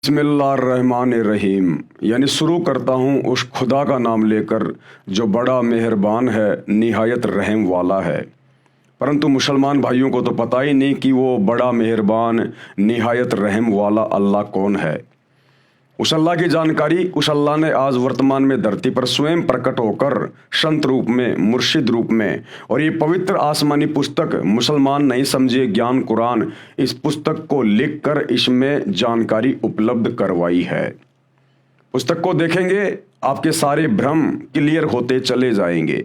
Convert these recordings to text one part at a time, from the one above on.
बिस्मिल्लाहिर्रहमानिर्रहीम यानी शुरू करता हूँ उस खुदा का नाम लेकर जो बड़ा मेहरबान है, निहायत रहम वाला है। परंतु मुसलमान भाइयों को तो पता ही नहीं कि वो बड़ा मेहरबान, निहायत रहम वाला अल्लाह कौन है। उस अल्लाह की जानकारी उस अल्लाह ने आज वर्तमान में धरती पर स्वयं प्रकट होकर संत रूप में, मुर्शिद रूप में, और ये पवित्र आसमानी पुस्तक मुसलमान नहीं समझे ज्ञान कुरान, इस पुस्तक को लिखकर इसमें जानकारी उपलब्ध करवाई है। पुस्तक को देखेंगे आपके सारे भ्रम क्लियर होते चले जाएंगे।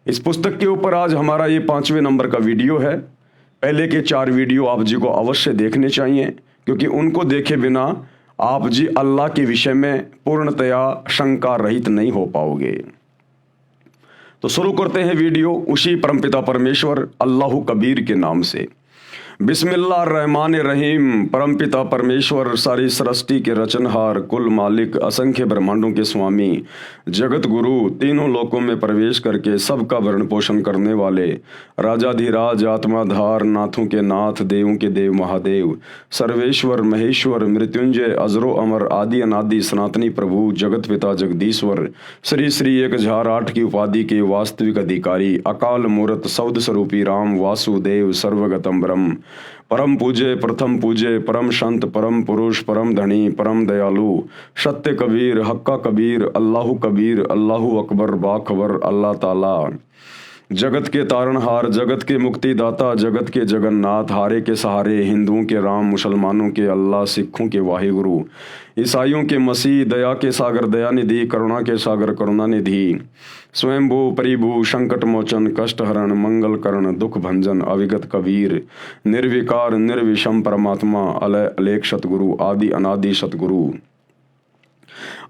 इस पुस्तक के ऊपर आज हमारा ये 5वें नंबर का वीडियो है। पहले के 4 वीडियो आप जी को अवश्य देखने चाहिए, क्योंकि उनको देखे बिना आप जी अल्लाह के विषय में पूर्णतया शंका रहित नहीं हो पाओगे। तो शुरू करते हैं वीडियो उसी परमपिता परमेश्वर अल्लाह कबीर के नाम से। बिस्मिल्लाहिर्रहमानिर्रहीम। परमपिता परमेश्वर सारी सृष्टि के रचनहार, कुल मालिक, असंख्य ब्रह्मांडों के स्वामी, जगत गुरु, तीनों लोकों में प्रवेश करके सबका भरण पोषण करने वाले, राजाधिराज, आत्माधार, नाथों के नाथ, देवों के देव महादेव, सर्वेश्वर, महेश्वर, मृत्युंजय, अजरो अमर, आदि अनादि, सनातनी प्रभु, जगत पिता जगदीश्वर, श्री श्री 1008 की उपाधि के वास्तविक अधिकारी, अकाल मूर्त, सौद स्वरूपी राम, वासुदेव, सर्वगतम ब्रह्म, परम पूज्य, प्रथम पूज्य, परम संत, परम पुरुष, परम धनी, परम दयालु, सत्य कबीर, हक्का कबीर, अल्लाह कबीर, अल्लाह अकबर, बाखबर, अल्लाह ताला, जगत के तारणहार, जगत के मुक्तिदाता, जगत के जगन्नाथ, हारे के सहारे, हिंदुओं के राम, मुसलमानों के अल्लाह, सिखों के वाहिगुरु, ईसाइयों के मसीह, दया के सागर दयानिधि, करुणा के सागर करुणानिधि, स्वयंभू परिभू, संकट मोचन, कष्ट हरण, मंगल करण, दुख भंजन, अविगत कबीर, निर्विकार निर्विषम परमात्मा, अलय अलेख सतगुरु, आदि अनादि सतगुरु,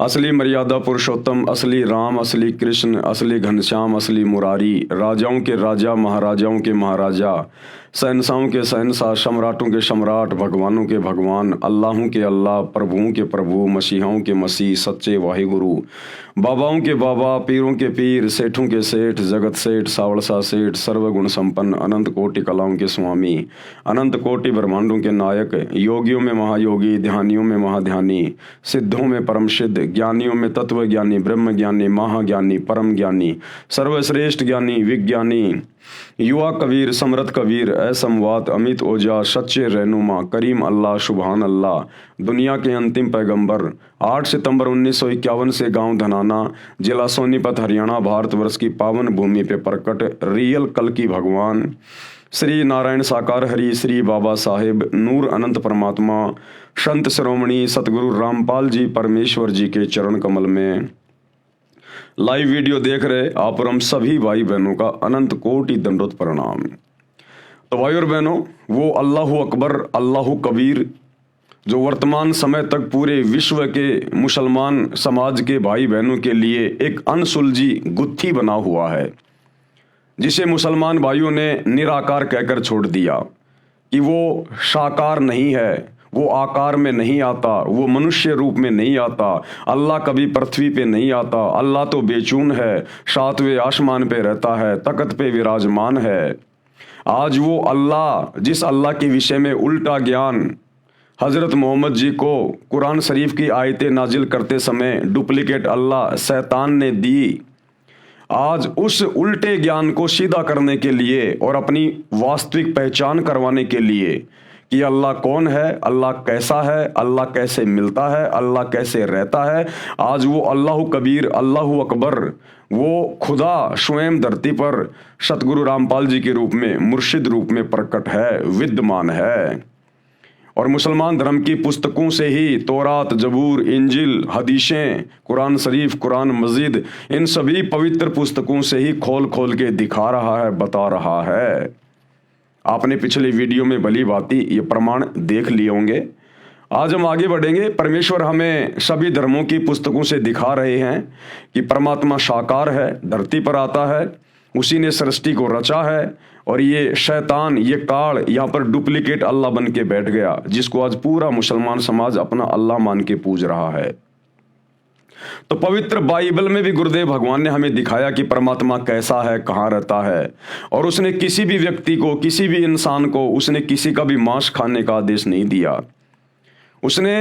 असली मर्यादा पुरुषोत्तम, असली राम, असली कृष्ण, असली घनश्याम, असली मुरारी, राजाओं के राजा, महाराजाओं के महाराजा, शहंशाहों के शहंशाह, सम्राटों के सम्राट, भगवानों के भगवान, अल्लाहों के अल्लाह, प्रभुओं के प्रभु, मसीहाओं के मसीह, सच्चे वाहिगुरु, बाबाओं के बाबा, पीरों के पीर, सेठों के सेठ, जगत सेठ, सावड़सा सेठ, सर्वगुण संपन्न, अनंत कोटि कलाओं के स्वामी, अनंत कोटि ब्रह्मांडों के नायक, योगियों में महायोगी, ध्यानियों में महाध्यानी, सिद्धों में परम सिद्ध, ज्ञानियों में तत्व ज्ञानी, ब्रह्म ज्ञानी, महाज्ञानी, परम ज्ञानी, सर्वश्रेष्ठ ज्ञानी, विज्ञानी, युवा कबीर, समरथ कबीर, असमवात, अमित ओजा, सच्चे रहनुमा, करीम अल्लाह, सुभान अल्लाह, दुनिया के अंतिम पैगंबर, 8 सितंबर 1951 से गांव धनाना, जिला सोनीपत, हरियाणा, भारतवर्ष की पावन भूमि पे प्रकट रियल कल की भगवान, श्री नारायण साकार हरि, श्री बाबा साहेब, नूर अनंत परमात्मा, संत शिरोमणि सतगुरु रामपाल जी परमेश्वर जी के चरण कमल में लाइव वीडियो देख रहे आप और हम सभी भाई बहनों का अनंत कोटि दंडोत प्रणाम। तो भाई और बहनों, वो अल्लाह अकबर, अल्लाह कबीर जो वर्तमान समय तक पूरे विश्व के मुसलमान समाज के भाई बहनों के लिए एक अनसुलझी गुत्थी बना हुआ है, जिसे मुसलमान भाइयों ने निराकार कहकर छोड़ दिया कि वो साकार नहीं है, वो आकार में नहीं आता, वो मनुष्य रूप में नहीं आता, अल्लाह कभी पृथ्वी पे नहीं आता, अल्लाह तो बेचून है, 7वें आसमान पे रहता है, तख्त पे विराजमान है। आज वो अल्लाह, जिस अल्लाह के विषय में उल्टा ज्ञान हजरत मोहम्मद जी को कुरान शरीफ की आयतें नाजिल करते समय डुप्लीकेट अल्लाह शैतान ने दी, आज उस उल्टे ज्ञान को सीधा करने के लिए और अपनी वास्तविक पहचान करवाने के लिए कि अल्लाह कौन है, अल्लाह कैसा है, अल्लाह कैसे मिलता है, अल्लाह कैसे रहता है, आज वो अल्लाह कबीर, अल्लाह अकबर, वो खुदा स्वयं धरती पर सतगुरु रामपाल जी के रूप में, मुर्शिद रूप में प्रकट है, विद्यमान है। और मुसलमान धर्म की पुस्तकों से ही तौरात, जबूर, इंजिल, हदीसें, कुरान शरीफ, कुरान मजीद, इन सभी पवित्र पुस्तकों से ही खोल खोल के दिखा रहा है, बता रहा है। आपने पिछले वीडियो में भली भांति ये प्रमाण देख लिए होंगे। आज हम आगे बढ़ेंगे। परमेश्वर हमें सभी धर्मों की पुस्तकों से दिखा रहे हैं कि परमात्मा साकार है, धरती पर आता है, उसी ने सृष्टि को रचा है, और ये शैतान, ये काल यहाँ पर डुप्लीकेट अल्लाह बन के बैठ गया, जिसको आज पूरा मुसलमान समाज अपना अल्लाह मान के पूज रहा है। तो पवित्र बाइबल में भी गुरुदेव भगवान ने हमें दिखाया कि परमात्मा कैसा है, कहाँ रहता है, और उसने किसी भी व्यक्ति को, किसी भी इंसान को, उसने किसी का भी मांस खाने का आदेश नहीं दिया। उसने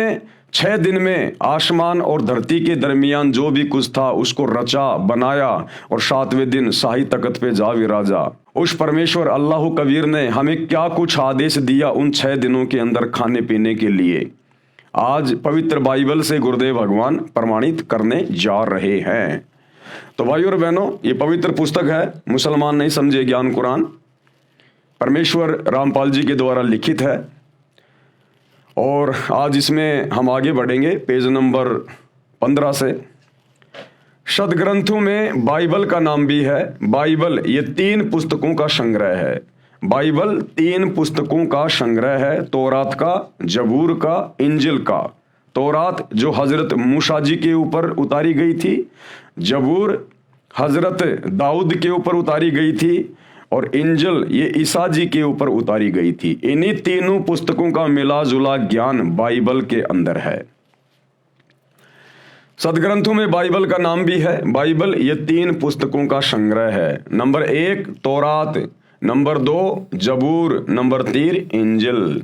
6 दिन में आसमान और धरती के दरमियान जो भी कुछ था उसको रचा बनाया और 7वें दिन शाही तख्त पे जा विराजा। उस परमेश्वर अल्लाह कबीर ने हमें क्या कुछ आदेश दिया उन 6 दिनों के अंदर खाने पीने के लिए, आज पवित्र बाइबल से गुरुदेव भगवान प्रमाणित करने जा रहे हैं। तो भाइयों और बहनों, ये पवित्र पुस्तक है मुसलमान नहीं समझे ज्ञान कुरान, परमेश्वर रामपाल जी के द्वारा लिखित है। और आज इसमें हम आगे बढ़ेंगे पेज नंबर 15 से। सदग्रंथों में बाइबल का नाम भी है। बाइबल ये 3 पुस्तकों का संग्रह है। बाइबल 3 पुस्तकों का संग्रह है, तौरात का, जबूर का, इंजिल का। तौरात जो हजरत मूसा जी के ऊपर उतारी गई थी, जबूर हजरत दाऊद के ऊपर उतारी गई थी, और इंजिल ये ईसा जी के ऊपर उतारी गई थी। इन्हीं तीनों पुस्तकों का मिला जुला ज्ञान बाइबल के अंदर है। सदग्रंथों में बाइबल का नाम भी है। बाइबल ये 3 पुस्तकों का संग्रह है। नंबर 1 तौरात, नंबर 2 जबूर, नंबर 3 इंजिल।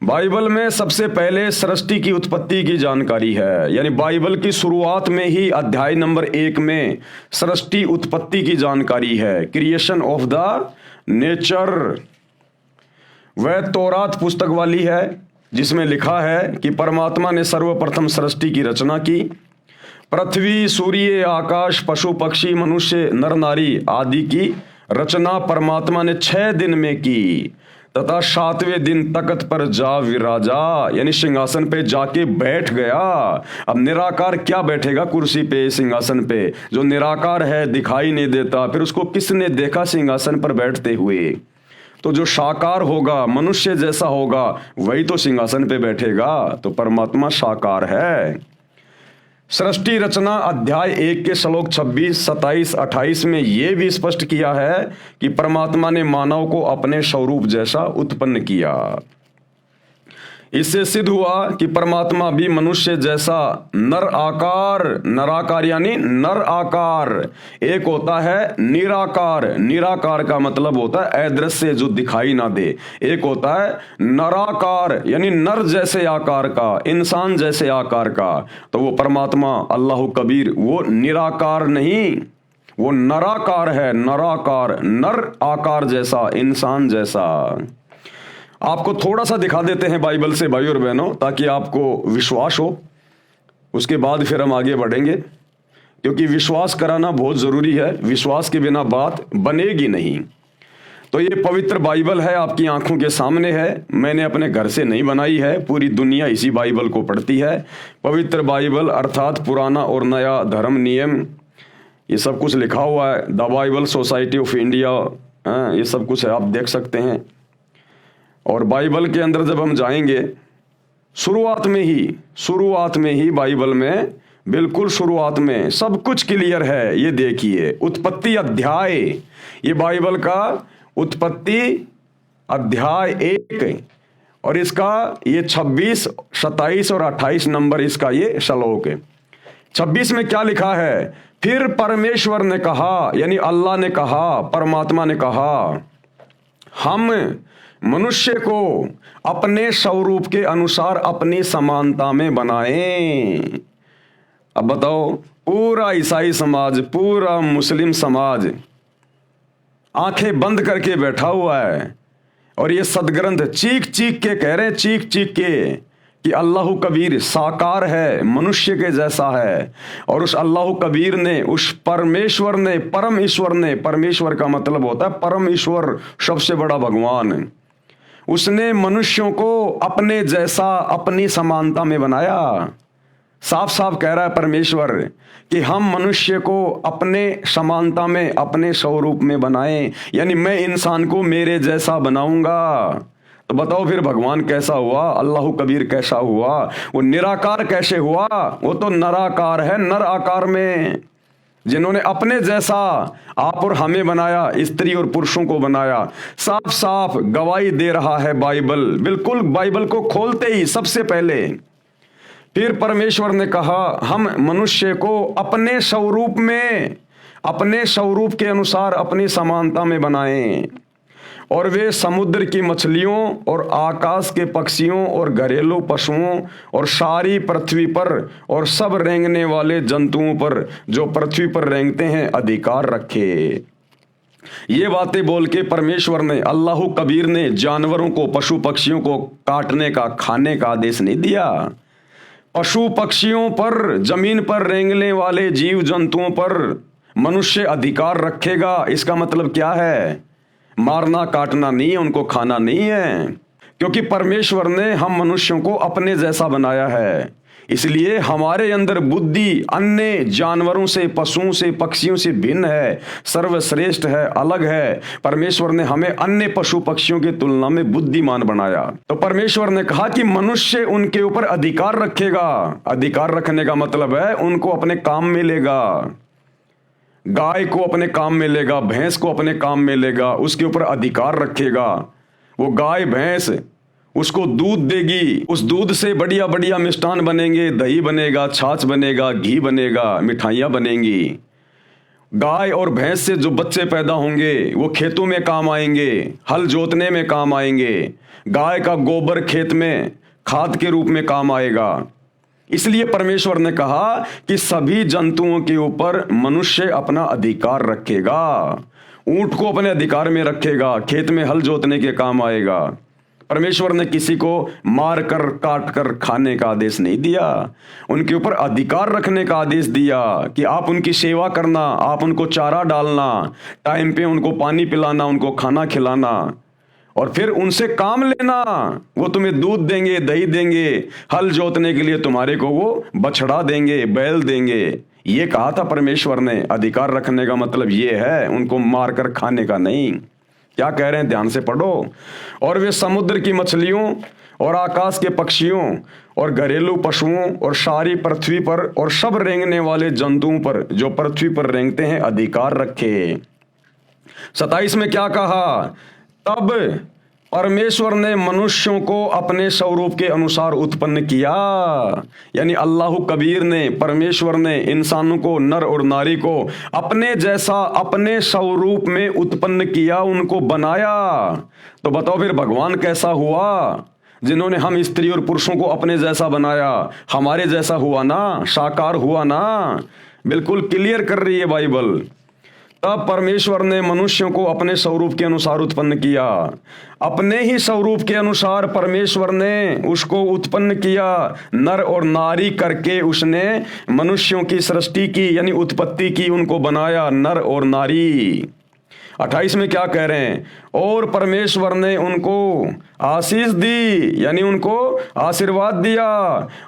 बाइबल में सबसे पहले सृष्टि की उत्पत्ति की जानकारी है, यानी बाइबल की शुरुआत में ही अध्याय नंबर 1 में सृष्टि उत्पत्ति की जानकारी है, क्रिएशन ऑफ द नेचर। वह तौरात पुस्तक वाली है जिसमें लिखा है कि परमात्मा ने सर्वप्रथम सृष्टि की रचना की। पृथ्वी, सूर्य, आकाश, पशु पक्षी, मनुष्य, नर नारी आदि की रचना परमात्मा ने 6 दिन में की तथा 7वें दिन तख्त पर जा विराजा, यानी सिंहासन पे जाके बैठ गया। अब निराकार क्या बैठेगा कुर्सी पे, सिंहासन पे? जो निराकार है, दिखाई नहीं देता, फिर उसको किसने देखा सिंहासन पर बैठते हुए? तो जो साकार होगा, मनुष्य जैसा होगा, वही तो सिंहासन पे बैठेगा। तो परमात्मा साकार है। सृष्टि रचना अध्याय 1 के श्लोक 26, 27, 28 में यह भी स्पष्ट किया है कि परमात्मा ने मानव को अपने स्वरूप जैसा उत्पन्न किया। इससे सिद्ध हुआ कि परमात्मा भी मनुष्य जैसा नराकार यानी नर आकार। एक होता है निराकार, निराकार का मतलब होता है अदृश्य, जो दिखाई ना दे। एक होता है नराकार यानी नर जैसे आकार का, इंसान जैसे आकार का। तो वो परमात्मा अल्लाह कबीर वो निराकार नहीं, वो नराकार है, नराकार, नर आकार जैसा, इंसान जैसा। आपको थोड़ा सा दिखा देते हैं बाइबल से भाइयों और बहनों, ताकि आपको विश्वास हो। उसके बाद फिर हम आगे बढ़ेंगे, क्योंकि विश्वास कराना बहुत ज़रूरी है। विश्वास के बिना बात बनेगी नहीं। तो ये पवित्र बाइबल है, आपकी आंखों के सामने है। मैंने अपने घर से नहीं बनाई है, पूरी दुनिया इसी बाइबल को पढ़ती है। पवित्र बाइबल अर्थात पुराना और नया धर्म नियम, ये सब कुछ लिखा हुआ है। The Bible society of India, ये सब कुछ है, आप देख सकते हैं। और बाइबल के अंदर जब हम जाएंगे, शुरुआत में ही बाइबल में, बिल्कुल शुरुआत में सब कुछ क्लियर है। ये देखिए, उत्पत्ति अध्याय, ये बाइबल का उत्पत्ति अध्याय 1, और इसका ये 26, 27 और 28 नंबर इसका ये श्लोक है। 26 में क्या लिखा है? फिर परमेश्वर ने कहा, यानी अल्लाह ने कहा, परमात्मा ने कहा, हम मनुष्य को अपने स्वरूप के अनुसार अपनी समानता में बनाएं। अब बताओ, पूरा ईसाई समाज, पूरा मुस्लिम समाज आंखें बंद करके बैठा हुआ है, और ये सदग्रंथ चीख चीख के कह रहे हैं, चीख चीख के, कि अल्लाह कबीर साकार है, मनुष्य के जैसा है। और उस अल्लाह कबीर ने, उस परमेश्वर ने, परम ईश्वर ने, परमेश्वर का मतलब होता है परम ईश्वर, सबसे बड़ा भगवान, उसने मनुष्यों को अपने जैसा, अपनी समानता में बनाया। साफ साफ कह रहा है परमेश्वर कि हम मनुष्य को अपने समानता में, अपने स्वरूप में बनाएं, यानी मैं इंसान को मेरे जैसा बनाऊंगा। तो बताओ फिर भगवान कैसा हुआ, अल्लाह कबीर कैसा हुआ, वो निराकार कैसे हुआ? वो तो नराकार है, नर आकार में, जिन्होंने अपने जैसा आप और हमें बनाया, स्त्री और पुरुषों को बनाया। साफ साफ गवाही दे रहा है बाइबल, बिल्कुल बाइबल को खोलते ही सबसे पहले। फिर परमेश्वर ने कहा, हम मनुष्य को अपने स्वरूप में, अपने स्वरूप के अनुसार अपनी समानता में बनाएं। और वे समुद्र की मछलियों और आकाश के पक्षियों और घरेलू पशुओं और सारी पृथ्वी पर और सब रेंगने वाले जंतुओं पर जो पृथ्वी पर रेंगते हैं अधिकार रखे। ये बातें बोल के परमेश्वर ने, अल्लाह कबीर ने जानवरों को, पशु पक्षियों को काटने का, खाने का आदेश नहीं दिया। पशु पक्षियों पर, जमीन पर रेंगने वाले जीव जंतुओं पर मनुष्य अधिकार रखेगा। इसका मतलब क्या है? मारना काटना नहीं है, उनको खाना नहीं है, क्योंकि परमेश्वर ने हम मनुष्यों को अपने जैसा बनाया है। इसलिए हमारे अंदर बुद्धि अन्य जानवरों से, पशुओं से, पक्षियों से भिन्न है, सर्वश्रेष्ठ है, अलग है। परमेश्वर ने हमें अन्य पशु पक्षियों की तुलना में बुद्धिमान बनाया। तो परमेश्वर ने कहा कि मनुष्य उनके ऊपर अधिकार रखेगा। अधिकार रखने का मतलब है उनको अपने काम में लेगा। गाय को अपने काम में लेगा, भैंस को अपने काम में लेगा, उसके ऊपर अधिकार रखेगा। वो गाय भैंस उसको दूध देगी, उस दूध से बढ़िया बढ़िया मिष्ठान बनेंगे, दही बनेगा, छाछ बनेगा, घी बनेगा, मिठाइयाँ बनेंगी। गाय और भैंस से जो बच्चे पैदा होंगे वो खेतों में काम आएंगे, हल जोतने में काम आएंगे। गाय का गोबर खेत में खाद के रूप में काम आएगा। इसलिए परमेश्वर ने कहा कि सभी जंतुओं के ऊपर मनुष्य अपना अधिकार रखेगा। ऊंट को अपने अधिकार में रखेगा, खेत में हल जोतने के काम आएगा। परमेश्वर ने किसी को मार कर, काट कर खाने का आदेश नहीं दिया, उनके ऊपर अधिकार रखने का आदेश दिया कि आप उनकी सेवा करना, आप उनको चारा डालना, टाइम पे उनको पानी पिलाना, उनको खाना खिलाना, और फिर उनसे काम लेना। वो तुम्हें दूध देंगे, दही देंगे, हल जोतने के लिए तुम्हारे को वो बछड़ा देंगे, बैल देंगे। ये कहा था परमेश्वर ने। अधिकार रखने का मतलब ये है, उनको मारकर खाने का नहीं। क्या कह रहे हैं, ध्यान से पढ़ो। और वे समुद्र की मछलियों और आकाश के पक्षियों और घरेलू पशुओं और सारी पृथ्वी पर और सब रेंगने वाले जंतुओं पर जो पृथ्वी पर रेंगते हैं अधिकार रखे। 27 में क्या कहा? तब परमेश्वर ने मनुष्यों को अपने स्वरूप के अनुसार उत्पन्न किया। यानी अल्लाह कबीर ने, परमेश्वर ने इंसानों को, नर और नारी को अपने जैसा, अपने स्वरूप में उत्पन्न किया, उनको बनाया। तो बताओ फिर भगवान कैसा हुआ? जिन्होंने हम स्त्री और पुरुषों को अपने जैसा बनाया, हमारे जैसा हुआ ना, साकार हुआ ना। बिल्कुल क्लियर कर रही है बाइबल। तब परमेश्वर ने मनुष्यों को अपने स्वरूप के अनुसार उत्पन्न किया। अपने ही स्वरूप के अनुसार परमेश्वर ने उसको उत्पन्न किया, नर और नारी करके उसने मनुष्यों की सृष्टि की, यानी उत्पत्ति की, उनको बनाया नर और नारी। 28 में क्या कह रहे हैं? और परमेश्वर ने उनको आशीष दी, यानी उनको आशीर्वाद दिया,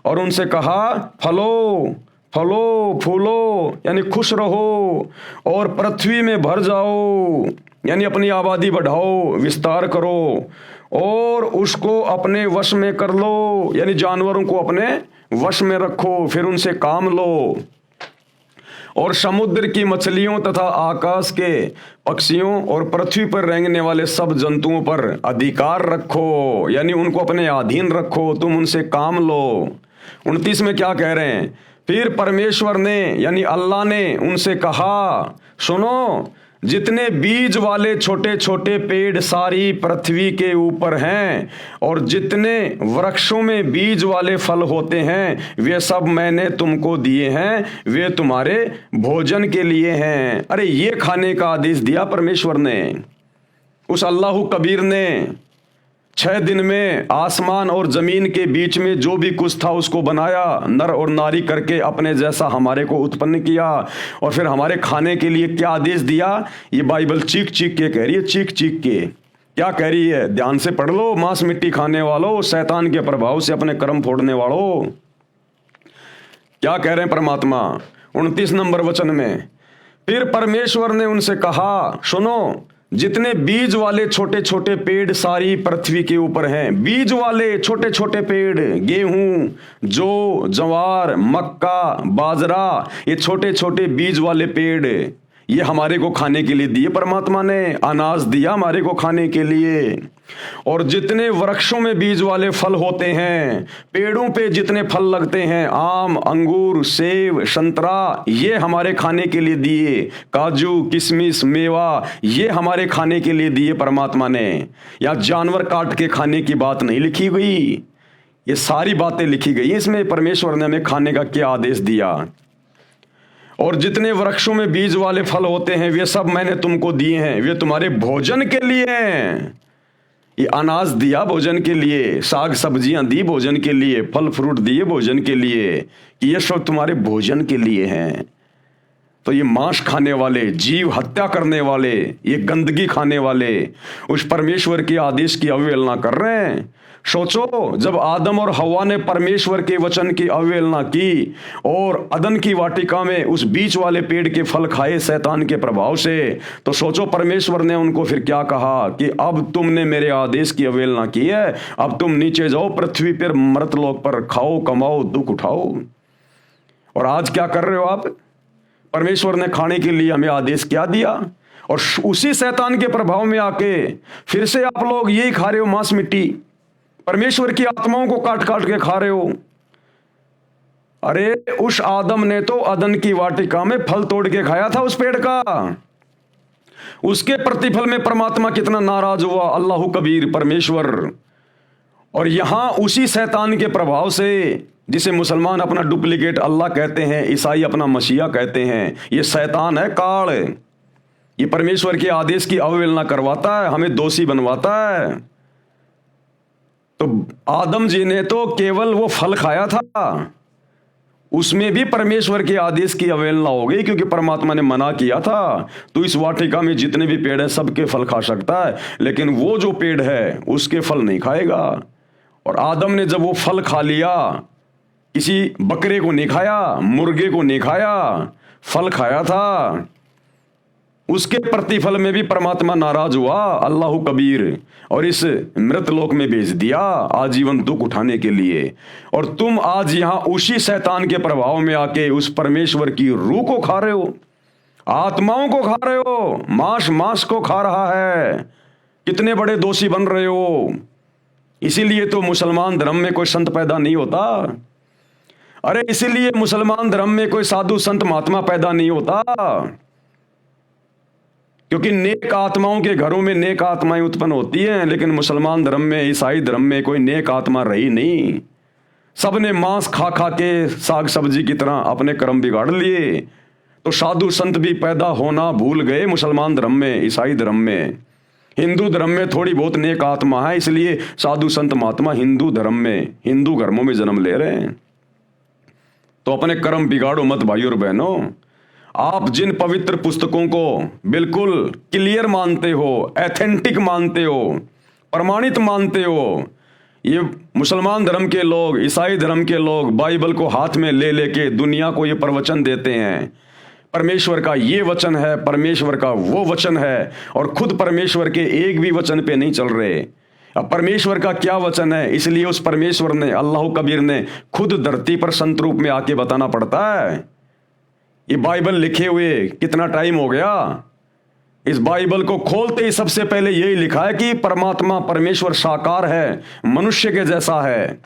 और उनसे कहा फलो फलो फूलो, यानी खुश रहो और पृथ्वी में भर जाओ, यानी अपनी आबादी बढ़ाओ, विस्तार करो, और उसको अपने वश में कर लो, यानी जानवरों को अपने वश में रखो, फिर उनसे काम लो। और समुद्र की मछलियों तथा आकाश के पक्षियों और पृथ्वी पर रेंगने वाले सब जंतुओं पर अधिकार रखो, यानी उनको अपने अधीन रखो, तुम उनसे काम लो। 29 में क्या कह रहे हैं? फिर परमेश्वर ने, यानी अल्लाह ने उनसे कहा, सुनो, जितने बीज वाले छोटे छोटे पेड़ सारी पृथ्वी के ऊपर हैं और जितने वृक्षों में बीज वाले फल होते हैं, वे सब मैंने तुमको दिए हैं, वे तुम्हारे भोजन के लिए हैं। अरे ये खाने का आदेश दिया परमेश्वर ने। उस अल्लाह कबीर ने 6 दिन में आसमान और जमीन के बीच में जो भी कुछ था उसको बनाया, नर और नारी करके अपने जैसा हमारे को उत्पन्न किया, और फिर हमारे खाने के लिए क्या आदेश दिया? ये बाइबल चीख चीख के कह रही है, चीख चीख के। क्या कह रही है? ध्यान से पढ़ लो। मांस मिट्टी खाने वालों, शैतान के प्रभाव से अपने कर्म फोड़ने वालों, क्या कह रहे हैं परमात्मा 29 नंबर वचन में? फिर परमेश्वर ने उनसे कहा, सुनो, जितने बीज वाले छोटे छोटे पेड़ सारी पृथ्वी के ऊपर हैं, बीज वाले छोटे छोटे पेड़, गेहूं, जौ, जवार, मक्का, बाजरा, ये छोटे छोटे बीज वाले पेड़, ये हमारे को खाने के लिए दिए, परमात्मा ने अनाज दिया हमारे को खाने के लिए। और जितने वृक्षों में बीज वाले फल होते हैं, पेड़ों पे जितने फल लगते हैं, आम, अंगूर, सेब, संतरा, ये हमारे खाने के लिए दिए। काजू, किशमिश, मेवा, ये हमारे खाने के लिए दिए परमात्मा ने। या जानवर काट के खाने की बात नहीं लिखी गई, ये सारी बातें लिखी गई। इसमें परमेश्वर ने हमें खाने का क्या आदेश दिया। और जितने वृक्षों में बीज वाले फल होते हैं, वे सब मैंने तुमको दिए हैं, वे तुम्हारे भोजन के लिए हैं। ये अनाज दिया भोजन के लिए, साग सब्जियां दी भोजन के लिए, फल फ्रूट दिए भोजन के लिए, कि ये सब तुम्हारे भोजन के लिए हैं। तो ये मांस खाने वाले, जीव हत्या करने वाले, ये गंदगी खाने वाले उस परमेश्वर के आदेश की अवहेलना कर रहे हैं। सोचो, जब आदम और हवा ने परमेश्वर के वचन की अवहेलना की और अदन की वाटिका में उस बीच वाले पेड़ के फल खाए शैतान के प्रभाव से, तो सोचो परमेश्वर ने उनको फिर क्या कहा कि अब तुमने मेरे आदेश की अवहेलना की है, अब तुम नीचे जाओ पृथ्वी पर, मर्तलोक पर खाओ, कमाओ, दुख उठाओ। और आज क्या कर रहे हो आप? परमेश्वर ने खाने के लिए हमें आदेश क्या दिया, और उसी शैतान के प्रभाव में आके फिर से आप लोग यही खा रहे हो, मांस मिट्टी, परमेश्वर की आत्माओं को काट काट के खा रहे हो। अरे उस आदम ने तो अदन की वाटिका में फल तोड़ के खाया था उस पेड़ का, उसके प्रतिफल में परमात्मा कितना नाराज हुआ, अल्लाह कबीर परमेश्वर। और यहां उसी शैतान के प्रभाव से, जिसे मुसलमान अपना डुप्लीकेट अल्लाह कहते हैं, ईसाई अपना मसीहा कहते हैं, ये शैतान है, काल। ये परमेश्वर के आदेश की अवहेलना करवाता है, हमें दोषी बनवाता है। तो आदम जी ने तो केवल वो फल खाया था, उसमें भी परमेश्वर के आदेश की अवहेलना हो गई, क्योंकि परमात्मा ने मना किया था तो इस वाटिका में जितने भी पेड़ हैं सबके फल खा सकता है, लेकिन वो जो पेड़ है उसके फल नहीं खाएगा। और आदम ने जब वो फल खा लिया, किसी बकरे को नहीं खाया, मुर्गे को नहीं खाया, फल खाया था, उसके प्रतिफल में भी परमात्मा नाराज हुआ, अल्लाह कबीर, और इस मृत लोक में भेज दिया आजीवन दुख उठाने के लिए। और तुम आज यहां उसी शैतान के प्रभाव में आके उस परमेश्वर की रूह को खा रहे हो, आत्माओं को खा रहे हो, मांस को खा रहा है। कितने बड़े दोषी बन रहे हो। इसीलिए तो मुसलमान धर्म में कोई संत पैदा नहीं होता। अरे इसीलिए मुसलमान धर्म में कोई साधु संत महात्मा पैदा नहीं होता, क्योंकि नेक आत्माओं के घरों में नेक आत्माएं उत्पन्न होती हैं। लेकिन मुसलमान धर्म में, ईसाई धर्म में कोई नेक आत्मा रही नहीं। सबने मांस खा खा के साग सब्जी की तरह अपने कर्म बिगाड़ लिए। तो साधु संत भी पैदा होना भूल गए मुसलमान धर्म में, ईसाई धर्म में। हिंदू धर्म में थोड़ी बहुत नेक आत्मा है, इसलिए साधु संत महात्मा हिंदू धर्म में, हिंदू धर्मों में जन्म ले रहे हैं। तो अपने कर्म बिगाड़ो मत भाइयों और बहनों। आप जिन पवित्र पुस्तकों को बिल्कुल क्लियर मानते हो, एथेंटिक मानते हो, प्रमाणित मानते हो, ये मुसलमान धर्म के लोग, ईसाई धर्म के लोग बाइबल को हाथ में ले लेके दुनिया को ये प्रवचन देते हैं, परमेश्वर का ये वचन है, परमेश्वर का वो वचन है, और खुद परमेश्वर के एक भी वचन पे नहीं चल रहे। अब परमेश्वर का क्या वचन है, इसलिए उस परमेश्वर ने, अल्लाह कबीर ने खुद धरती पर संत रूप में आके बताना पड़ता है। ये बाइबल लिखे हुए कितना टाइम हो गया। इस बाइबल को खोलते ही सबसे पहले यही लिखा है कि परमात्मा, परमेश्वर साकार है, मनुष्य के जैसा है।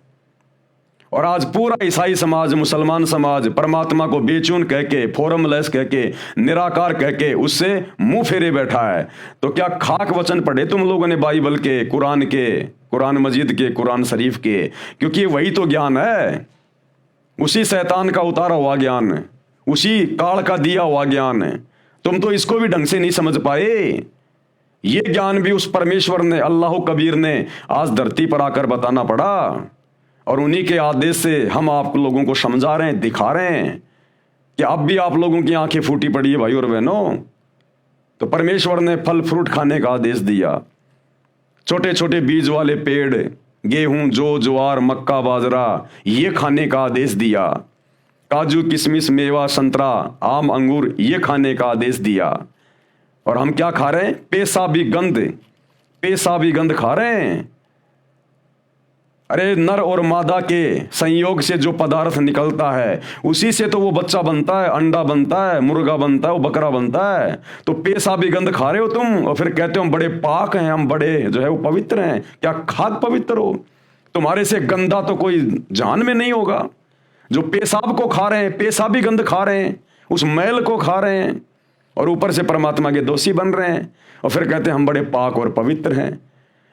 और आज पूरा ईसाई समाज, मुसलमान समाज परमात्मा को बेचून कह के, फॉर्मलेस कह के, निराकार कह के उससे मुंह फेरे बैठा है। तो क्या खाक वचन पढ़े तुम लोगों ने बाइबल के, कुरान मजीद के, कुरान शरीफ के? क्योंकि वही तो ज्ञान है, उसी शैतान का उतारा हुआ ज्ञान, उसी काल का दिया हुआ ज्ञान है। तुम तो इसको भी ढंग से नहीं समझ पाए। ये ज्ञान भी उस परमेश्वर ने, अल्लाह कबीर ने आज धरती पर आकर बताना पड़ा। और उन्हीं के आदेश से हम आप लोगों को समझा रहे हैं, दिखा रहे हैं कि अब भी आप लोगों की आंखें फूटी पड़ी है भाई और बहनों। तो परमेश्वर ने फल फ्रूट खाने का आदेश दिया। छोटे छोटे बीज वाले पेड़, गेहूं, जौ, ज्वार, मक्का, बाजरा, ये खाने का आदेश दिया। काजू, किशमिश, मेवा, संतरा, आम, अंगूर, ये खाने का आदेश दिया। और हम क्या खा रहे हैं? पेशाबी गंध खा रहे हैं। अरे नर और मादा के संयोग से जो पदार्थ निकलता है उसी से तो वो बच्चा बनता है, अंडा बनता है, मुर्गा बनता है, वो बकरा बनता है। तो पेशाबी गंध खा रहे हो तुम और फिर कहते हो हम बड़े पाक हैं, हम बड़े जो है वो पवित्र हैं। क्या खाक पवित्र हो? तुम्हारे से गंदा तो कोई जान में नहीं होगा। जो पेशाब को खा रहे हैं, पेशाबी गंध खा रहे हैं, उस मैल को खा रहे हैं और ऊपर से परमात्मा के दोषी बन रहे हैं और फिर कहते हैं हम बड़े पाक और पवित्र हैं।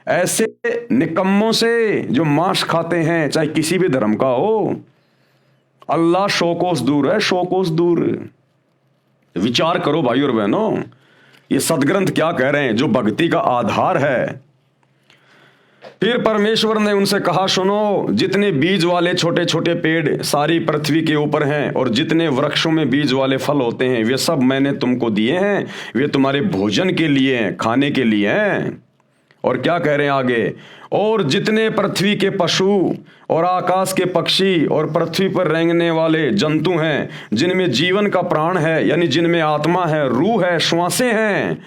ऐसे निकम्मों से जो मांस खाते हैं, चाहे किसी भी धर्म का हो, अल्लाह शोकोस दूर है, शोकोस दूर। विचार करो भाई और बहनों, ये सदग्रंथ क्या कह रहे हैं, जो भक्ति का आधार है। फिर परमेश्वर ने उनसे कहा, सुनो, जितने बीज वाले छोटे छोटे पेड़ सारी पृथ्वी के ऊपर हैं और जितने वृक्षों में बीज वाले फल होते हैं वे सब मैंने तुमको दिए हैं, वे तुम्हारे भोजन के लिए हैं, खाने के लिए हैं। और क्या कह रहे हैं आगे, और जितने पृथ्वी के पशु और आकाश के पक्षी और पृथ्वी पर रेंगने वाले जंतु हैं, जिनमें जीवन का प्राण है, यानी जिनमें आत्मा है, रूह है, श्वासें हैं,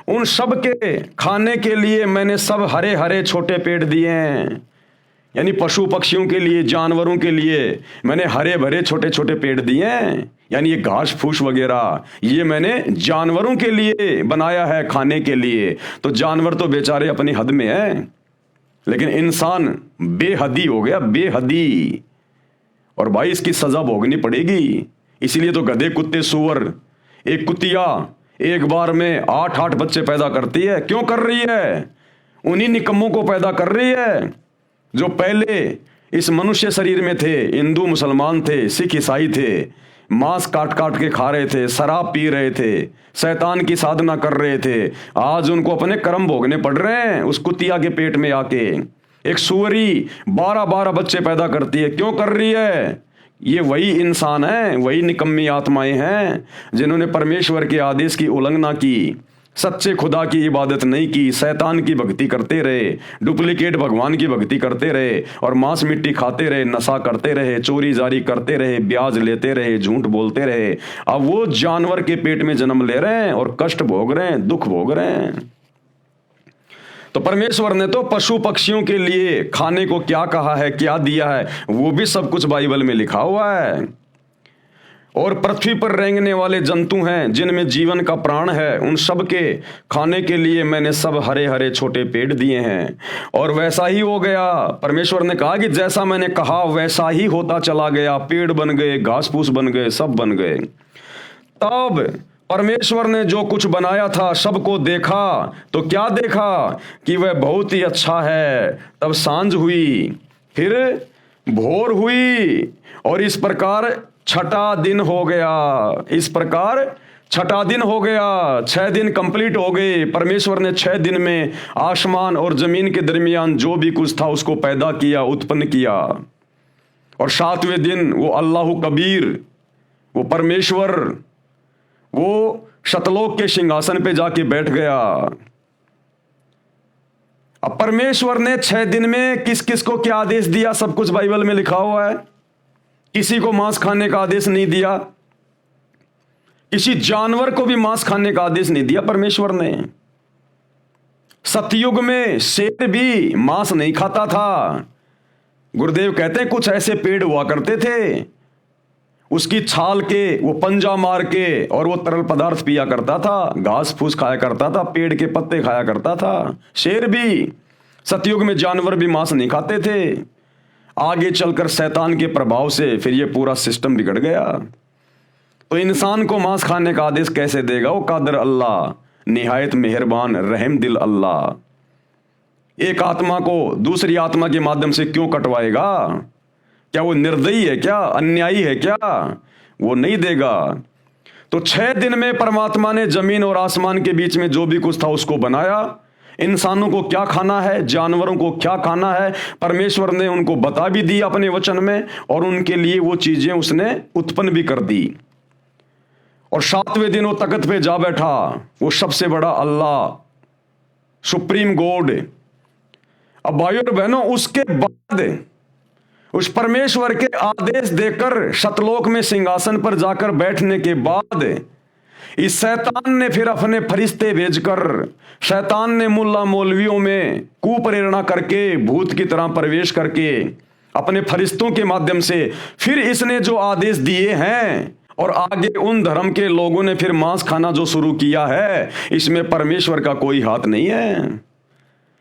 उन सब के खाने के लिए मैंने सब हरे हरे छोटे पेड़ दिए हैं। यानी पशु पक्षियों के लिए, जानवरों के लिए मैंने हरे भरे छोटे छोटे पेड़ दिए हैं। यानी ये घास फूस वगैरह ये मैंने जानवरों के लिए बनाया है, खाने के लिए। तो जानवर तो बेचारे अपनी हद में है, लेकिन इंसान बेहदी हो गया, बेहदी। और भाई इसकी सजा भोगनी पड़ेगी। इसलिए तो गधे, कुत्ते, सुअर, एक कुतिया एक बार में 8-8 बच्चे पैदा करती है। क्यों कर रही है? उन्हीं निकम्मों को पैदा कर रही है जो पहले इस मनुष्य शरीर में थे, हिंदू मुसलमान थे, सिख ईसाई थे, मांस काट काट के खा रहे थे, शराब पी रहे थे, शैतान की साधना कर रहे थे। आज उनको अपने कर्म भोगने पड़ रहे हैं उस कुतिया के पेट में आके। एक सुअरी 12-12 बच्चे पैदा करती है। क्यों कर रही है? ये वही इंसान है, वही निकम्मी आत्माएं हैं जिन्होंने परमेश्वर के आदेश की उल्लंघना की, सच्चे खुदा की इबादत नहीं की, शैतान की भक्ति करते रहे, डुप्लीकेट भगवान की भक्ति करते रहे और मांस मिट्टी खाते रहे, नशा करते रहे, चोरी जारी करते रहे, ब्याज लेते रहे, झूठ बोलते रहे। अब वो जानवर के पेट में जन्म ले रहे हैं और कष्ट भोग रहे हैं, दुख भोग रहे हैं। तो परमेश्वर ने तो पशु पक्षियों के लिए खाने को क्या कहा है, क्या दिया है, वो भी सब कुछ बाइबल में लिखा हुआ है। और पृथ्वी पर रेंगने वाले जंतु हैं जिनमें जीवन का प्राण है, उन सब के खाने के लिए मैंने सब हरे हरे छोटे पेड़ दिए हैं। और वैसा ही हो गया। परमेश्वर ने कहा कि जैसा मैंने कहा वैसा ही होता चला गया। पेड़ बन गए, घास फूस बन गए, सब बन गए। तब परमेश्वर ने जो कुछ बनाया था सबको देखा तो क्या देखा कि वह बहुत ही अच्छा है। तब सांझ हुई, फिर भोर हुई और इस प्रकार छठा दिन हो गया। इस प्रकार छठा दिन हो गया। 6 दिन कंप्लीट हो गए। परमेश्वर ने 6 दिन में आसमान और जमीन के दरमियान जो भी कुछ था उसको पैदा किया, उत्पन्न किया। और 7वें दिन वो अल्लाह कबीर, वो परमेश्वर, वो शतलोक के सिंहासन पे जाके बैठ गया। अब परमेश्वर ने 6 दिन में किस किस को क्या आदेश दिया, सब कुछ बाइबल में लिखा हुआ है। किसी को मांस खाने का आदेश नहीं दिया, किसी जानवर को भी मांस खाने का आदेश नहीं दिया परमेश्वर ने। सतयुग में शेर भी मांस नहीं खाता था। गुरुदेव कहते हैं कुछ ऐसे पेड़ हुआ करते थे, उसकी छाल के वो पंजा मार के और वो तरल पदार्थ पिया करता था, घास फूस खाया करता था, पेड़ के पत्ते खाया करता था। शेर भी, सतयुग में जानवर भी मांस नहीं खाते थे। आगे चलकर शैतान के प्रभाव से फिर ये पूरा सिस्टम बिगड़ गया। तो इंसान को मांस खाने का आदेश कैसे देगा? वो कादर अल्लाह, निहायत मेहरबान रहम दिल अल्लाह। एक आत्मा को दूसरी आत्मा के माध्यम से क्यों कटवाएगा? क्या वो निर्दयी है क्या, अन्यायी है क्या? वो नहीं देगा। तो 6 दिन में परमात्मा ने जमीन और आसमान के बीच में जो भी कुछ था उसको बनाया। इंसानों को क्या खाना है, जानवरों को क्या खाना है, परमेश्वर ने उनको बता भी दिया अपने वचन में और उनके लिए वो चीजें उसने उत्पन्न भी कर दी। और 7वें दिन वो तख्त पे जा बैठा, वो सबसे बड़ा अल्लाह, सुप्रीम गॉड। अब भाइयों और बहनों, उसके बाद उस परमेश्वर के आदेश देकर शतलोक में सिंहासन पर जाकर बैठने के बाद इस शैतान ने फिर अपने फरिश्ते भेजकर, शैतान ने मुल्ला मौलवियों में कुप्रेरणा करके, भूत की तरह प्रवेश करके, अपने फरिश्तों के माध्यम से फिर इसने जो आदेश दिए हैं, और आगे उन धर्म के लोगों ने फिर मांस खाना जो शुरू किया है, इसमें परमेश्वर का कोई हाथ नहीं है।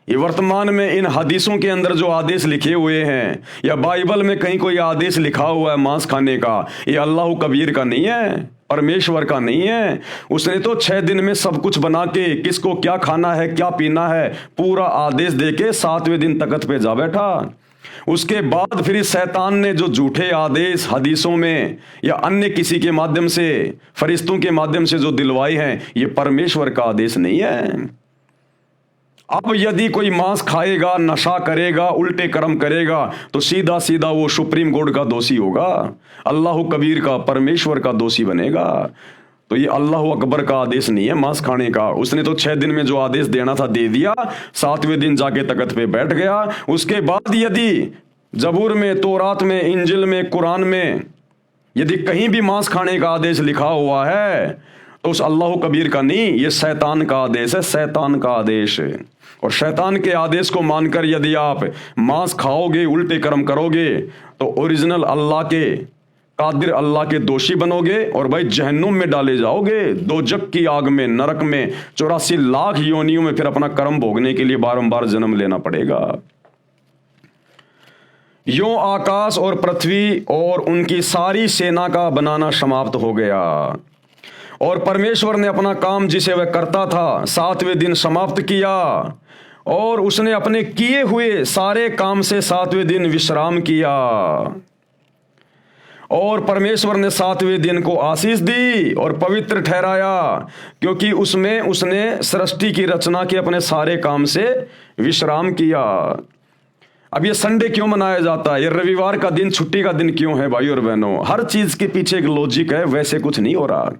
ये वर्तमान में इन हदीसों के अंदर जो आदेश लिखे हुए हैं, या बाइबल में कहीं कोई आदेश लिखा हुआ है मांस खाने का, ये अल्लाह कबीर का नहीं है, परमेश्वर का नहीं है। उसने तो 6 दिन में सब कुछ बना के, किसको क्या खाना है, क्या पीना है, पूरा आदेश देके 7वें दिन तख्त पे जा बैठा। उसके बाद फिर इस शैतान ने जो झूठे आदेश हदीसों में या अन्य किसी के माध्यम से, फरिश्तों के माध्यम से जो दिलवाए हैं, ये परमेश्वर का आदेश नहीं है। अब यदि कोई मांस खाएगा, नशा करेगा, उल्टे कर्म करेगा, तो सीधा सीधा वो सुप्रीम कोर्ट का दोषी होगा, अल्लाह कबीर का, परमेश्वर का दोषी बनेगा। तो ये अल्लाह अकबर का आदेश नहीं है मांस खाने का। उसने तो 6 दिन में जो आदेश देना था दे दिया, 7वें दिन जाके तख्त पे बैठ गया। उसके बाद यदि जबूर में, तौरात में, इंजिल में, कुरान में यदि कहीं भी मांस खाने का आदेश लिखा हुआ है, तो उस अल्लाह कबीर का नहीं, ये शैतान का आदेश है, शैतान का आदेश। और शैतान के आदेश को मानकर यदि आप मांस खाओगे, उल्टे कर्म करोगे, तो ओरिजिनल अल्लाह के, कादिर अल्लाह के दोषी बनोगे, और भाई जहन्नुम में डाले जाओगे, दोजक की आग में, नरक में 84 लाख योनियों में फिर अपना कर्म भोगने के लिए बारंबार जन्म लेना पड़ेगा। यूं आकाश और पृथ्वी और उनकी सारी सेना का बनाना समाप्त हो गया, और परमेश्वर ने अपना काम जिसे वह करता था 7वें दिन समाप्त किया, और उसने अपने किए हुए सारे काम से 7वें दिन विश्राम किया। और परमेश्वर ने 7वें दिन को आशीष दी और पवित्र ठहराया, क्योंकि उसमें उसने सृष्टि की रचना के अपने सारे काम से विश्राम किया। अब ये संडे क्यों मनाया जाता है, ये रविवार का दिन, छुट्टी का दिन क्यों है भाई और बहनों? हर चीज के पीछे एक लॉजिक है, वैसे कुछ नहीं हो रहा।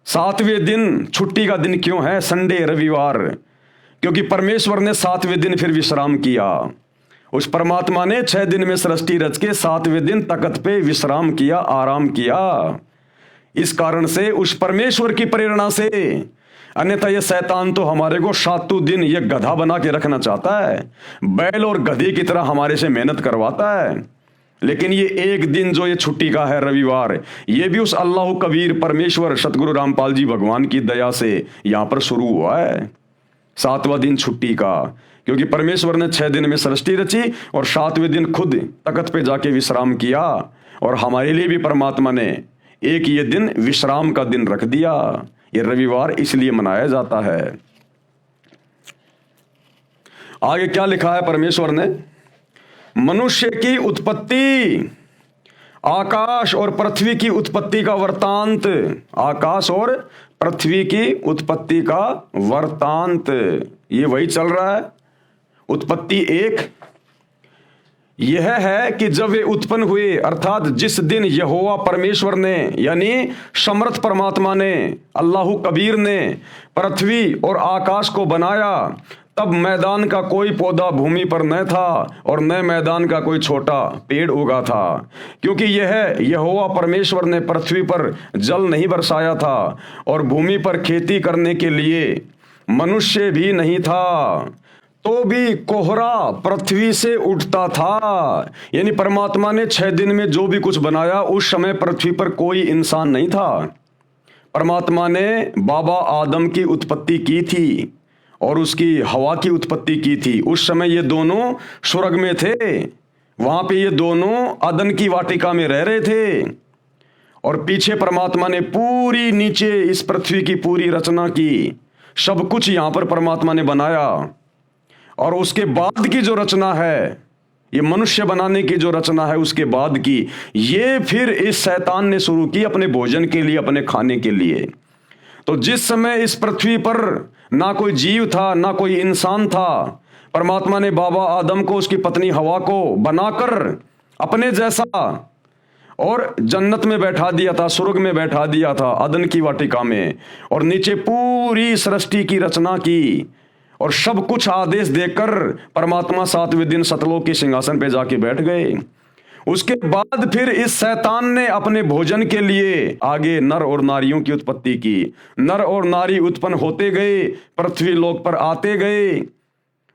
7वें दिन छुट्टी का दिन क्यों है, संडे, रविवार? क्योंकि परमेश्वर ने 7वें दिन फिर विश्राम किया। उस परमात्मा ने 6 दिन में सृष्टि रच के 7वें दिन तख्त पे विश्राम किया, आराम किया। इस कारण से, उस परमेश्वर की प्रेरणा से, अन्यथा ये शैतान तो हमारे को 7 दिन ये गधा बना के रखना चाहता है, बैल और गधे की तरह हमारे से मेहनत करवाता है। लेकिन ये एक दिन जो ये छुट्टी का है, रविवार, ये भी उस अल्लाह कबीर परमेश्वर सतगुरु रामपाल जी भगवान की दया से यहां पर शुरू हुआ है, 7वां दिन छुट्टी का। क्योंकि परमेश्वर ने 6 दिन में सृष्टि रची और 7वें दिन खुद तख्त पे जाके विश्राम किया, और हमारे लिए भी परमात्मा ने एक ये दिन विश्राम का दिन रख दिया। ये रविवार इसलिए मनाया जाता है। आगे क्या लिखा है परमेश्वर ने? मनुष्य की उत्पत्ति, आकाश और पृथ्वी की उत्पत्ति का वृतांत, आकाश और पृथ्वी की उत्पत्ति का वृतांत, ये वही चल रहा है। उत्पत्ति 1 यह है कि जब वे उत्पन्न हुए, अर्थात जिस दिन यहोवा परमेश्वर ने, यानी समर्थ परमात्मा ने, अल्लाह कबीर ने पृथ्वी और आकाश को बनाया, तब मैदान का कोई पौधा भूमि पर न था और न मैदान का कोई छोटा पेड़ उगा था, क्योंकि यह यहोवा परमेश्वर ने पृथ्वी पर जल नहीं बरसाया था और भूमि पर खेती करने के लिए मनुष्य भी नहीं था, तो भी कोहरा पृथ्वी से उठता था। यानी परमात्मा ने 6 दिन में जो भी कुछ बनाया, उस समय पृथ्वी पर कोई इंसान नहीं था। परमात्मा ने बाबा आदम की उत्पत्ति की थी और उसकी हवा की उत्पत्ति की थी। उस समय ये दोनों स्वर्ग में थे, वहां पे ये दोनों अदन की वाटिका में रह रहे थे, और पीछे परमात्मा ने पूरी नीचे इस पृथ्वी की पूरी रचना की, सब कुछ यहां पर परमात्मा ने बनाया। और उसके बाद की जो रचना है, ये मनुष्य बनाने की जो रचना है, उसके बाद की, ये फिर इस शैतान ने शुरू की अपने भोजन के लिए, अपने खाने के लिए। तो जिस समय इस पृथ्वी पर ना कोई जीव था, ना कोई इंसान था, परमात्मा ने बाबा आदम को, उसकी पत्नी हवा को बनाकर अपने जैसा और जन्नत में बैठा दिया था, स्वर्ग में बैठा दिया था, अदन की वाटिका में, और नीचे पूरी सृष्टि की रचना की, और सब कुछ आदेश देकर परमात्मा 7वें दिन सतलोक के सिंहासन पे जाके बैठ गए। उसके बाद फिर इस शैतान ने अपने भोजन के लिए आगे नर और नारियों की उत्पत्ति की। नर और नारी उत्पन्न होते गए, पृथ्वी लोक पर आते गए,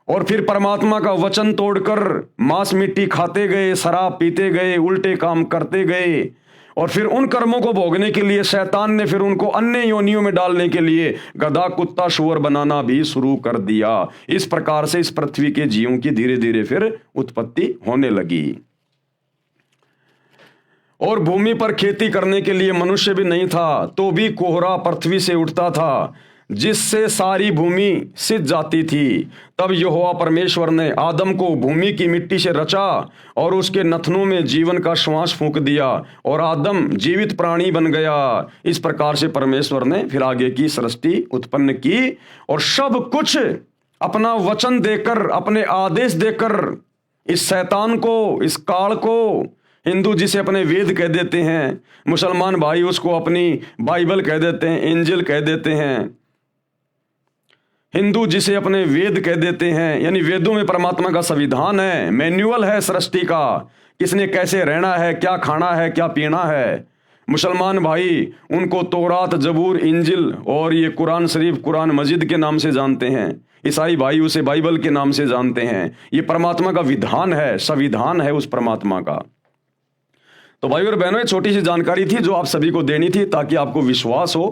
और फिर परमात्मा का वचन तोड़कर मांस मिट्टी खाते गए, शराब पीते गए, उल्टे काम करते गए, और फिर उन कर्मों को भोगने के लिए शैतान ने फिर उनको अन्य योनियों में डालने के लिए गधा, कुत्ता, शुअर बनाना भी शुरू कर दिया। इस प्रकार से इस पृथ्वी के जीवों की धीरे धीरे फिर उत्पत्ति होने लगी। और भूमि पर खेती करने के लिए मनुष्य भी नहीं था, तो भी कोहरा पृथ्वी से उठता था, जिससे सारी भूमि सिज जाती थी। तब यहोवा परमेश्वर ने आदम को भूमि की मिट्टी से रचा और उसके नथनों में जीवन का श्वास फूंक दिया, और आदम जीवित प्राणी बन गया। इस प्रकार से परमेश्वर ने फिर आगे की सृष्टि उत्पन्न की, और सब कुछ अपना वचन देकर, अपने आदेश देकर इस शैतान को, इस काल को, हिंदू जिसे अपने वेद कह देते हैं, मुसलमान भाई उसको अपनी बाइबल कह देते हैं, इंजिल कह देते हैं। हिंदू जिसे अपने वेद कह देते हैं, यानी वेदों में परमात्मा का संविधान है, मैन्युअल है सृष्टि का, किसने कैसे रहना है, क्या खाना है, क्या पीना है। मुसलमान भाई उनको तौरात, जबूर, इंजिल और ये कुरान शरीफ, कुरान मजिद के नाम से जानते हैं। ईसाई भाई उसे बाइबल के नाम से जानते हैं। ये परमात्मा का विधान है, संविधान है उस परमात्मा का। तो भाई और बहनों, छोटी सी जानकारी थी जो आप सभी को देनी थी, ताकि आपको विश्वास हो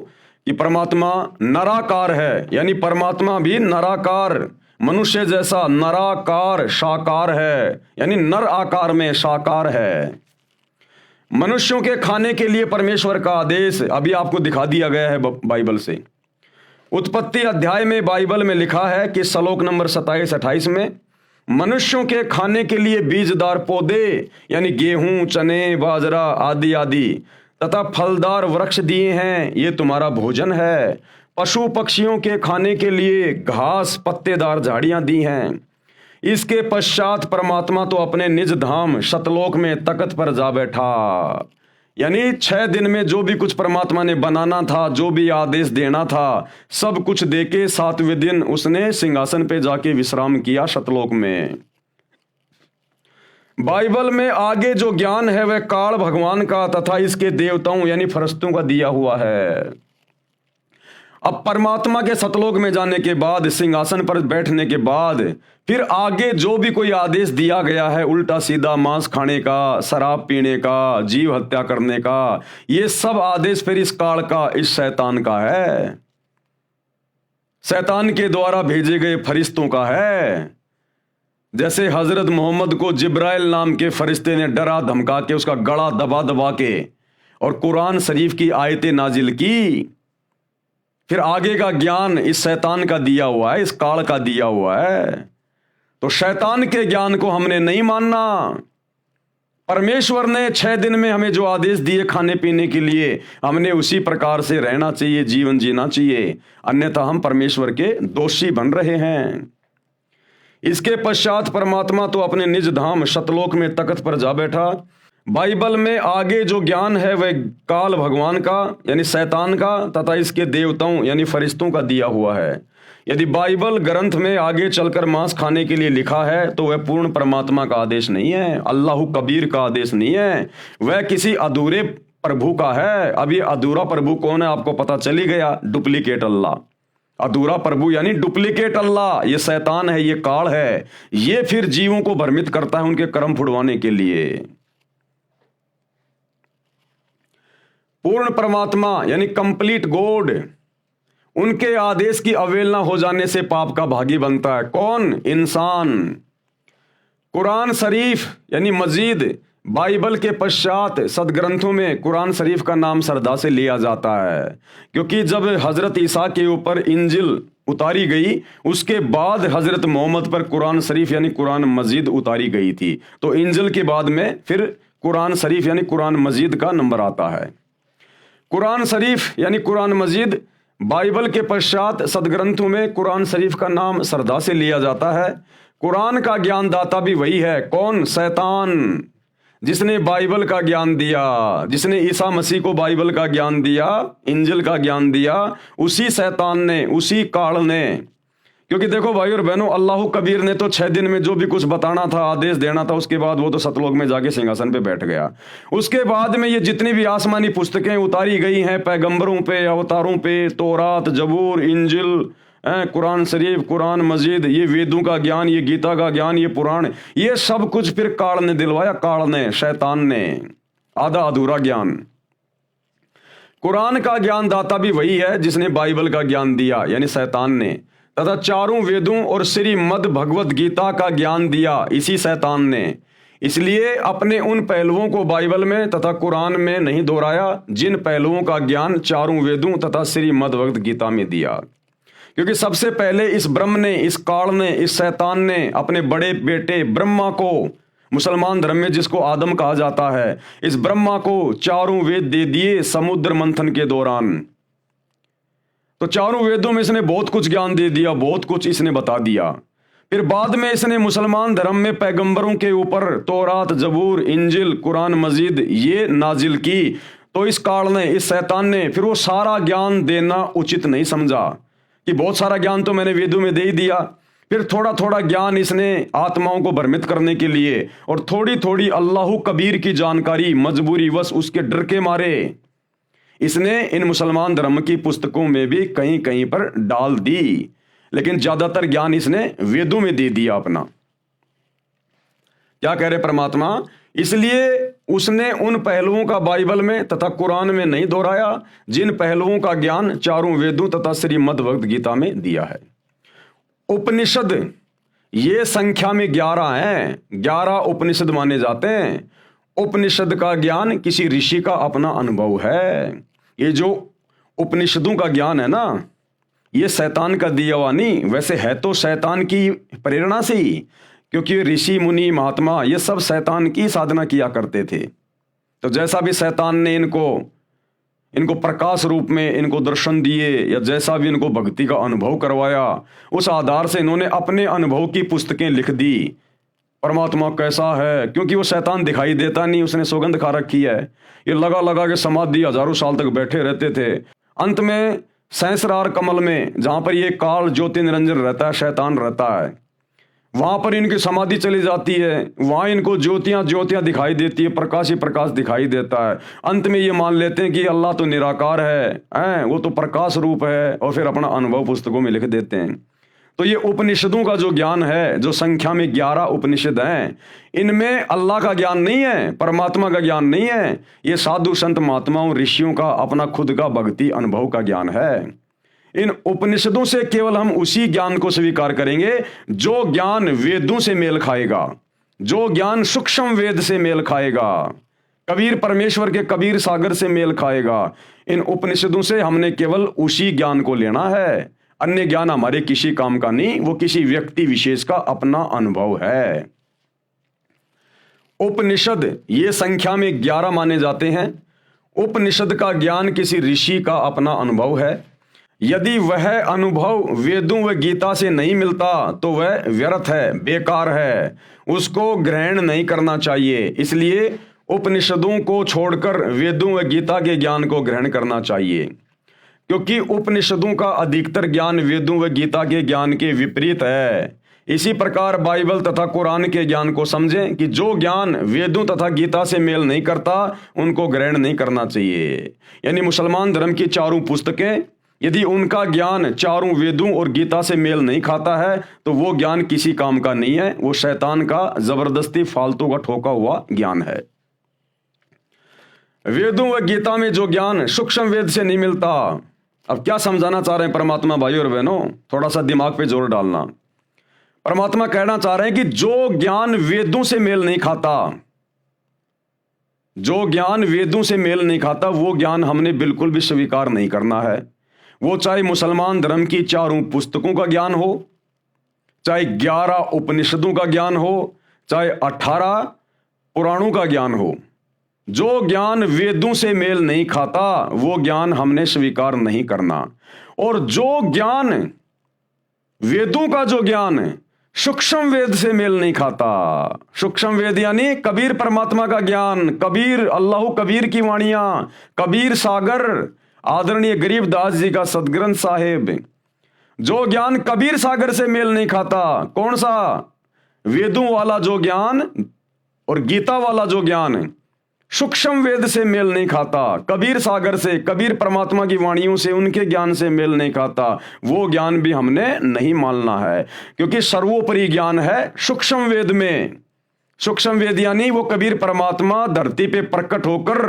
कि परमात्मा नराकार है, यानी परमात्मा भी नराकार, मनुष्य जैसा नराकार साकार है, यानी नर आकार में साकार है। मनुष्यों के खाने के लिए परमेश्वर का आदेश अभी आपको दिखा दिया गया है बाइबल से। उत्पत्ति अध्याय में बाइबल में लिखा है कि श्लोक नंबर 27-28 में मनुष्यों के खाने के लिए बीजदार पौधे, यानी गेहूं, चने, बाजरा आदि आदि तथा फलदार वृक्ष दिए हैं, ये तुम्हारा भोजन है। पशु पक्षियों के खाने के लिए घास, पत्तेदार झाड़ियां दी हैं। इसके पश्चात परमात्मा तो अपने निज धाम शतलोक में तख्त पर जा बैठा। यानी 6 दिन में जो भी कुछ परमात्मा ने बनाना था, जो भी आदेश देना था, सब कुछ देके 7वें दिन उसने सिंहासन पे जाके विश्राम किया शतलोक में। बाइबल में आगे जो ज्ञान है वह काल भगवान का तथा इसके देवताओं यानी फरिश्तों का दिया हुआ है। अब परमात्मा के सतलोक में जाने के बाद, सिंहासन पर बैठने के बाद, फिर आगे जो भी कोई आदेश दिया गया है, उल्टा सीधा मांस खाने का, शराब पीने का, जीव हत्या करने का, ये सब आदेश फिर इस काल का, इस शैतान का है, शैतान के द्वारा भेजे गए फरिश्तों का है। जैसे हजरत मोहम्मद को जिब्राइल नाम के फरिश्ते ने डरा धमका के उसका गला दबा दबा के और कुरान शरीफ की आयतें नाजिल की। फिर आगे का ज्ञान इस शैतान का दिया हुआ है, इस काल का दिया हुआ है। तो शैतान के ज्ञान को हमने नहीं मानना। परमेश्वर ने 6 दिन में हमें जो आदेश दिए खाने पीने के लिए, हमने उसी प्रकार से रहना चाहिए, जीवन जीना चाहिए, अन्यथा हम परमेश्वर के दोषी बन रहे हैं। इसके पश्चात परमात्मा तो अपने निज धाम शतलोक में तख्त पर जा बैठा। बाइबल में आगे जो ज्ञान है वह काल भगवान का यानी शैतान का तथा इसके देवताओं यानी फरिश्तों का दिया हुआ है। यदि बाइबल ग्रंथ में आगे चलकर मांस खाने के लिए लिखा है तो वह पूर्ण परमात्मा का आदेश नहीं है, अल्लाह कबीर का आदेश नहीं है, वह किसी अधूरे प्रभु का है। अब ये अधूरा प्रभु कौन है आपको पता चली गया, डुप्लीकेट अल्लाह। अधूरा प्रभु यानी डुप्लीकेट अल्लाह, ये शैतान है, ये काल है। ये फिर जीवों को भ्रमित करता है उनके कर्म फुड़वाने के लिए। पूर्ण परमात्मा यानी कंप्लीट गॉड, उनके आदेश की अवहेलना हो जाने से पाप का भागी बनता है। कौन? इंसान। कुरान शरीफ यानी मजीद, बाइबल के पश्चात सदग्रंथों में कुरान शरीफ का नाम श्रद्धा से लिया जाता है, क्योंकि जब हजरत ईसा के ऊपर इंजिल उतारी गई उसके बाद हजरत मोहम्मद पर कुरान शरीफ यानी कुरान मजीद उतारी गई थी। तो इंजिल के बाद में फिर कुरान शरीफ यानी कुरान मजीद का नंबर आता है। कुरान शरीफ यानी कुरान मजीद बाइबल के पश्चात सदग्रंथों में कुरान शरीफ का नाम श्रद्धा से लिया जाता है। कुरान का ज्ञानदाता भी वही है। कौन? शैतान, जिसने बाइबल का ज्ञान दिया, जिसने ईसा मसीह को बाइबल का ज्ञान दिया, इंजिल का ज्ञान दिया, उसी शैतान ने, उसी काल ने, क्योंकि देखो भाई और बहनों, अल्लाह कबीर ने तो 6 दिन में जो भी कुछ बताना था, आदेश देना था, उसके बाद वो तो सतलोक में जाके सिंहासन पे बैठ गया। उसके बाद में ये जितनी भी आसमानी पुस्तकें उतारी गई हैं पैगंबरों पे, अवतारों पे, तौरात, जबूर, इंजिल, कुरान शरीफ, कुरान मजीद, ये वेदों का ज्ञान, ये गीता का ज्ञान, ये पुराण, ये सब कुछ फिर काल ने दिलवाया, काल ने, शैतान ने, आधा अधूरा ज्ञान। कुरान का ज्ञान दाता भी वही है जिसने बाइबल का ज्ञान दिया, यानी शैतान ने, तथा चारों वेदों और श्रीमद् भगवत गीता का ज्ञान दिया इसी शैतान ने। इसलिए अपने उन पहलुओं को बाइबल में तथा कुरान में नहीं दोहराया जिन पहलुओं का ज्ञान चारों वेदों तथा श्रीमद् भगवत गीता में दिया। क्योंकि सबसे पहले इस ब्रह्म ने, इस काल ने, इस शैतान ने अपने बड़े बेटे ब्रह्मा को, मुसलमान धर्म में जिसको आदम कहा जाता है, इस ब्रह्मा को चारों वेद दे दिए समुद्र मंथन के दौरान। तो चारों वेदों में इसने बहुत कुछ ज्ञान दे दिया, बहुत कुछ इसने बता दिया। फिर बाद में इसने मुसलमान धर्म में पैगंबरों के ऊपर तौरात, जबूर, इंजिल, कुरान मजीद ये नाजिल की। तो इस काल ने, इस शैतान ने फिर वो सारा ज्ञान देना उचित नहीं समझा कि बहुत सारा ज्ञान तो मैंने वेदों में दे ही दिया। फिर थोड़ा थोड़ा ज्ञान इसने आत्माओं को भ्रमित करने के लिए और थोड़ी थोड़ी अल्लाह कबीर की जानकारी मजबूरी वश उसके डर के मारे इसने इन मुसलमान धर्म की पुस्तकों में भी कहीं कहीं पर डाल दी, लेकिन ज्यादातर ज्ञान इसने वेदों में दे दिया अपना। क्या कह रहे परमात्मा? इसलिए उसने उन पहलुओं का बाइबल में तथा कुरान में नहीं दोहराया जिन पहलुओं का ज्ञान चारों वेदों तथा श्रीमद् भगवत गीता में दिया है। उपनिषद ये संख्या में 11 हैं, 11 उपनिषद माने जाते हैं। उपनिषद का ज्ञान किसी ऋषि का अपना अनुभव है। ये जो उपनिषदों का ज्ञान है ना, ये शैतान का दिया हुआ नहीं, वैसे है तो शैतान की प्रेरणा से ही, क्योंकि ऋषि मुनि महात्मा ये सब शैतान की साधना किया करते थे। तो जैसा भी शैतान ने इनको प्रकाश रूप में इनको दर्शन दिए या जैसा भी इनको भक्ति का अनुभव करवाया, उस आधार से इन्होंने अपने अनुभव की पुस्तकें लिख दी। परमात्मा कैसा है, क्योंकि वो शैतान दिखाई देता नहीं, उसने सौगंध खा रखी है। ये लगा लगा के समाधि हजारों साल तक बैठे रहते थे। अंत में सहस्रार कमल में, जहां पर ये काल ज्योति निरंजन रहता है, शैतान रहता है, वहां पर इनकी समाधि चली जाती है। वहां इनको ज्योतियां दिखाई देती है, प्रकाश ही प्रकाश दिखाई देता है। अंत में ये मान लेते हैं कि अल्लाह तो निराकार है, वो तो प्रकाश रूप है, और फिर अपना अनुभव पुस्तकों में लिख देते हैं। तो ये उपनिषदों का जो ज्ञान है, जो संख्या में 11 उपनिषद हैं, इनमें अल्लाह का ज्ञान नहीं है, परमात्मा का ज्ञान नहीं है। ये साधु संत महात्माओं ऋषियों का अपना खुद का भक्ति अनुभव का ज्ञान है। इन उपनिषदों से केवल हम उसी ज्ञान को स्वीकार करेंगे जो ज्ञान वेदों से मेल खाएगा, जो ज्ञान सूक्ष्म वेद से मेल खाएगा, कबीर परमेश्वर के कबीर सागर से मेल खाएगा। इन उपनिषदों से हमने केवल उसी ज्ञान को लेना है। अन्य ज्ञान हमारे किसी काम का नहीं, वो किसी व्यक्ति विशेष का अपना अनुभव है। उपनिषद ये संख्या में 11 माने जाते हैं। उपनिषद का ज्ञान किसी ऋषि का अपना अनुभव है। यदि वह अनुभव वेदों व गीता से नहीं मिलता तो वह व्यर्थ है, बेकार है, उसको ग्रहण नहीं करना चाहिए। इसलिए उपनिषदों को छोड़कर वेदों व गीता के ज्ञान को ग्रहण करना चाहिए, क्योंकि उपनिषदों का अधिकतर ज्ञान वेदों व गीता के ज्ञान के विपरीत है। इसी प्रकार बाइबल तथा कुरान के ज्ञान को समझें कि जो ज्ञान वेदों तथा गीता से मेल नहीं करता उनको ग्रहण नहीं करना चाहिए। यानी मुसलमान धर्म की चारों पुस्तकें, यदि उनका ज्ञान चारों वेदों और गीता से मेल नहीं खाता है तो वो ज्ञान किसी काम का नहीं है, वो शैतान का जबरदस्ती फालतू का ठोका हुआ ज्ञान है। वेदों व गीता में जो ज्ञान सूक्ष्म वेद से नहीं मिलता, अब क्या समझाना चाह रहे हैं परमात्मा भाई और बहनों, थोड़ा सा दिमाग पे जोर डालना। परमात्मा कहना चाह रहे हैं कि जो ज्ञान वेदों से मेल नहीं खाता, जो ज्ञान वेदों से मेल नहीं खाता, वो ज्ञान हमने बिल्कुल भी स्वीकार नहीं करना है। वो चाहे मुसलमान धर्म की चारों पुस्तकों का ज्ञान हो, चाहे 11 उपनिषदों का ज्ञान हो, चाहे 18 पुराणों का ज्ञान हो। जो ज्ञान वेदों से मेल नहीं खाता वो ज्ञान हमने स्वीकार नहीं करना। और जो ज्ञान वेदों का जो ज्ञान सूक्ष्म वेद से मेल नहीं खाता, सूक्ष्म वेद यानी कबीर परमात्मा का ज्ञान, कबीर अल्लाह कबीर की वाणियां, कबीर सागर, आदरणीय गरीबदास जी का सदग्रंथ साहिब, जो ज्ञान कबीर सागर से मेल नहीं खाता, कौन सा? वेदों वाला जो ज्ञान और गीता वाला जो ज्ञान सूक्ष्म वेद से मेल नहीं खाता, कबीर सागर से, कबीर परमात्मा की वाणियों से, उनके ज्ञान से मेल नहीं खाता, वो ज्ञान भी हमने नहीं मानना है। क्योंकि सर्वोपरि ज्ञान है सूक्ष्म वेद में। सूक्ष्म वेद यानी वो कबीर परमात्मा धरती पे प्रकट होकर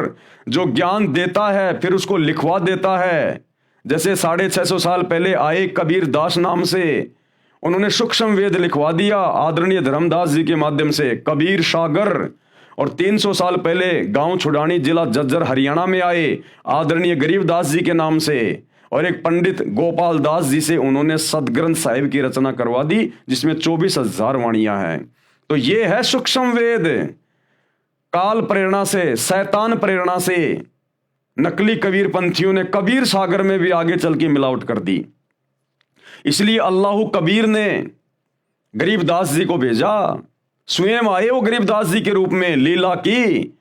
जो ज्ञान देता है फिर उसको लिखवा देता है। जैसे 650 साल पहले आए कबीर दास नाम से, उन्होंने सूक्ष्म वेद लिखवा दिया आदरणीय धर्मदास जी के माध्यम से, कबीर सागर। और 300 साल पहले गांव छुड़ानी जिला झज्जर हरियाणा में आए आदरणीय गरीबदास जी के नाम से, और एक पंडित गोपाल दास जी से उन्होंने सदग्रंथ साहिब की रचना करवा दी जिसमें 24,000 वाणियां हैं। तो ये है सूक्ष्म वेद। काल प्रेरणा से, शैतान प्रेरणा से नकली कबीर पंथियों ने कबीर सागर में भी आगे चल के मिलावट कर दी। इसलिए अल्लाह कबीर ने गरीबदास जी को भेजा, स्वयं आए वो गरीबदास जी के रूप में, लीला की,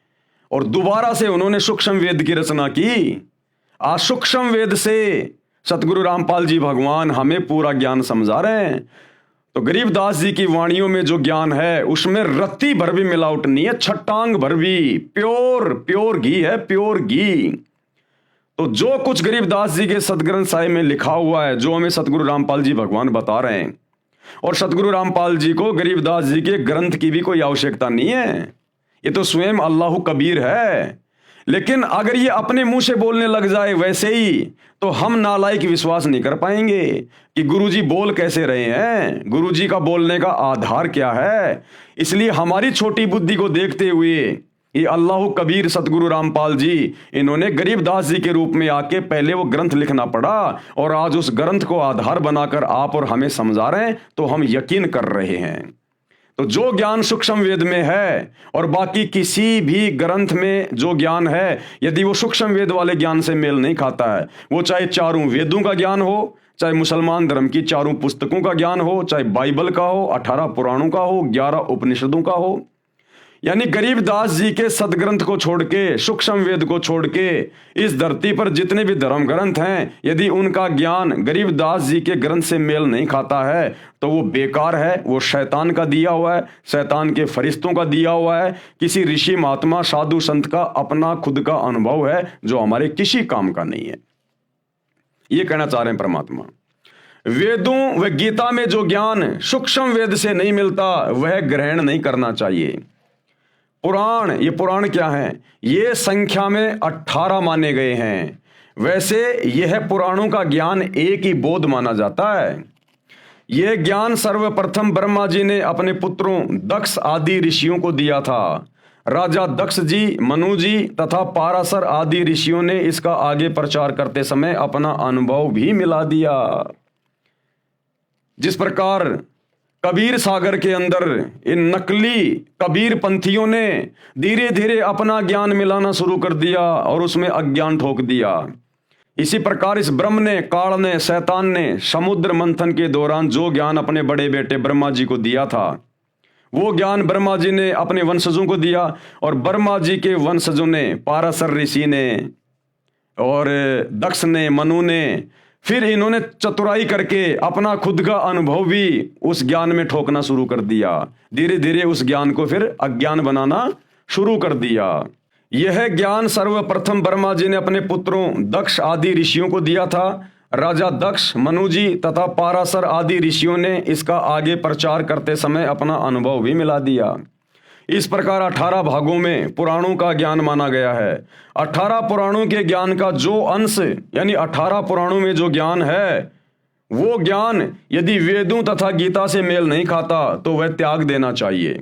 और दोबारा से उन्होंने सूक्ष्म वेद की रचना की। आज सूक्ष्म वेद से सतगुरु रामपाल जी भगवान हमें पूरा ज्ञान समझा रहे हैं। तो गरीबदास जी की वाणियों में जो ज्ञान है उसमें रत्ती भर भी मिलावट नहीं है, छटांग भर भी प्योर घी है, प्योर घी। तो जो कुछ गरीबदास जी के सदग्रंथ साहिब में लिखा हुआ है, जो हमें सतगुरु रामपाल जी भगवान बता रहे हैं, और सतगुरु रामपाल जी को गरीबदास जी के ग्रंथ की भी कोई आवश्यकता नहीं है, ये तो स्वयं अल्लाह कबीर है। लेकिन अगर ये अपने मुंह से बोलने लग जाए वैसे ही, तो हम नालायक विश्वास नहीं कर पाएंगे कि गुरुजी बोल कैसे रहे हैं, गुरुजी का बोलने का आधार क्या है। इसलिए हमारी छोटी बुद्धि को देखते हुए ये अल्लाह कबीर सतगुरु रामपाल जी, इन्होंने गरीबदास जी के रूप में आके पहले वो ग्रंथ लिखना पड़ा, और आज उस ग्रंथ को आधार बनाकर आप और हमें समझा रहे हैं, तो हम यकीन कर रहे हैं। तो जो ज्ञान सूक्ष्म वेद में है और बाकी किसी भी ग्रंथ में जो ज्ञान है, यदि वो सूक्ष्म वेद वाले ज्ञान से मेल नहीं खाता है, वो चाहे चारों वेदों का ज्ञान हो, चाहे मुसलमान धर्म की चारों पुस्तकों का ज्ञान हो, चाहे बाइबल का हो, 18 पुराणों का हो, 11 उपनिषदों का हो, यानी गरीबदास जी के सदग्रंथ को छोड़ के, सूक्ष्म वेद को छोड़ के इस धरती पर जितने भी धर्म ग्रंथ हैं, यदि उनका ज्ञान गरीबदास जी के ग्रंथ से मेल नहीं खाता है तो वो बेकार है, वो शैतान का दिया हुआ है, शैतान के फरिश्तों का दिया हुआ है, किसी ऋषि महात्मा साधु संत का अपना खुद का अनुभव है जो हमारे किसी काम का नहीं है। ये कहना चाह रहे हैं परमात्मा। वेदों व गीता में जो ज्ञान सूक्ष्म वेद से नहीं मिलता वह ग्रहण नहीं करना चाहिए। पुराण, ये पुराण क्या है? ये संख्या में 18 माने गए हैं। वैसे यह पुराणों का ज्ञान एक ही बोध माना जाता है। यह ज्ञान सर्वप्रथम ब्रह्मा जी ने अपने पुत्रों दक्ष आदि ऋषियों को दिया था। राजा दक्ष जी, मनु जी तथा पाराशर आदि ऋषियों ने इसका आगे प्रचार करते समय अपना अनुभव भी मिला दिया। जिस प्रकार कबीर सागर के अंदर इन नकली कबीर पंथियों ने धीरे धीरे अपना ज्ञान मिलाना शुरू कर दिया और उसमें अज्ञान ठोक दिया, इसी प्रकार इस ब्रह्म ने, काल ने, शैतान ने समुद्र मंथन के दौरान जो ज्ञान अपने बड़े बेटे ब्रह्मा जी को दिया था, वो ज्ञान ब्रह्मा जी ने अपने वंशजों को दिया, और ब्रह्मा जी के वंशजों ने, पाराशर ऋषि ने और दक्ष ने, मनु ने, फिर इन्होंने चतुराई करके अपना खुद का अनुभव भी उस ज्ञान में ठोकना शुरू कर दिया। धीरे धीरे उस ज्ञान को फिर अज्ञान बनाना शुरू कर दिया। यह ज्ञान सर्वप्रथम ब्रह्मा जी ने अपने पुत्रों दक्ष आदि ऋषियों को दिया था। राजा दक्ष, मनु जी तथा पाराशर आदि ऋषियों ने इसका आगे प्रचार करते समय अपना अनुभव भी मिला दिया। इस प्रकार 18 भागों में पुराणों का ज्ञान माना गया है। 18 पुराणों के ज्ञान का जो अंश, यानी 18 पुराणों में जो ज्ञान है, वो ज्ञान यदि वेदों तथा गीता से मेल नहीं खाता तो वह त्याग देना चाहिए।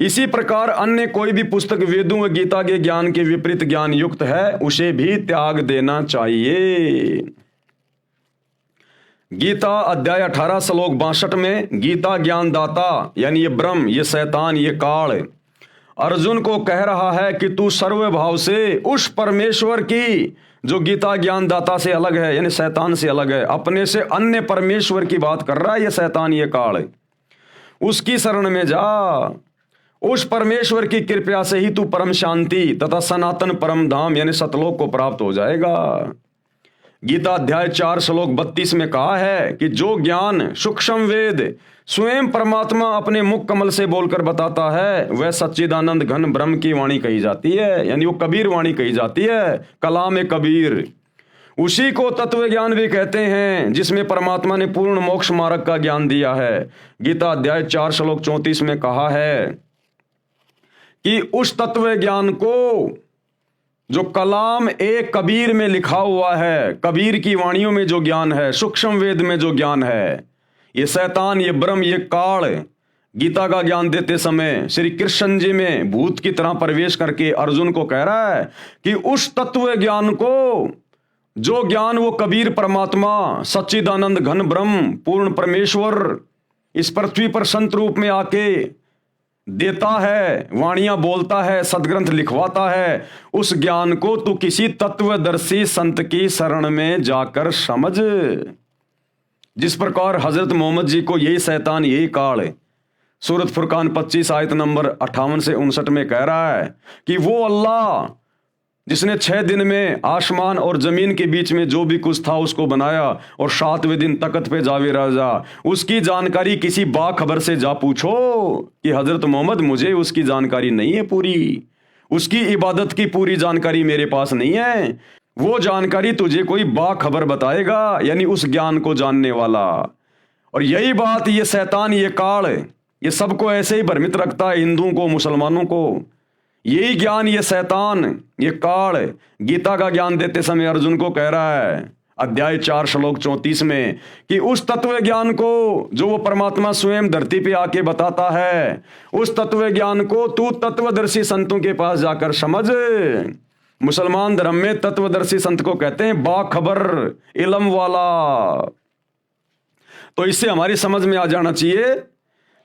इसी प्रकार अन्य कोई भी पुस्तक वेदों व गीता के ज्ञान के विपरीत ज्ञान युक्त है, उसे भी त्याग देना चाहिए। गीता अध्याय 18 श्लोक 62 में गीता ज्ञानदाता यानी ये ब्रह्म, ये शैतान, ये काल अर्जुन को कह रहा है कि तू सर्वभाव से उस परमेश्वर की जो गीता ज्ञानदाता से अलग है, यानी शैतान से अलग है, अपने से अन्य परमेश्वर की बात कर रहा है ये शैतान, ये काल, उसकी शरण में जा। उस परमेश्वर की कृपा से ही तू परम शांति तथा सनातन परम धाम यानी सतलोक को प्राप्त हो जाएगा। गीता अध्याय 4 श्लोक 32 में कहा है कि जो ज्ञान सूक्ष्म वेद स्वयं परमात्मा अपने मुख कमल से बोलकर बताता है वह सच्चिदानंद घन ब्रह्म की वाणी कही जाती है, यानी वो कबीर वाणी कही जाती है, कलाम कबीर। उसी को तत्व ज्ञान भी कहते हैं जिसमें परमात्मा ने पूर्ण मोक्ष मार्ग का ज्ञान दिया है। गीता अध्याय 4 श्लोक 34 में कहा है कि उस तत्व ज्ञान को जो कलाम एक कबीर में लिखा हुआ है, कबीर की वाणियों में जो ज्ञान है, सूक्ष्म वेद में जो ज्ञान है, ये शैतान, ये ब्रह्म, ये काल गीता का ज्ञान देते समय श्री कृष्ण जी में भूत की तरह प्रवेश करके अर्जुन को कह रहा है कि उस तत्व ज्ञान को, जो ज्ञान वो कबीर परमात्मा सच्चिदानंद घन ब्रह्म पूर्ण परमेश्वर इस पृथ्वी पर संत रूप में आके देता है, वाणियां बोलता है, सदग्रंथ लिखवाता है, उस ज्ञान को तू किसी तत्वदर्शी संत की शरण में जाकर समझ। जिस प्रकार हजरत मोहम्मद जी को यही शैतान, यही काल सूरत फुरकान 25 आयत नंबर 58 से 59 में कह रहा है कि वो अल्लाह जिसने 6 दिन में आसमान और जमीन के बीच में जो भी कुछ था उसको बनाया और 7वें दिन तख्त पे जावे राजा, उसकी जानकारी किसी बाखबर से जा पूछो कि हजरत मोहम्मद मुझे उसकी जानकारी नहीं है पूरी, उसकी इबादत की पूरी जानकारी मेरे पास नहीं है, वो जानकारी तुझे कोई बाखबर बताएगा, यानी उस ज्ञान को जानने वाला। और यही बात ये शैतान, ये काल, ये सबको ऐसे ही भ्रमित रखता है, हिंदुओं को, मुसलमानों को। यही ज्ञान ये शैतान, ये काल गीता का ज्ञान देते समय अर्जुन को कह रहा है अध्याय 4 श्लोक 34 में कि उस तत्व ज्ञान को जो वो परमात्मा स्वयं धरती पे आके बताता है, उस तत्व ज्ञान को तू तत्वदर्शी संतों के पास जाकर समझ। मुसलमान धर्म में तत्वदर्शी संत को कहते हैं बाखबर, इल्म वाला। तो इससे हमारी समझ में आ जाना चाहिए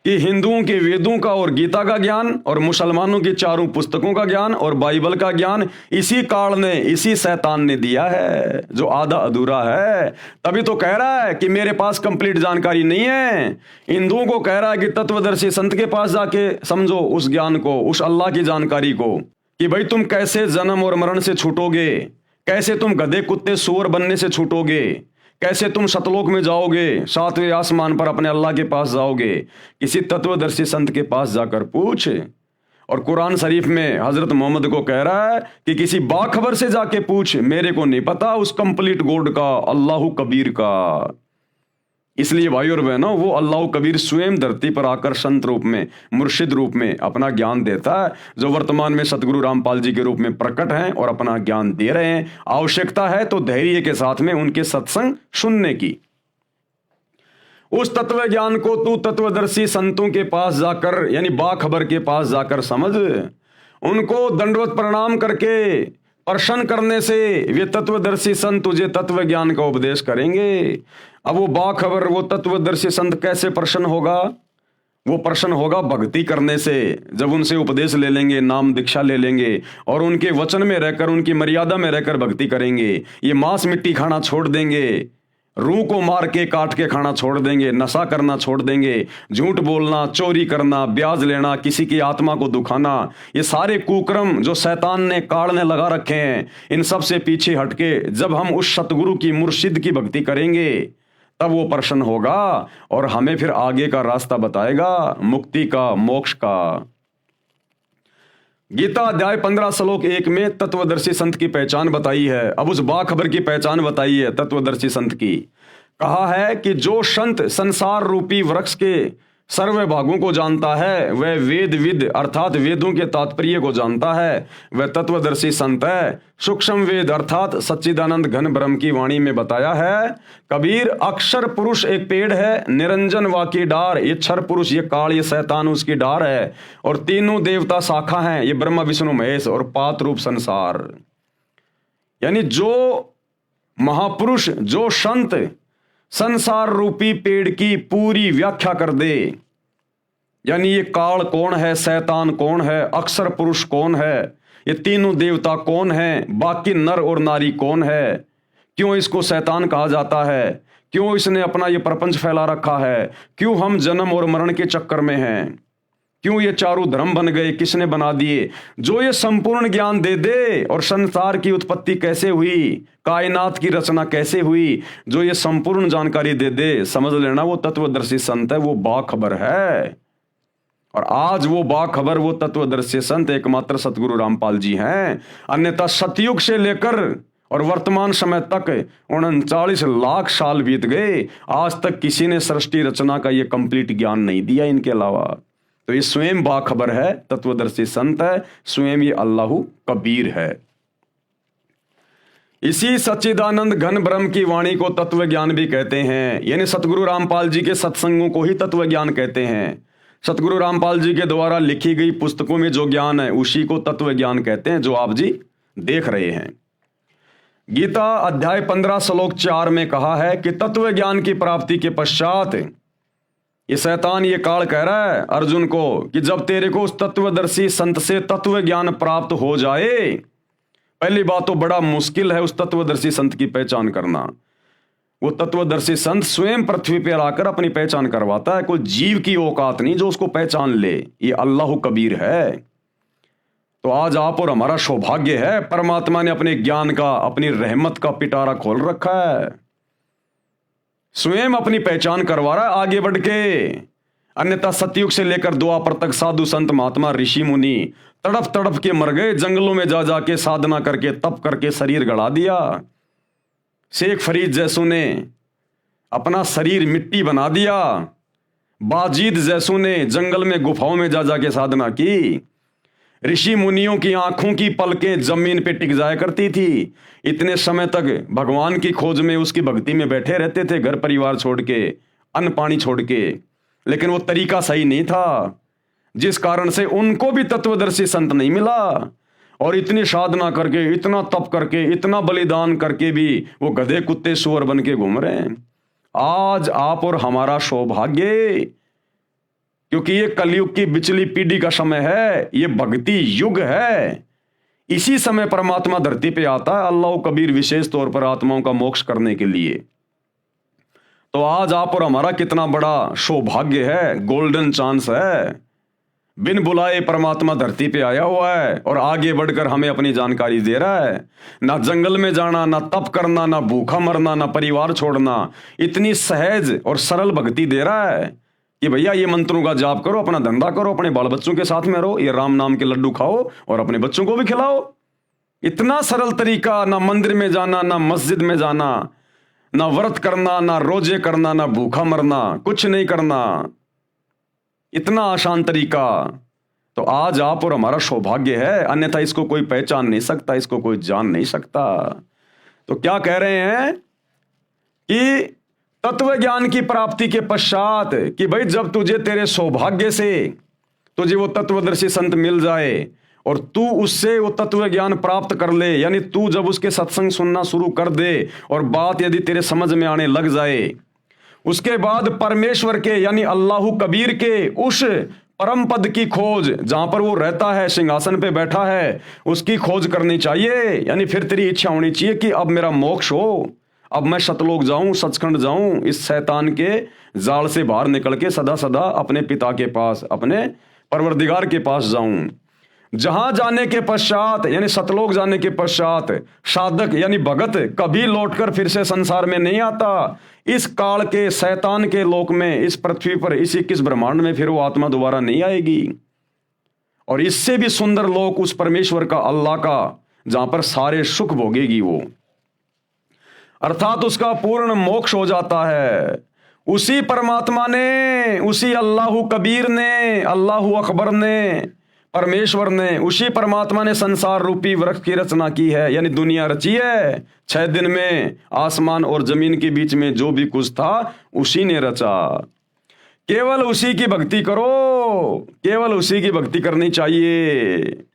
कि हिंदुओं के वेदों का और गीता का ज्ञान और मुसलमानों की चारों पुस्तकों का ज्ञान और बाइबल का ज्ञान इसी काल ने, इसी शैतान ने दिया है, जो आधा अधूरा है। तभी तो कह रहा है कि मेरे पास कंप्लीट जानकारी नहीं है। हिंदुओं को कह रहा है कि तत्वदर्शी संत के पास जाके समझो उस ज्ञान को, उस अल्लाह की जानकारी को, कि भाई तुम कैसे जन्म और मरण से छूटोगे, कैसे तुम गधे कुत्ते सूअर बनने से छूटोगे, कैसे तुम सतलोक में जाओगे, 7वें आसमान पर अपने अल्लाह के पास जाओगे। किसी तत्वदर्शी संत के पास जाकर पूछ। और कुरान शरीफ में हजरत मोहम्मद को कह रहा है कि किसी बाखबर से जाके पूछ, मेरे को नहीं पता उस कंप्लीट गॉड का, अल्लाह कबीर का। इसलिए भाई और बहनों, वो अल्लाह कबीर स्वयं धरती पर आकर संत रूप में, मुर्शिद रूप में अपना ज्ञान देता है, जो वर्तमान में सतगुरु रामपाल जी के रूप में प्रकट हैं और अपना ज्ञान दे रहे हैं। आवश्यकता है तो धैर्य के साथ में उनके सत्संग सुनने की। उस तत्व ज्ञान को तू तत्वदर्शी संतों के पास जाकर, यानी बाखबर के पास जाकर समझ। उनको दंडवत प्रणाम करके प्रश्न करने से वे तत्वदर्शी संत तुझे तत्व ज्ञान का उपदेश करेंगे। अब वो बाखबर, वो तत्वदर्शी संत कैसे प्रश्न होगा? वो प्रश्न होगा भक्ति करने से। जब उनसे उपदेश ले लेंगे, नाम दीक्षा ले लेंगे और उनके वचन में रहकर, उनकी मर्यादा में रहकर भक्ति करेंगे। ये मांस मिट्टी खाना छोड़ देंगे, रूह को मार के काट के खाना छोड़ देंगे, नशा करना छोड़ देंगे, झूठ बोलना, चोरी करना, ब्याज लेना, किसी की आत्मा को दुखाना, ये सारे कुकर्म जो शैतान ने, काल ने लगा रखे हैं, इन सब से पीछे हटके जब हम उस सतगुरु की, मुर्शिद की भक्ति करेंगे, तब वो प्रसन्न होगा और हमें फिर आगे का रास्ता बताएगा, मुक्ति का, मोक्ष का। गीता अध्याय 15 श्लोक 1 में तत्वदर्शी संत की पहचान बताई है। अब उस बाखबर की पहचान बताई है तत्वदर्शी संत की। कहा है कि जो संत संसार रूपी वृक्ष के सर्व भागों को जानता है, वह वेद विद अर्थात वेदों के तात्पर्य को जानता है, वह तत्वदर्शी संत है। सूक्ष्म वेद अर्थात सच्चिदानंद घन ब्रह्म की वाणी में बताया है कबीर, अक्षर पुरुष एक पेड़ है, निरंजन वाकी डार, ये क्षर पुरुष, ये काल, ये शैतान उसकी डार है, और तीनों देवता शाखा हैं, ये ब्रह्मा विष्णु महेश, और पात रूप संसार। यानी जो महापुरुष, जो संत संसार रूपी पेड़ की पूरी व्याख्या कर दे, यानी ये काल कौन है, शैतान कौन है, अक्षर पुरुष कौन है, ये तीनों देवता कौन है, बाकी नर और नारी कौन है, क्यों इसको शैतान कहा जाता है, क्यों इसने अपना ये प्रपंच फैला रखा है, क्यों हम जन्म और मरण के चक्कर में हैं, क्यों ये चारों धर्म बन गए, किसने बना दिए? जो ये संपूर्ण ज्ञान दे दे और संसार की उत्पत्ति कैसे हुई, कायनात की रचना कैसे हुई, जो ये संपूर्ण जानकारी दे दे, समझ लेना वो तत्वदर्शी संत है, वो बाखबर है। और आज वो बाखबर, वो तत्वदर्शी संत एकमात्र सतगुरु रामपाल जी हैं। अन्यथा सतयुग से लेकर और वर्तमान समय तक 39 लाख साल बीत गए, आज तक किसी ने सृष्टि रचना का ये कंप्लीट ज्ञान नहीं दिया इनके अलावा। तो ये स्वयं बाखबर है, तत्वदर्शी संत है, स्वयं ये अल्लाहु कबीर है। इसी सच्चिदानंद घन ब्रह्म की वाणी को तत्व ज्ञान भी कहते हैं, यानी सतगुरु रामपाल जी के सत्संगों को ही तत्व ज्ञान कहते हैं। सतगुरु रामपाल जी के द्वारा लिखी गई पुस्तकों में जो ज्ञान है उसी को तत्व ज्ञान कहते हैं, जो आप जी देख रहे हैं। गीता अध्याय 15 श्लोक 4 में कहा है कि तत्व ज्ञान की प्राप्ति के पश्चात ये शैतान ये काल कह रहा है अर्जुन को कि जब तेरे को उस तत्वदर्शी संत से तत्व ज्ञान प्राप्त हो जाए, पहली बात तो बड़ा मुश्किल है उस तत्वदर्शी संत की पहचान करना। वो तत्वदर्शी संत स्वयं पृथ्वी पर आकर अपनी पहचान करवाता है, कोई जीव की औकात नहीं जो उसको पहचान ले। ये अल्लाह कबीर है। तो आज आप और हमारा सौभाग्य है, परमात्मा ने अपने ज्ञान का, अपनी रहमत का पिटारा खोल रखा है, स्वयं अपनी पहचान करवा रहा है आगे बढ़ के। अन्यथा सतयुग से लेकर द्वापर तक साधु संत महात्मा ऋषि मुनि तड़प तड़प के मर गए, जंगलों में जा जाके साधना करके तप करके शरीर गड़ा दिया। शेख फरीद जैसों ने अपना शरीर मिट्टी बना दिया, बाजीद जैसों ने जंगल में गुफाओं में जा जाके साधना की। ऋषि मुनियों की आंखों की पलकें जमीन पे टिक जाया करती थी, इतने समय तक भगवान की खोज में उसकी भक्ति में बैठे रहते थे, घर परिवार छोड़ के, अन्न पानी छोड़ के। लेकिन वो तरीका सही नहीं था, जिस कारण से उनको भी तत्वदर्शी संत नहीं मिला। और इतनी साधना करके, इतना तप करके, इतना बलिदान करके भी वो गधे कुत्ते सुअर बन के घूम रहे हैं। आज आप और हमारा सौभाग्य, क्योंकि ये कलयुग की बिचली पीढ़ी का समय है, ये भक्ति युग है। इसी समय परमात्मा धरती पे आता है, अल्लाह कबीर विशेष तौर पर आत्माओं का मोक्ष करने के लिए। तो आज आप और हमारा कितना बड़ा सौभाग्य है, गोल्डन चांस है। बिन बुलाए परमात्मा धरती पे आया हुआ है और आगे बढ़कर हमें अपनी जानकारी दे रहा है। ना जंगल में जाना, ना तप करना, ना भूखा मरना, ना परिवार छोड़ना, इतनी सहज और सरल भक्ति दे रहा है कि भैया ये मंत्रों का जाप करो, अपना धंधा करो, अपने बाल बच्चों के साथ में रहो, ये राम नाम के लड्डू खाओ और अपने बच्चों को भी खिलाओ। इतना सरल तरीका, ना मंदिर में जाना, ना मस्जिद में जाना, ना व्रत करना, ना रोजे करना, ना भूखा मरना, कुछ नहीं करना, इतना आसान तरीका। तो आज आप और हमारा सौभाग्य है, अन्यथा इसको कोई पहचान नहीं सकता, इसको कोई जान नहीं सकता। तो क्या कह रहे हैं कि तत्व ज्ञान की प्राप्ति के पश्चात कि भाई जब तुझे तेरे सौभाग्य से तुझे वो तत्वदर्शी संत मिल जाए और तू उससे वो तत्व ज्ञान प्राप्त कर ले, यानी तू जब उसके सत्संग सुनना शुरू कर दे और बात यदि तेरे समझ में आने लग जाए, उसके बाद परमेश्वर के यानी अल्लाह कबीर के उस परम पद की खोज, जहां पर वो रहता है, सिंहासन पे बैठा है, उसकी खोज करनी चाहिए। यानी फिर तेरी इच्छा होनी चाहिए कि अब मेरा मोक्ष हो, अब मैं सतलोक जाऊं, सचखंड जाऊं, इस शैतान के जाल से बाहर निकल के सदा सदा अपने पिता के पास, अपने परवरदिगार के पास जाऊं। जहां जाने के पश्चात यानी सतलोक जाने के पश्चात साधक यानी भगत कभी लौटकर फिर से संसार में नहीं आता। इस काल के शैतान के लोक में, इस पृथ्वी पर, इस 21 ब्रह्मांड में फिर वो आत्मा दोबारा नहीं आएगी। और इससे भी सुंदर लोक उस परमेश्वर का, अल्लाह का, जहां पर सारे सुख भोगेगी वो, अर्थात उसका पूर्ण मोक्ष हो जाता है। उसी परमात्मा ने, उसी अल्लाह कबीर ने, अल्लाह अकबर ने, परमेश्वर ने, उसी परमात्मा ने संसार रूपी वृक्ष की रचना की है, यानी दुनिया रची है। 6 दिन में आसमान और जमीन के बीच में जो भी कुछ था उसी ने रचा। केवल उसी की भक्ति करो, केवल उसी की भक्ति करनी चाहिए।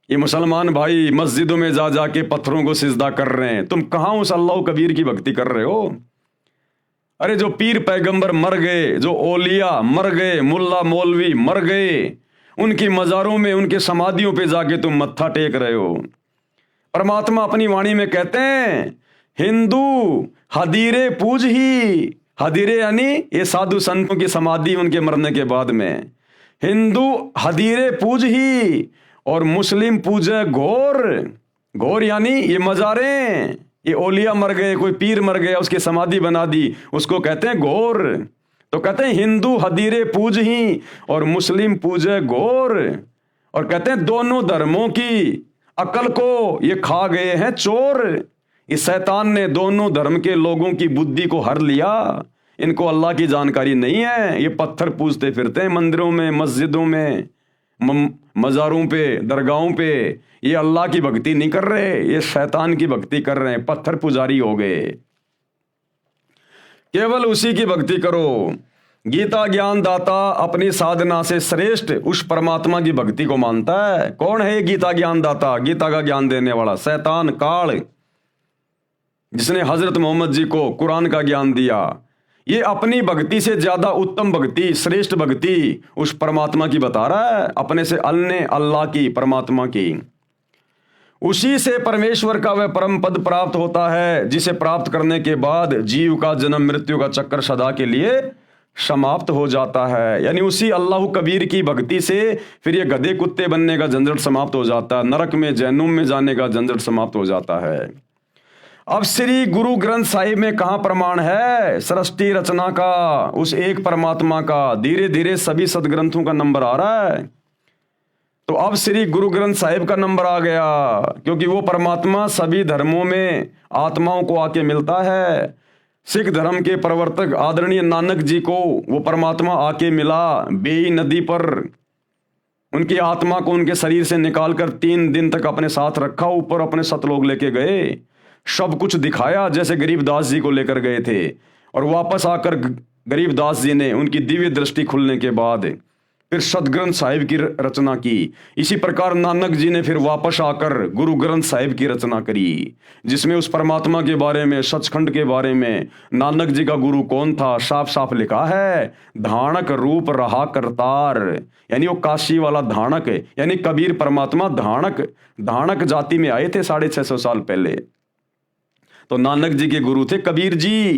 ये मुसलमान भाई मस्जिदों में जा जाके पत्थरों को सिजदा कर रहे हैं, तुम कहां उस अल्लाह कबीर की भक्ति कर रहे हो? अरे जो पीर पैगंबर मर गए, जो ओलिया मर गए, मुल्ला मौलवी मर गए, उनकी मज़ारों में, उनके समाधियों पे जाके तुम मत्था टेक रहे हो। परमात्मा अपनी वाणी में कहते हैं, हिंदू हदीरे पूज ही, हदीरे यानी ये साधु संतों की समाधि उनके मरने के बाद में, हिंदू हदीरे पूज ही और मुस्लिम पूजे घोर। घोर यानी ये मजारें, ये ओलिया मर गए, कोई पीर मर गया, उसकी समाधि बना दी, उसको कहते हैं घोर। तो कहते हैं हिंदू हदीरे पूज ही और मुस्लिम पूजे घोर। और कहते हैं दोनों धर्मों की अकल को ये खा गए हैं चोर। इस शैतान ने दोनों धर्म के लोगों की बुद्धि को हर लिया। इनको अल्लाह की जानकारी नहीं है, ये पत्थर पूजते फिरते हैं मंदिरों में, मस्जिदों में, मज़ारों पे, दरगाहों पे। ये अल्लाह की भक्ति नहीं कर रहे, ये शैतान की भक्ति कर रहे हैं, पत्थर पुजारी हो गए। केवल उसी की भक्ति करो। गीता ज्ञान दाता अपनी साधना से श्रेष्ठ उस परमात्मा की भक्ति को मानता है। कौन है ये गीता ज्ञान दाता? गीता का ज्ञान देने वाला शैतान काल, जिसने हजरत मोहम्मद जी को कुरान का ज्ञान दिया। ये अपनी भक्ति से ज्यादा उत्तम भक्ति, श्रेष्ठ भक्ति उस परमात्मा की बता रहा है, अपने से अन्य अल्लाह की, परमात्मा की। उसी से परमेश्वर का वह परम पद प्राप्त होता है, जिसे प्राप्त करने के बाद जीव का जन्म मृत्यु का चक्कर सदा के लिए समाप्त हो जाता है। यानी उसी अल्लाह कबीर की भक्ति से फिर ये गधे कुत्ते बनने का झंझट समाप्त हो जाता है, नरक में जहन्नुम में जाने का झंझट समाप्त हो जाता है। अब श्री गुरु ग्रंथ साहिब में कहां प्रमाण है सृष्टि रचना का, उस एक परमात्मा का? धीरे धीरे सभी सदग्रंथों का नंबर आ रहा है। तो अब श्री गुरु ग्रंथ साहिब का नंबर आ गया, क्योंकि वो परमात्मा सभी धर्मों में आत्माओं को आके मिलता है। सिख धर्म के प्रवर्तक आदरणीय नानक जी को वो परमात्मा आके मिला बेई नदी पर। उनकी आत्मा को उनके शरीर से निकालकर 3 दिन तक अपने साथ रखा, ऊपर अपने सतलोक लेके गए, सब कुछ दिखाया जैसे गरीबदास जी को लेकर गए थे। और वापस आकर गरीबदास जी ने उनकी दिव्य दृष्टि खुलने के बाद फिर सदग्रंथ साहिब की रचना की। इसी प्रकार नानक जी ने फिर वापस आकर गुरु ग्रंथ साहिब की रचना करी, जिसमें उस परमात्मा के बारे में, सचखंड के बारे में, नानक जी का गुरु कौन था, साफ साफ लिखा है। धाणक रूप रहा करतार, यानी वो काशी वाला धाणक, यानी कबीर परमात्मा धाणक जाति में आए थे 650 साल पहले। तो नानक जी के गुरु थे कबीर जी,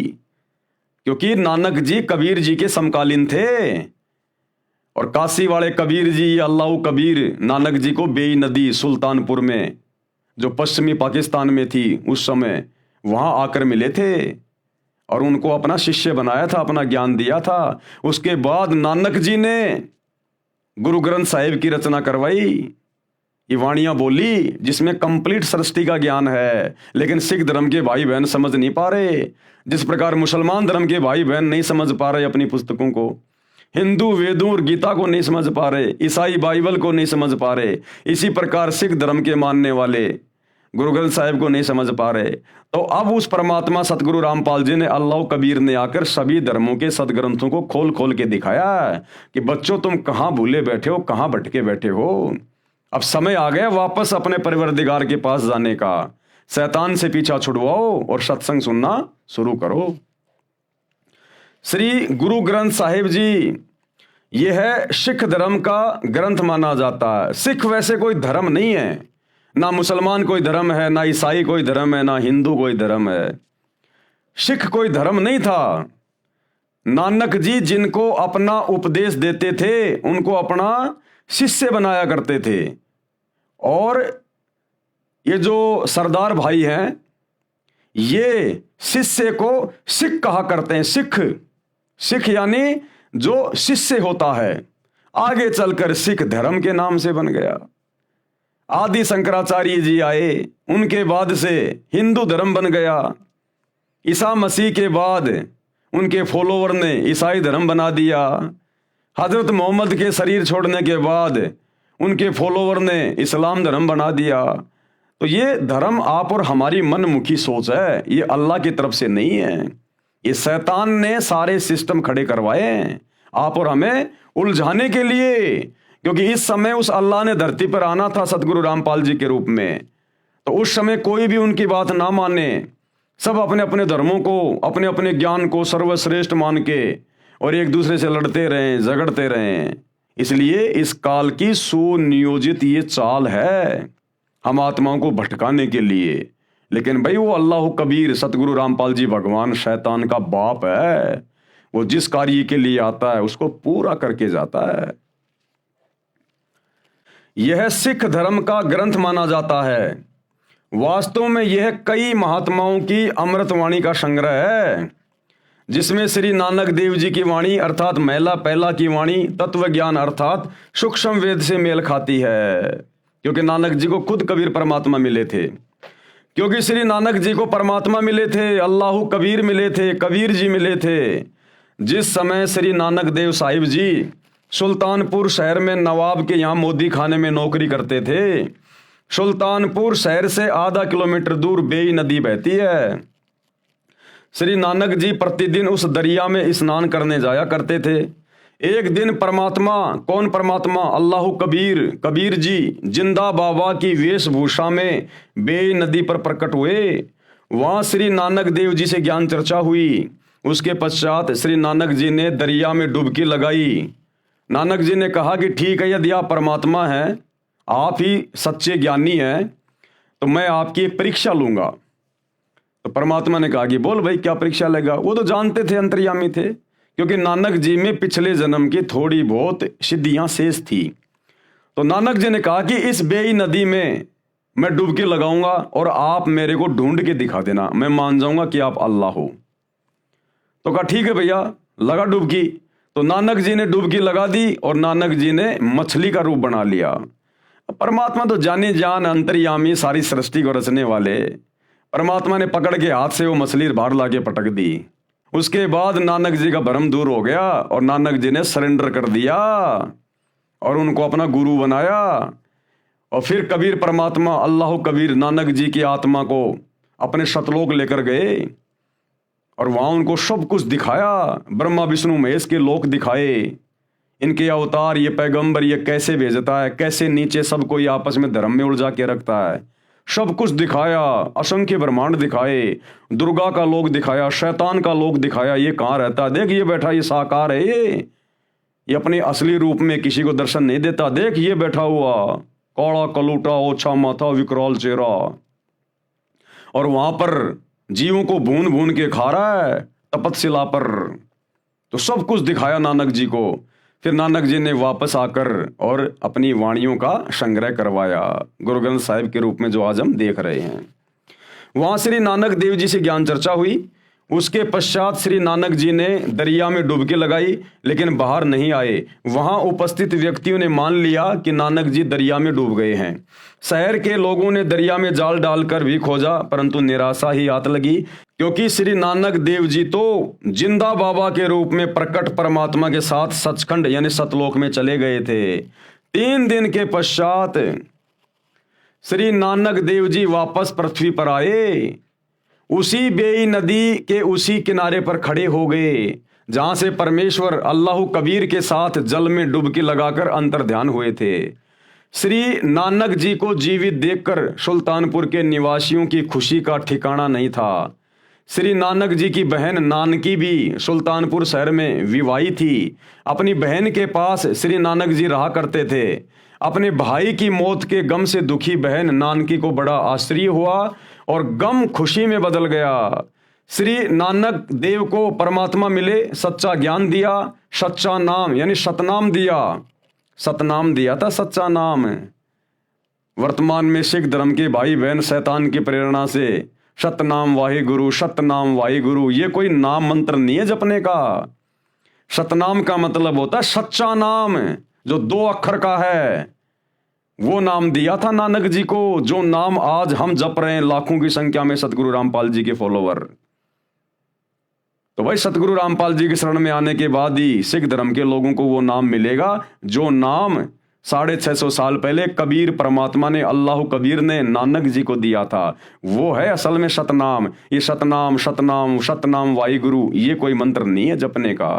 क्योंकि नानक जी कबीर जी के समकालीन थे। और काशी वाले कबीर जी, अल्लाह कबीर, नानक जी को बेई नदी सुल्तानपुर में, जो पश्चिमी पाकिस्तान में थी उस समय, वहां आकर मिले थे और उनको अपना शिष्य बनाया था, अपना ज्ञान दिया था। उसके बाद नानक जी ने गुरु ग्रंथ साहिब की रचना करवाई, ये वाणियां बोली, जिसमें कंप्लीट सृष्टि का ज्ञान है। लेकिन सिख धर्म के भाई बहन समझ नहीं पा रहे, जिस प्रकार मुसलमान धर्म के भाई बहन नहीं समझ पा रहे अपनी पुस्तकों को, हिंदू वेदों और गीता को नहीं समझ पा रहे, ईसाई बाइबल को नहीं समझ पा रहे, इसी प्रकार सिख धर्म के मानने वाले गुरु ग्रंथ साहिब को नहीं समझ पा रहे। तो अब उस परमात्मा सतगुरु रामपाल जी ने, अल्लाह कबीर ने आकर सभी धर्मों के सदग्रंथों को खोल खोल के दिखाया कि बच्चों तुम कहाँ भूले बैठे हो, कहाँ भटके बैठे हो। अब समय आ गया वापस अपने परवरदिगार के पास जाने का। शैतान से पीछा छुड़वाओ और सत्संग सुनना शुरू करो। श्री गुरु ग्रंथ साहिब जी ये है सिख धर्म का ग्रंथ माना जाता है। सिख वैसे कोई धर्म नहीं है, ना मुसलमान कोई धर्म है, ना ईसाई कोई धर्म है, ना हिंदू कोई धर्म है। सिख कोई धर्म नहीं था। नानक जी जिनको अपना उपदेश देते थे उनको अपना शिष्य बनाया करते थे। और ये जो सरदार भाई हैं ये शिष्य को सिख कहा करते हैं। सिख यानी जो शिष्य होता है, आगे चलकर सिख धर्म के नाम से बन गया। आदि शंकराचार्य जी आए, उनके बाद से हिंदू धर्म बन गया। ईसा मसीह के बाद उनके फॉलोवर ने ईसाई धर्म बना दिया। हजरत मोहम्मद के शरीर छोड़ने के बाद उनके फॉलोवर ने इस्लाम धर्म बना दिया। तो ये धर्म आप और हमारी मनमुखी सोच है, ये अल्लाह की तरफ से नहीं है। ये शैतान ने सारे सिस्टम खड़े करवाए हैं आप और हमें उलझाने के लिए, क्योंकि इस समय उस अल्लाह ने धरती पर आना था सतगुरु रामपाल जी के रूप में। तो उस समय कोई भी उनकी बात ना माने, सब अपने अपने धर्मों को, अपने अपने ज्ञान को सर्वश्रेष्ठ मान के और एक दूसरे से लड़ते रहें, झगड़ते रहें। इसलिए इस काल की सुनियोजित ये चाल है हम आत्माओं को भटकाने के लिए। लेकिन भाई वो अल्लाह कबीर सतगुरु रामपाल जी भगवान शैतान का बाप है। वो जिस कार्य के लिए आता है उसको पूरा करके जाता है। यह सिख धर्म का ग्रंथ माना जाता है। वास्तव में यह कई महात्माओं की अमृतवाणी का संग्रह है, जिसमें श्री नानक देव जी की वाणी अर्थात महिला पहला की वाणी तत्व ज्ञान अर्थात सूक्ष्म वेद से मेल खाती है, क्योंकि नानक जी को खुद कबीर परमात्मा मिले थे। क्योंकि श्री नानक जी को परमात्मा मिले थे, अल्लाह कबीर मिले थे, कबीर जी मिले थे। जिस समय श्री नानक देव साहिब जी सुल्तानपुर शहर में नवाब के यहाँ मोदी खाने में नौकरी करते थे, सुल्तानपुर शहर से आधा किलोमीटर दूर बेई नदी बहती है। श्री नानक जी प्रतिदिन उस दरिया में स्नान करने जाया करते थे। एक दिन परमात्मा, कौन परमात्मा? अल्लाह कबीर, कबीर जी जिंदा बाबा की वेशभूषा में बेई नदी पर प्रकट हुए। वहाँ श्री नानक देव जी से ज्ञान चर्चा हुई। उसके पश्चात श्री नानक जी ने दरिया में डुबकी लगाई। नानक जी ने कहा कि ठीक है, यदि आप परमात्मा हैं, आप ही सच्चे ज्ञानी हैं, तो मैं आपकी एक परीक्षा लूंगा। तो परमात्मा ने कहा कि बोल भाई, क्या परीक्षा लेगा? वो तो जानते थे, अंतर्यामी थे, क्योंकि नानक जी में पिछले जन्म की थोड़ी बहुत सिद्धियां शेष थी। तो नानक जी ने कहा कि इस बेई नदी में मैं डुबकी लगाऊंगा और आप मेरे को ढूंढ के दिखा देना, मैं मान जाऊंगा कि आप अल्लाह हो। तो कहा ठीक है भैया, लगा डुबकी। तो नानक जी ने डुबकी लगा दी और नानक जी ने मछली का रूप बना लिया। परमात्मा तो जाने जान अंतर्यामी, सारी सृष्टि को रचने वाले परमात्मा ने पकड़ के हाथ से वो मछली बाहर लाके पटक दी। उसके बाद नानक जी का भ्रम दूर हो गया और नानक जी ने सरेंडर कर दिया और उनको अपना गुरु बनाया। और फिर कबीर परमात्मा अल्लाह कबीर नानक जी की आत्मा को अपने सतलोक लेकर गए और वहां उनको सब कुछ दिखाया। ब्रह्मा विष्णु महेश के लोक दिखाए, इनके अवतार, ये पैगंबर ये कैसे भेजता है, कैसे नीचे सबको ये आपस में धर्म में उलझा के रखता है, सब कुछ दिखाया। असंख्य ब्रह्मांड दिखाए, दुर्गा का लोक दिखाया, शैतान का लोक दिखाया, ये कहाँ रहता है, देख ये बैठा, ये साकार है, ये अपने असली रूप में किसी को दर्शन नहीं देता, देख ये बैठा हुआ, कौड़ा कलूटा ओछा माथा विकराल चेहरा, और वहां पर जीवों को भून भून के खा रहा है तपतशिला पर। तो सब कुछ दिखाया नानक जी को। फिर नानक जी ने वापस आकर और अपनी वाणियों का संग्रह करवाया, गुरु ग्रंथ साहिब के रूप में जो आज हम देख रहे हैं। वहां श्री नानक देव जी से ज्ञान चर्चा हुई। उसके पश्चात श्री नानक जी ने दरिया में डुबकी लगाई, लेकिन बाहर नहीं आए। वहां उपस्थित व्यक्तियों ने मान लिया कि नानक जी दरिया में डूब गए हैं। शहर के लोगों ने दरिया में जाल डालकर भी खोजा, परंतु निराशा ही हाथ लगी, क्योंकि श्री नानक देव जी तो जिंदा बाबा के रूप में प्रकट परमात्मा के साथ सचखंड यानी सतलोक में चले गए थे। 3 दिन के पश्चात श्री नानक देव जी वापस पृथ्वी पर आए। उसी बेई नदी के उसी किनारे पर खड़े हो गए जहां से परमेश्वर अल्लाह कबीर के साथ जल में डुबकी लगाकर अंतर ध्यान हुए थे। श्री नानक जी को जीवित देखकर सुल्तानपुर के निवासियों की खुशी का ठिकाना नहीं था। श्री नानक जी की बहन नानकी भी सुल्तानपुर शहर में विवाही थी। अपनी बहन के पास श्री नानक जी रहा करते थे। अपने भाई की मौत के गम से दुखी बहन नानकी को बड़ा आश्चर्य हुआ और गम खुशी में बदल गया। श्री नानक देव को परमात्मा मिले, सच्चा ज्ञान दिया, सच्चा नाम यानी सतनाम दिया। सतनाम दिया था, सच्चा नाम। वर्तमान में सिख धर्म के भाई बहन शैतान की प्रेरणा से सतनाम वाहिगुरु, सतनाम वाहिगुरु, ये कोई नाम मंत्र नहीं है जपने का। सतनाम का मतलब होता है सच्चा नाम, जो 2 अक्षर का है। वो नाम दिया था नानक जी को, जो नाम आज हम जप रहे हैं लाखों की संख्या में सतगुरु रामपाल जी के फॉलोवर। तो भाई सतगुरु रामपाल जी की शरण में आने के बाद ही सिख धर्म के लोगों को वो नाम मिलेगा जो नाम 650 साल पहले कबीर परमात्मा ने, अल्लाह कबीर ने नानक जी को दिया था। वो है असल में सतनाम। ये सतनाम सतनाम सतनाम वाहिगुरु ये कोई मंत्र नहीं है जपने का।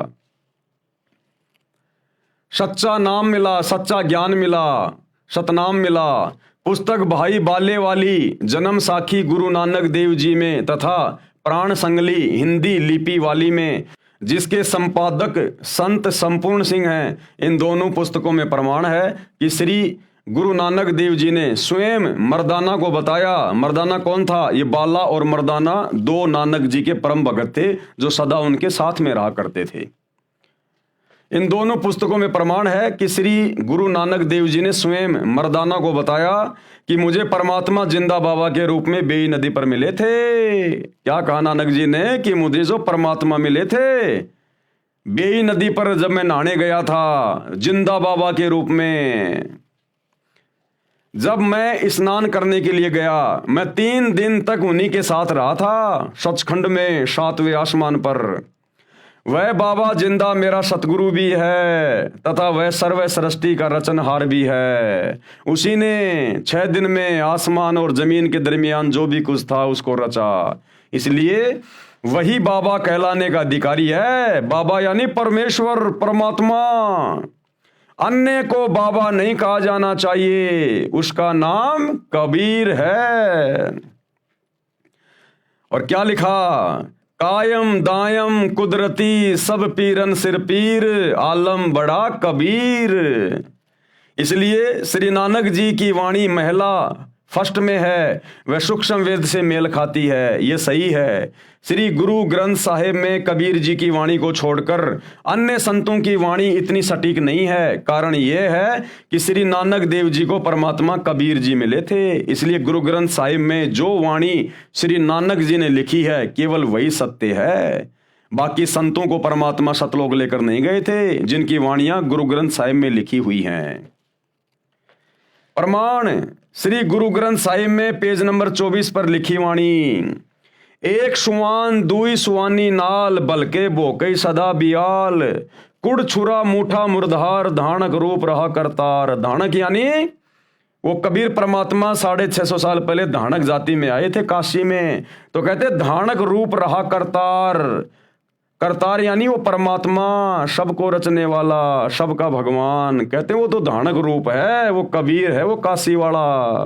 सच्चा नाम मिला, सच्चा ज्ञान मिला, सतनाम मिला। पुस्तक भाई बाले वाली जन्म साखी गुरु नानक देव जी में तथा प्राण संगली हिंदी लिपि वाली में, जिसके संपादक संत संपूर्ण सिंह हैं, इन दोनों पुस्तकों में प्रमाण है कि श्री गुरु नानक देव जी ने स्वयं मर्दाना को बताया। मर्दाना कौन था? ये बाला और मर्दाना 2 नानक जी के परम भगत थे जो सदा उनके साथ में रहा करते थे। इन दोनों पुस्तकों में प्रमाण है कि श्री गुरु नानक देव जी ने स्वयं मर्दाना को बताया कि मुझे परमात्मा जिंदा बाबा के रूप में बेई नदी पर मिले थे। क्या कहा नानक जी ने कि मुझे जो परमात्मा मिले थे बेई नदी पर जब मैं नहाने गया था जिंदा बाबा के रूप में। जब मैं स्नान करने के लिए गया मैं 3 दिन तक उन्हीं के साथ रहा था सचखंड में 7वें आसमान पर। वह बाबा जिंदा मेरा सतगुरु भी है तथा वह सर्व सृष्टि का रचनहार भी है। उसी ने 6 दिन में आसमान और जमीन के दरमियान जो भी कुछ था उसको रचा, इसलिए वही बाबा कहलाने का अधिकारी है। बाबा यानी परमेश्वर परमात्मा। अन्य को बाबा नहीं कहा जाना चाहिए, उसका नाम कबीर है। और क्या लिखा, कायम दायम कुदरती सब पीरन सिर पीर आलम बड़ा कबीर। इसलिए श्री नानक जी की वाणी महिला फर्स्ट में है, वह सूक्ष्म वेद से मेल खाती है, ये सही है। श्री गुरु ग्रंथ साहिब में कबीर जी की वाणी को छोड़कर अन्य संतों की वाणी इतनी सटीक नहीं है। कारण यह है कि श्री नानक देव जी को परमात्मा कबीर जी मिले थे, इसलिए गुरु ग्रंथ साहिब में जो वाणी श्री नानक जी ने लिखी है केवल वही सत्य है। बाकी संतों को परमात्मा सतलोक लेकर नहीं गए थे, जिनकी वाणियां गुरु ग्रंथ साहिब में लिखी हुई हैं। प्रमाण श्री गुरु ग्रंथ साहिब में पेज नंबर 24 पर लिखी वाणी, एक सुवान दुई सुवानी नाल बलके बोकई सदा बियाल कुड़ छुरा मूठा मुर्धार धानक रूप रहा करतार। धानक यानी वो कबीर परमात्मा 650 साल पहले धानक जाति में आए थे काशी में, तो कहते धानक रूप रहा करतार। करतार यानी वो परमात्मा, सबको रचने वाला, सबका भगवान। कहते हैं वो तो धानक रूप है, वो कबीर है, वो काशी वाला।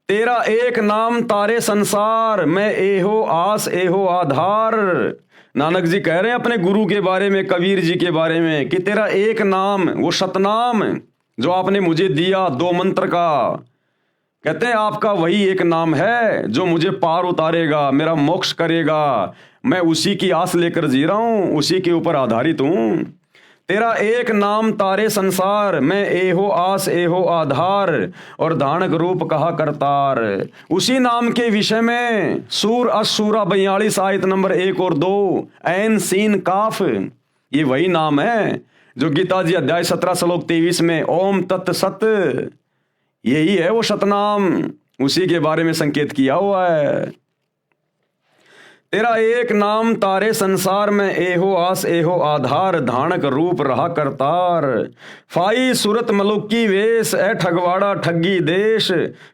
तेरा एक नाम तारे संसार मैं एहो आस एहो आधार। नानक जी कह रहे हैं अपने गुरु के बारे में, कबीर जी के बारे में, कि तेरा एक नाम, वो सतनाम जो आपने मुझे दिया 2 मंत्र का, कहते हैं आपका वही एक नाम है जो मुझे पार उतारेगा, मेरा मोक्ष करेगा। मैं उसी की आस लेकर जी रहा हूं, उसी के ऊपर आधारित हूं। तेरा एक नाम तारे संसार मैं एहो आस एहो आधार और धानक रूप कहा करतार। उसी नाम के विषय में सूर असूरा 42 आयत नंबर 1 और 2 ऐन सीन काफ, ये वही नाम है जो गीता जी अध्याय 17 श्लोक 23 में ओम तत् सत, यही है वो सतनाम, उसी के बारे में संकेत किया हुआ है। तेरा एक नाम तारे संसार में एहो आस एहो आधार धानक रूप रहा करतार। फाई सूरत मलुकी वेश ए ठगवाड़ा ठगी देश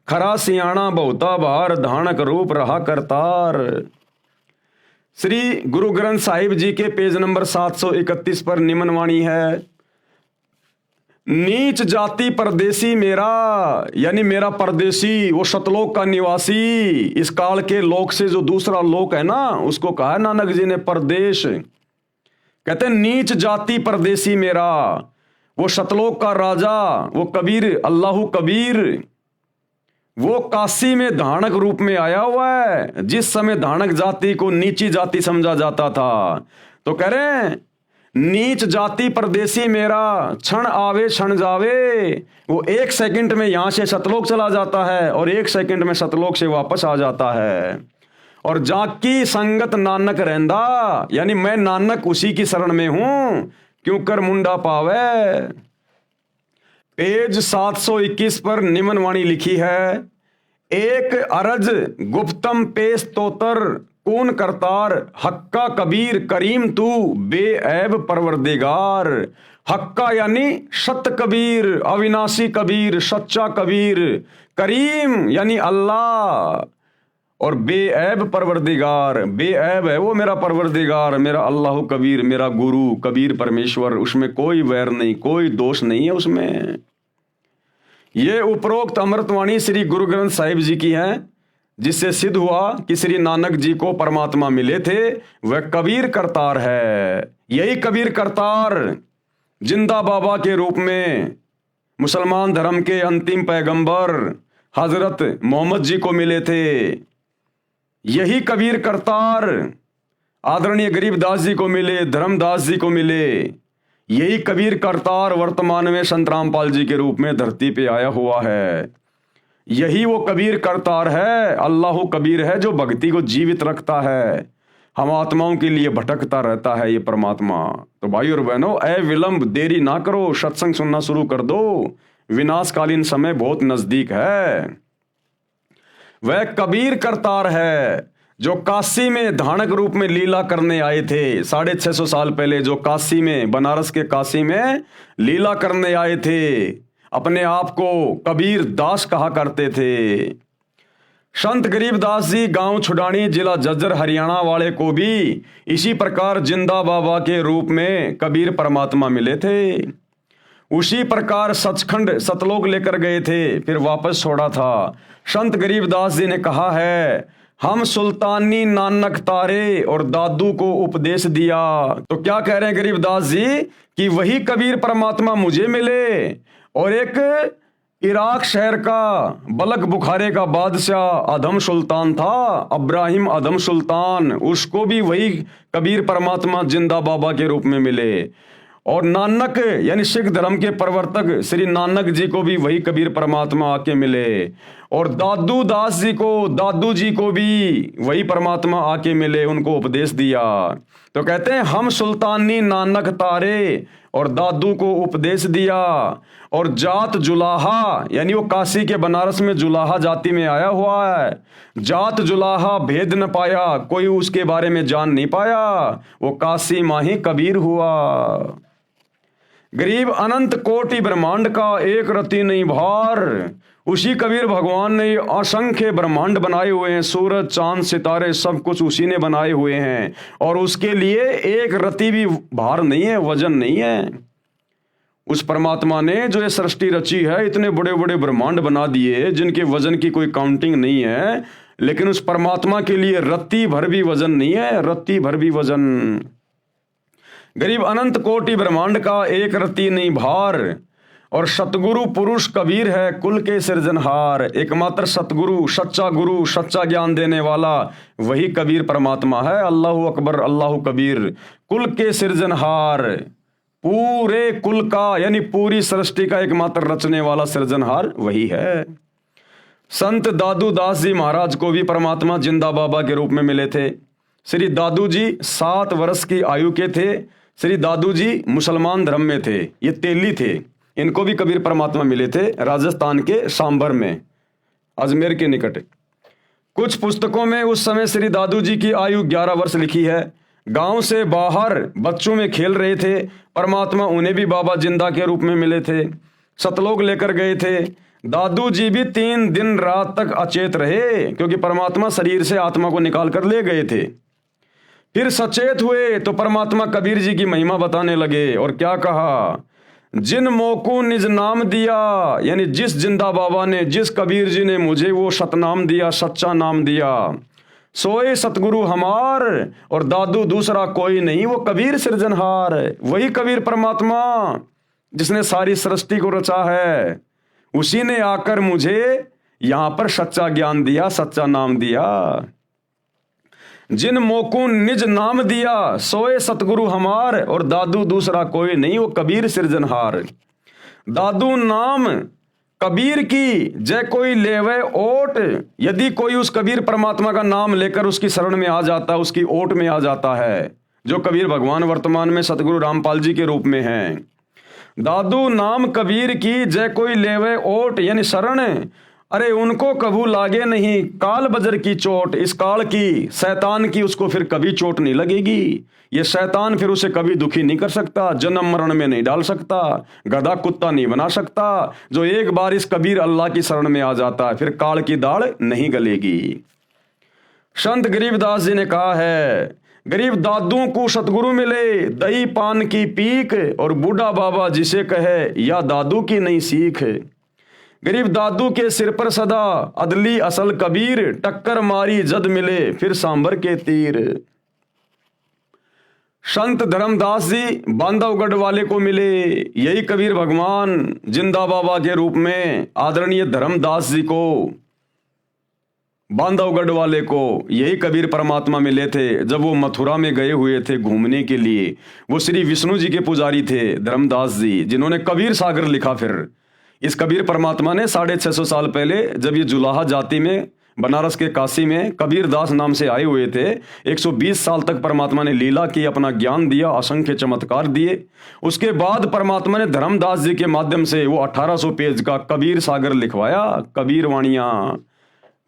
खरा सियाणा बहुता बार धानक रूप रहा करतार। श्री गुरु ग्रंथ साहिब जी के पेज नंबर 731 पर निम्न वाणी है, नीच जाति परदेसी मेरा, यानी मेरा परदेसी वो सतलोक का निवासी, इस काल के लोक से जो दूसरा लोक है ना उसको कहा है नानक जी ने परदेश। कहते हैं नीच जाति परदेसी मेरा, वो सतलोक का राजा, वो कबीर अल्लाहु कबीर, वो काशी में धानक रूप में आया हुआ है। जिस समय धानक जाति को नीची जाति समझा जाता था, तो कह रहे हैं नीच जाति परदेसी मेरा, क्षण आवे क्षण जावे। वो 1 सेकंड में यहां से सतलोक चला जाता है और 1 सेकंड में सतलोक से वापस आ जाता है। और जाकी संगत नानक रहंदा, यानी मैं नानक उसी की शरण में हूं, क्यों कर मुंडा पावे। पेज 721 पर निम्न वाणी लिखी है, एक अरज गुप्तम पेश तोतर कौन करतार हक्का कबीर करीम तू बेऐब परवरदिगार। हक्का यानी सत्य कबीर, अविनाशी कबीर, सच्चा कबीर। करीम यानी अल्लाह, और बेऐब परवरदिगार, बेऐब है वो मेरा परवरदिगार, मेरा अल्लाह कबीर, मेरा गुरु कबीर परमेश्वर, उसमें कोई वैर नहीं, कोई दोष नहीं है उसमें। ये उपरोक्त अमृतवाणी श्री गुरु ग्रंथ साहिब जी की है, जिससे सिद्ध हुआ कि श्री नानक जी को परमात्मा मिले थे, वह कबीर करतार है। यही कबीर करतार जिंदा बाबा के रूप में मुसलमान धर्म के अंतिम पैगंबर हजरत मोहम्मद जी को मिले थे। यही कबीर करतार आदरणीय गरीबदास जी को मिले, धर्मदास जी को मिले। यही कबीर करतार वर्तमान में संत रामपाल जी के रूप में धरती पे आया हुआ है। यही वो कबीर करतार है, अल्लाह कबीर है, जो भक्ति को जीवित रखता है, हम आत्माओं के लिए भटकता रहता है ये परमात्मा। तो भाई और बहनों, ए विलंब, देरी ना करो, सत्संग सुनना शुरू कर दो, विनाशकालीन समय बहुत नजदीक है। वह कबीर करतार है जो काशी में धानक रूप में लीला करने आए थे 650 साल पहले, जो काशी में, बनारस के काशी में लीला करने आए थे। अपने आप को कबीर दास कहा करते थे। संत गरीबदास जी गांव छुडानी, जिला झज्जर, हरियाणा वाले को भी इसी प्रकार जिंदा बाबा के रूप में कबीर परमात्मा मिले थे। उसी प्रकार सचखंड सतलोक लेकर गए थे, फिर वापस छोड़ा था। संत गरीबदास जी ने कहा है, हम सुल्तानी नानक तारे और दादू को उपदेश दिया। तो क्या कह रहे हैं गरीबदास जी कि वही कबीर परमात्मा मुझे मिले, और एक इराक शहर का बलक बुखारे का बादशाह अदम सुल्तान था, अब्राहिम अदम सुल्तान, उसको भी वही कबीर परमात्मा जिंदा बाबा के रूप में मिले। और नानक यानी सिख धर्म के प्रवर्तक श्री नानक जी को भी वही कबीर परमात्मा आके मिले। और दादू दास जी को, दादू जी को भी वही परमात्मा आके मिले, उनको उपदेश दिया। तो कहते हैं, हम सुल्तानी नानक तारे और दादू को उपदेश दिया। और जात जुलाहा, यानी वो काशी के बनारस में जुलाहा जाति में आया हुआ है। जात जुलाहा भेद न पाया, कोई उसके बारे में जान नहीं पाया, वो काशी माही कबीर हुआ। गरीब अनंत कोटि ब्रह्मांड का एक रति नहीं भार, उसी कबीर भगवान ने असंख्य ब्रह्मांड बनाए हुए हैं, सूरज चांद सितारे सब कुछ उसी ने बनाए हुए हैं, और उसके लिए एक रति भी भार नहीं है, वजन नहीं है। उस परमात्मा ने जो ये सृष्टि रची है, इतने बड़े बड़े ब्रह्मांड बना दिए जिनके वजन की कोई काउंटिंग नहीं है, लेकिन उस परमात्मा के लिए रत्ती भर भी वजन नहीं है, रत्ती भर भी वजन। गरीब अनंत कोटि ब्रह्मांड का एक रत्ती नहीं भार, और सतगुरु पुरुष कबीर है कुल के सृजनहार। एकमात्र सतगुरु, सच्चा गुरु, सच्चा ज्ञान देने वाला वही कबीर परमात्मा है। अल्लाहु अकबर, अल्लाहु कबीर। कुल के सृजनहार, पूरे कुल का यानी पूरी सृष्टि का एकमात्र रचने वाला सृजनहार वही है। संत दादू दास जी महाराज को भी परमात्मा जिंदा बाबा के रूप में मिले थे। श्री दादू जी 7 वर्ष की आयु के थे। श्री दादू जी मुसलमान धर्म में थे, ये तेली थे। इनको भी कबीर परमात्मा मिले थे राजस्थान के सांबर में, अजमेर के निकट। कुछ पुस्तकों में उस समय श्री दादू जी की आयु 11 वर्ष लिखी है। गांव से बाहर बच्चों में खेल रहे थे, परमात्मा उन्हें भी बाबा जिंदा के रूप में मिले थे, सतलोक लेकर गए थे। दादू जी भी 3 दिन रात तक अचेत रहे, क्योंकि परमात्मा शरीर से आत्मा को निकाल कर ले गए थे। फिर सचेत हुए तो परमात्मा कबीर जी की महिमा बताने लगे, और क्या कहा, जिन मोको निज नाम दिया, यानी जिस जिंदा बाबा ने, जिस कबीर जी ने मुझे वो सतनाम दिया, सच्चा नाम दिया, सोए सतगुरु हमार, और दादू दूसरा कोई नहीं, वो कबीर सृजनहार। वही कबीर परमात्मा जिसने सारी सृष्टि को रचा है, उसी ने आकर मुझे यहां पर सच्चा ज्ञान दिया, सच्चा नाम दिया। जिन मोकू निज नाम दिया, सोए सतगुरु हमार, और दादू दूसरा कोई नहीं, वो कबीर सृजनहार। दादू नाम कबीर की जय कोई लेवे ओट, यदि कोई उस कबीर परमात्मा का नाम लेकर उसकी शरण में आ जाता, उसकी ओट में आ जाता है, जो कबीर भगवान वर्तमान में सतगुरु रामपाल जी के रूप में हैं। दादू नाम कबीर की जय कोई लेवे ओट, यानी शरण, अरे उनको कभू लागे नहीं काल बजर की चोट। इस काल की, शैतान की, उसको फिर कभी चोट नहीं लगेगी। ये शैतान फिर उसे कभी दुखी नहीं कर सकता, जन्म मरण में नहीं डाल सकता, गधा कुत्ता नहीं बना सकता। जो एक बार इस कबीर अल्लाह की शरण में आ जाता है, फिर काल की दाढ़ नहीं गलेगी। संत गरीबदास जी ने कहा है, गरीब दादू को सतगुरु मिले, दही पान की पीक, और बूढ़ा बाबा जिसे कहे या दादू की नहीं सीख। गरीब दादू के सिर पर सदा अदली असल कबीर, टक्कर मारी जद मिले फिर सांबर के तीर। संत धर्मदास जी बांधवगढ़ वाले को मिले, यही कबीर भगवान जिंदा बाबा के रूप में आदरणीय धर्मदास जी को बांधवगढ़ वाले को यही कबीर परमात्मा मिले थे जब वो मथुरा में गए हुए थे घूमने के लिए। वो श्री विष्णु जी के पुजारी थे धर्मदास जी, जिन्होंने कबीर सागर लिखा। फिर इस कबीर परमात्मा ने 650 साल पहले जब ये जुलाहा जाति में बनारस के काशी में कबीर दास नाम से आए हुए थे, 120 साल तक परमात्मा ने लीला की, अपना ज्ञान दिया, असंख्य चमत्कार दिए। उसके बाद परमात्मा ने धर्मदास जी के माध्यम से वो 1800 पेज का कबीर सागर लिखवाया, कबीर वाणियां।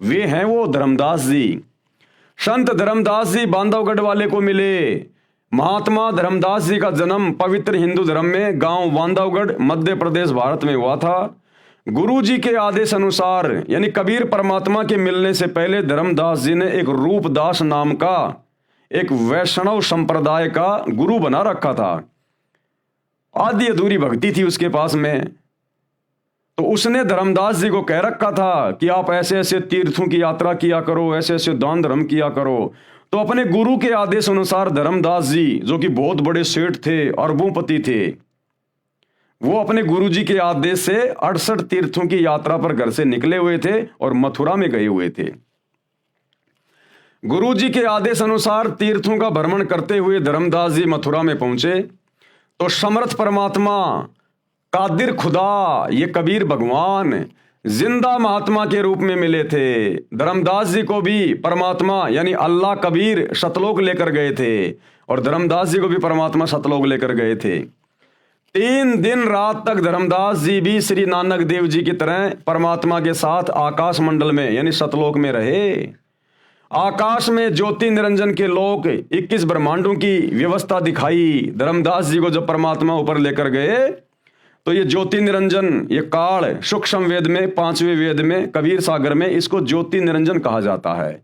वे हैं वो धर्मदास जी। संत धर्मदास जी बांधवगढ़ वाले को मिले। महात्मा धर्मदास जी का जन्म पवित्र हिंदू धर्म में गांव बांधवगढ़ मध्य प्रदेश भारत में हुआ था। गुरु जी के आदेश अनुसार यानी कबीर परमात्मा के मिलने से पहले धर्मदास जी ने एक रूपदास नाम का एक वैष्णव संप्रदाय का गुरु बना रखा था। आधी अधूरी भक्ति थी उसके पास में, तो उसने धर्मदास जी को कह रखा था कि आप ऐसे ऐसे तीर्थों की यात्रा किया करो, ऐसे ऐसे दान धर्म किया करो। तो अपने गुरु के आदेश अनुसार धर्मदास जी, जो कि बहुत बड़े सेठ थे, अरबोंपति थे, वो अपने गुरु जी के आदेश से 68 तीर्थों की यात्रा पर घर से निकले हुए थे और मथुरा में गए हुए थे। गुरु जी के आदेश अनुसार तीर्थों का भ्रमण करते हुए धर्मदास जी मथुरा में पहुंचे तो समर्थ परमात्मा, कादिर खुदा, ये कबीर भगवान जिंदा महात्मा के रूप में मिले थे। धर्मदास जी को भी परमात्मा यानी अल्लाह कबीर सतलोक लेकर गए थे और धर्मदास जी को भी परमात्मा सतलोक लेकर गए थे। 3 दिन रात तक धर्मदास जी भी श्री नानक देव जी की तरह परमात्मा के साथ आकाश मंडल में यानी सतलोक में रहे। आकाश में ज्योति निरंजन के लोक 21 ब्रह्मांडों की व्यवस्था दिखाई। धर्मदास जी को जब परमात्मा ऊपर लेकर गए तो ये ज्योति निरंजन, ये काल सूक्ष्म वेद में 5वें वेद में कबीर सागर में इसको ज्योति निरंजन कहा जाता है।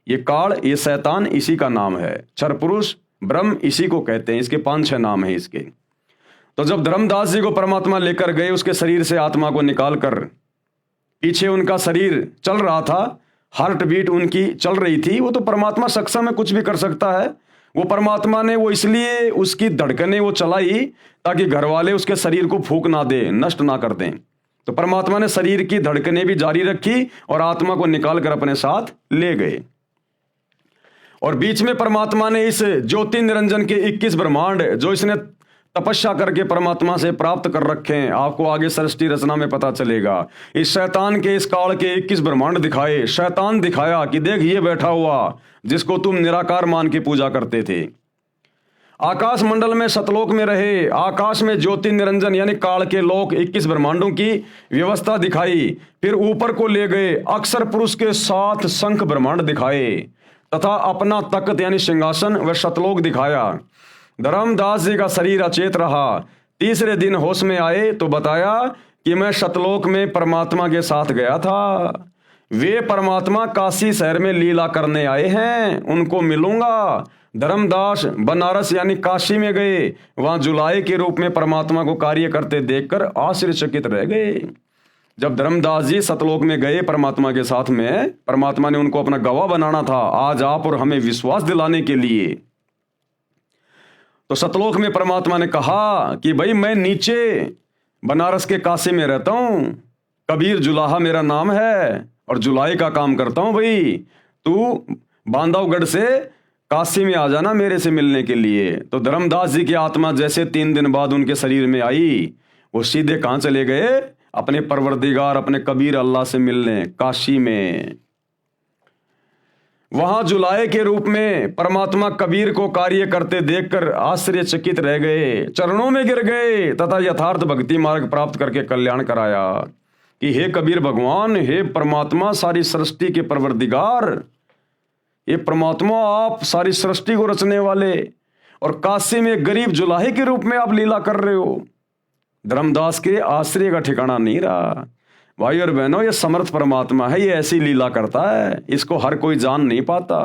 ये काल, ये शैतान इसी का नाम है। क्षर पुरुष ब्रह्म इसी को कहते हैं। इसके 5-6 नाम है इसके। तो जब धर्मदास जी को परमात्मा लेकर गए, उसके शरीर से आत्मा को निकालकर, पीछे उनका शरीर चल रहा था, हार्ट बीट उनकी चल रही थी। वो तो परमात्मा सक्षम है, कुछ भी कर सकता है। वो परमात्मा ने वो इसलिए उसकी धड़कनें वो चलाई ताकि घर वाले उसके शरीर को फूंक ना दे, नष्ट ना कर दें। तो परमात्मा ने शरीर की धड़कनें भी जारी रखी और आत्मा को निकाल कर अपने साथ ले गए। और बीच में परमात्मा ने इस ज्योति निरंजन के 21 ब्रह्मांड जो इसने तपस्या करके परमात्मा से प्राप्त कर रखे हैं, आपको आगे सृष्टि रचना में पता चलेगा। इस शैतान के, इस काल के 21 ब्रह्मांड दिखाए। शैतान दिखाया कि देख ये बैठा हुआ जिसको तुम निराकार मान के पूजा करते थे। आकाश मंडल में सतलोक में रहे। आकाश में ज्योति निरंजन यानी काल के लोक 21 ब्रह्मांडों की व्यवस्था दिखाई। फिर ऊपर को ले गए, अक्षर पुरुष के 7 शंख ब्रह्मांड दिखाए तथा अपना तख्त यानी सिंहासन व सतलोक दिखाया। धर्मदास जी का शरीर अचेत रहा। तीसरे दिन होश में आए तो बताया कि मैं सतलोक में परमात्मा के साथ गया था। वे परमात्मा काशी शहर में लीला करने आए हैं, उनको मिलूंगा। धर्मदास बनारस यानी काशी में गए। वहां जुलाई के रूप में परमात्मा को कार्य करते देखकर आश्चर्यचकित रह गए। जब धर्मदास जी सतलोक में गए परमात्मा के साथ में, परमात्मा ने उनको अपना गवाह बनाना था आज आप और हमें विश्वास दिलाने के लिए। तो सतलोक में परमात्मा ने कहा कि भाई मैं नीचे बनारस के काशी में रहता हूं, कबीर जुलाहा मेरा नाम है और जुलाई का काम करता हूं। भाई तू बांधवगढ़ से काशी में आ जाना मेरे से मिलने के लिए। तो धर्मदास जी की आत्मा जैसे 3 दिन बाद उनके शरीर में आई, वो सीधे कहां चले गए? अपने परवरदिगार, अपने कबीर अल्लाह से मिलने काशी में। वहां जुलाए के रूप में परमात्मा कबीर को कार्य करते देखकर आश्चर्यचकित रह गए, चरणों में गिर गए तथा यथार्थ भक्ति मार्ग प्राप्त करके कल्याण कराया कि हे कबीर भगवान, हे परमात्मा, सारी सृष्टि के परवरदिगार, ये परमात्मा आप सारी सृष्टि को रचने वाले और काशी में गरीब जुलाहे के रूप में आप लीला कर रहे हो। धर्मदास के आश्चर्य का ठिकाना नहीं रहा। भाई और बहनों, ये समर्थ परमात्मा है, ये ऐसी लीला करता है, इसको हर कोई जान नहीं पाता।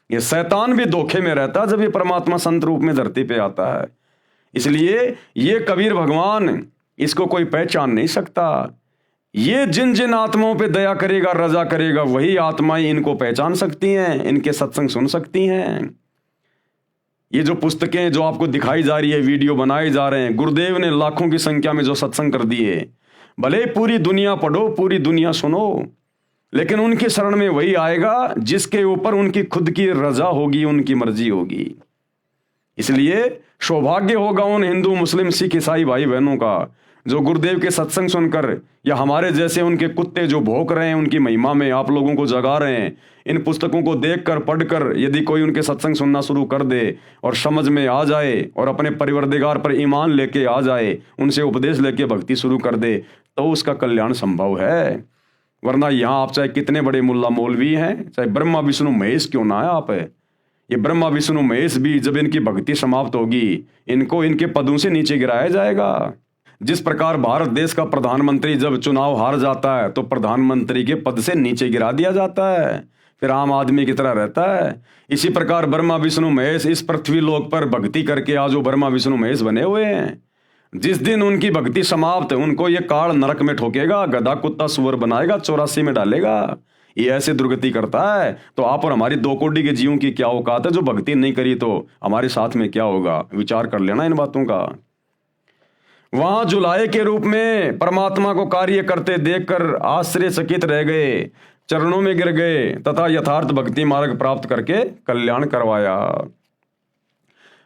ये शैतान भी धोखे में रहता है जब ये परमात्मा संत रूप में धरती पे आता है। इसलिए ये कबीर भगवान, इसको कोई पहचान नहीं सकता। ये जिन जिन आत्माओं पे दया करेगा, रजा करेगा, वही आत्माएं इनको पहचान सकती हैं, इनके सत्संग सुन सकती हैं। ये जो पुस्तकें जो आपको दिखाई जा रही है, वीडियो बनाए जा रहे हैं, गुरुदेव ने लाखों की संख्या में जो सत्संग कर दिए, भले पूरी दुनिया पढ़ो, पूरी दुनिया सुनो, लेकिन उनकी शरण में वही आएगा जिसके ऊपर उनकी खुद की रजा होगी, उनकी मर्जी होगी। इसलिए सौभाग्य होगा उन हिंदू, मुस्लिम, सिख, ईसाई भाई बहनों का जो गुरुदेव के सत्संग सुनकर या हमारे जैसे उनके कुत्ते जो भौंक रहे हैं उनकी महिमा में आप लोगों को जगा रहे हैं, इन पुस्तकों को देखकर पढ़कर यदि कोई उनके सत्संग सुनना शुरू कर दे और समझ में आ जाए और अपने परिवरदिगार पर ईमान लेके आ जाए, उनसे उपदेश लेके भक्ति शुरू कर दे, तो उसका कल्याण संभव है। वरना यहाँ आप चाहे कितने बड़े मुल्ला मौलवी हैं, चाहे ब्रह्मा विष्णु महेश क्यों ना है आप, ये ब्रह्मा विष्णु महेश भी जब इनकी भक्ति समाप्त होगी इनको इनके पदों से नीचे गिराया जाएगा। जिस प्रकार भारत देश का प्रधानमंत्री जब चुनाव हार जाता है तो प्रधानमंत्री के पद से नीचे गिरा दिया जाता है, फिर आम आदमी की तरह रहता है। इसी प्रकार ब्रह्मा विष्णु महेश इस पृथ्वी लोक पर भक्ति करके आज वो ब्रह्मा विष्णु महेश बने हुए हैं। जिस दिन उनकी भक्ति समाप्त उनको ये काल नरक में ठोकेगा, गधा कुत्ता सुअर बनाएगा, 84 में डालेगा। ये ऐसे दुर्गति करता है तो आप और हमारी 2 कोटि के जीवों की क्या औकात है जो भक्ति नहीं करी तो हमारे साथ में क्या होगा, विचार कर लेना इन बातों का। वहां जुलाहे के रूप में परमात्मा को कार्य करते देखकर आश्चर्यचकित रह गए, चरणों में गिर गए तथा यथार्थ भक्ति मार्ग प्राप्त करके कल्याण करवाया।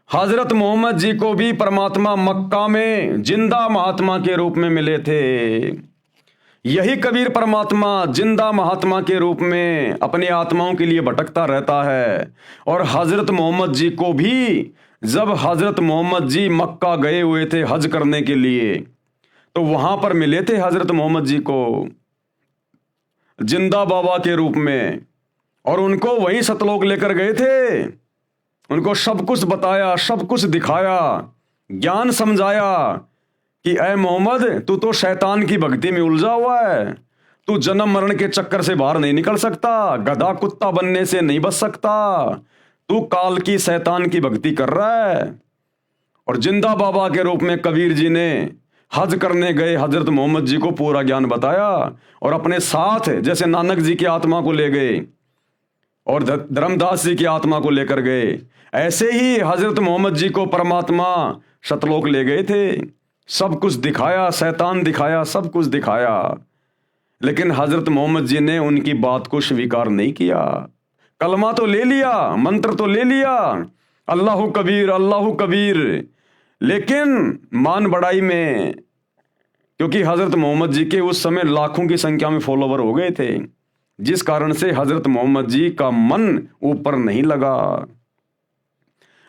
हजरत मोहम्मद जी को भी परमात्मा मक्का में जिंदा महात्मा के रूप में मिले थे। यही कबीर परमात्मा जिंदा महात्मा के रूप में अपनी आत्माओं के लिए भटकता रहता है। और हजरत मोहम्मद जी को भी जब हजरत मोहम्मद जी मक्का गए हुए थे हज करने के लिए तो वहां पर मिले थे हजरत मोहम्मद जी को जिंदा बाबा के रूप में, और उनको वहीं सतलोक लेकर गए थे। उनको सब कुछ बताया, सब कुछ दिखाया, ज्ञान समझाया कि ऐ मोहम्मद तू तो शैतान की भक्ति में उलझा हुआ है, तू जन्म मरण के चक्कर से बाहर नहीं निकल सकता, गधा कुत्ता बनने से नहीं बच सकता, तू काल की शैतान की भक्ति कर रहा है। और जिंदा बाबा के रूप में कबीर जी ने हज करने गए हजरत मोहम्मद जी को पूरा ज्ञान बताया और अपने साथ जैसे नानक जी की आत्मा को ले गए और धर्मदास जी की आत्मा को लेकर गए, ऐसे ही हजरत मोहम्मद जी को परमात्मा सतलोक ले गए थे। सब कुछ दिखाया, शैतान दिखाया, सब कुछ दिखाया, लेकिन हजरत मोहम्मद जी ने उनकी बात को स्वीकार नहीं किया। कलमा तो ले लिया, मंत्र तो ले लिया, अल्लाहु कबीर अल्लाहु कबीर, लेकिन मान बढ़ाई में, क्योंकि हजरत मोहम्मद जी के उस समय लाखों की संख्या में फॉलोवर हो गए थे, जिस कारण से हजरत मोहम्मद जी का मन ऊपर नहीं लगा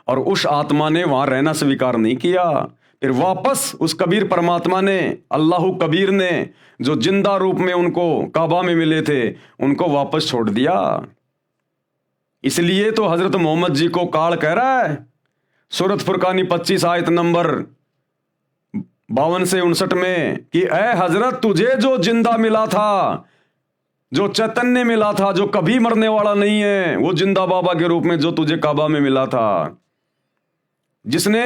और उस आत्मा ने वहां रहना स्वीकार नहीं किया। फिर वापस उस कबीर परमात्मा ने, अल्लाहु कबीर ने, जो जिंदा रूप में उनको काबा में मिले थे, उनको वापस छोड़ दिया। इसलिए तो हजरत मोहम्मद जी को काल कह रहा है सूरत फुरकानी 25 आयत नंबर 52 से 59 में कि ऐ हजरत तुझे जो जिंदा मिला था, जो चैतन्य मिला था, जो कभी मरने वाला नहीं है, वो जिंदा बाबा के रूप में जो तुझे काबा में मिला था, जिसने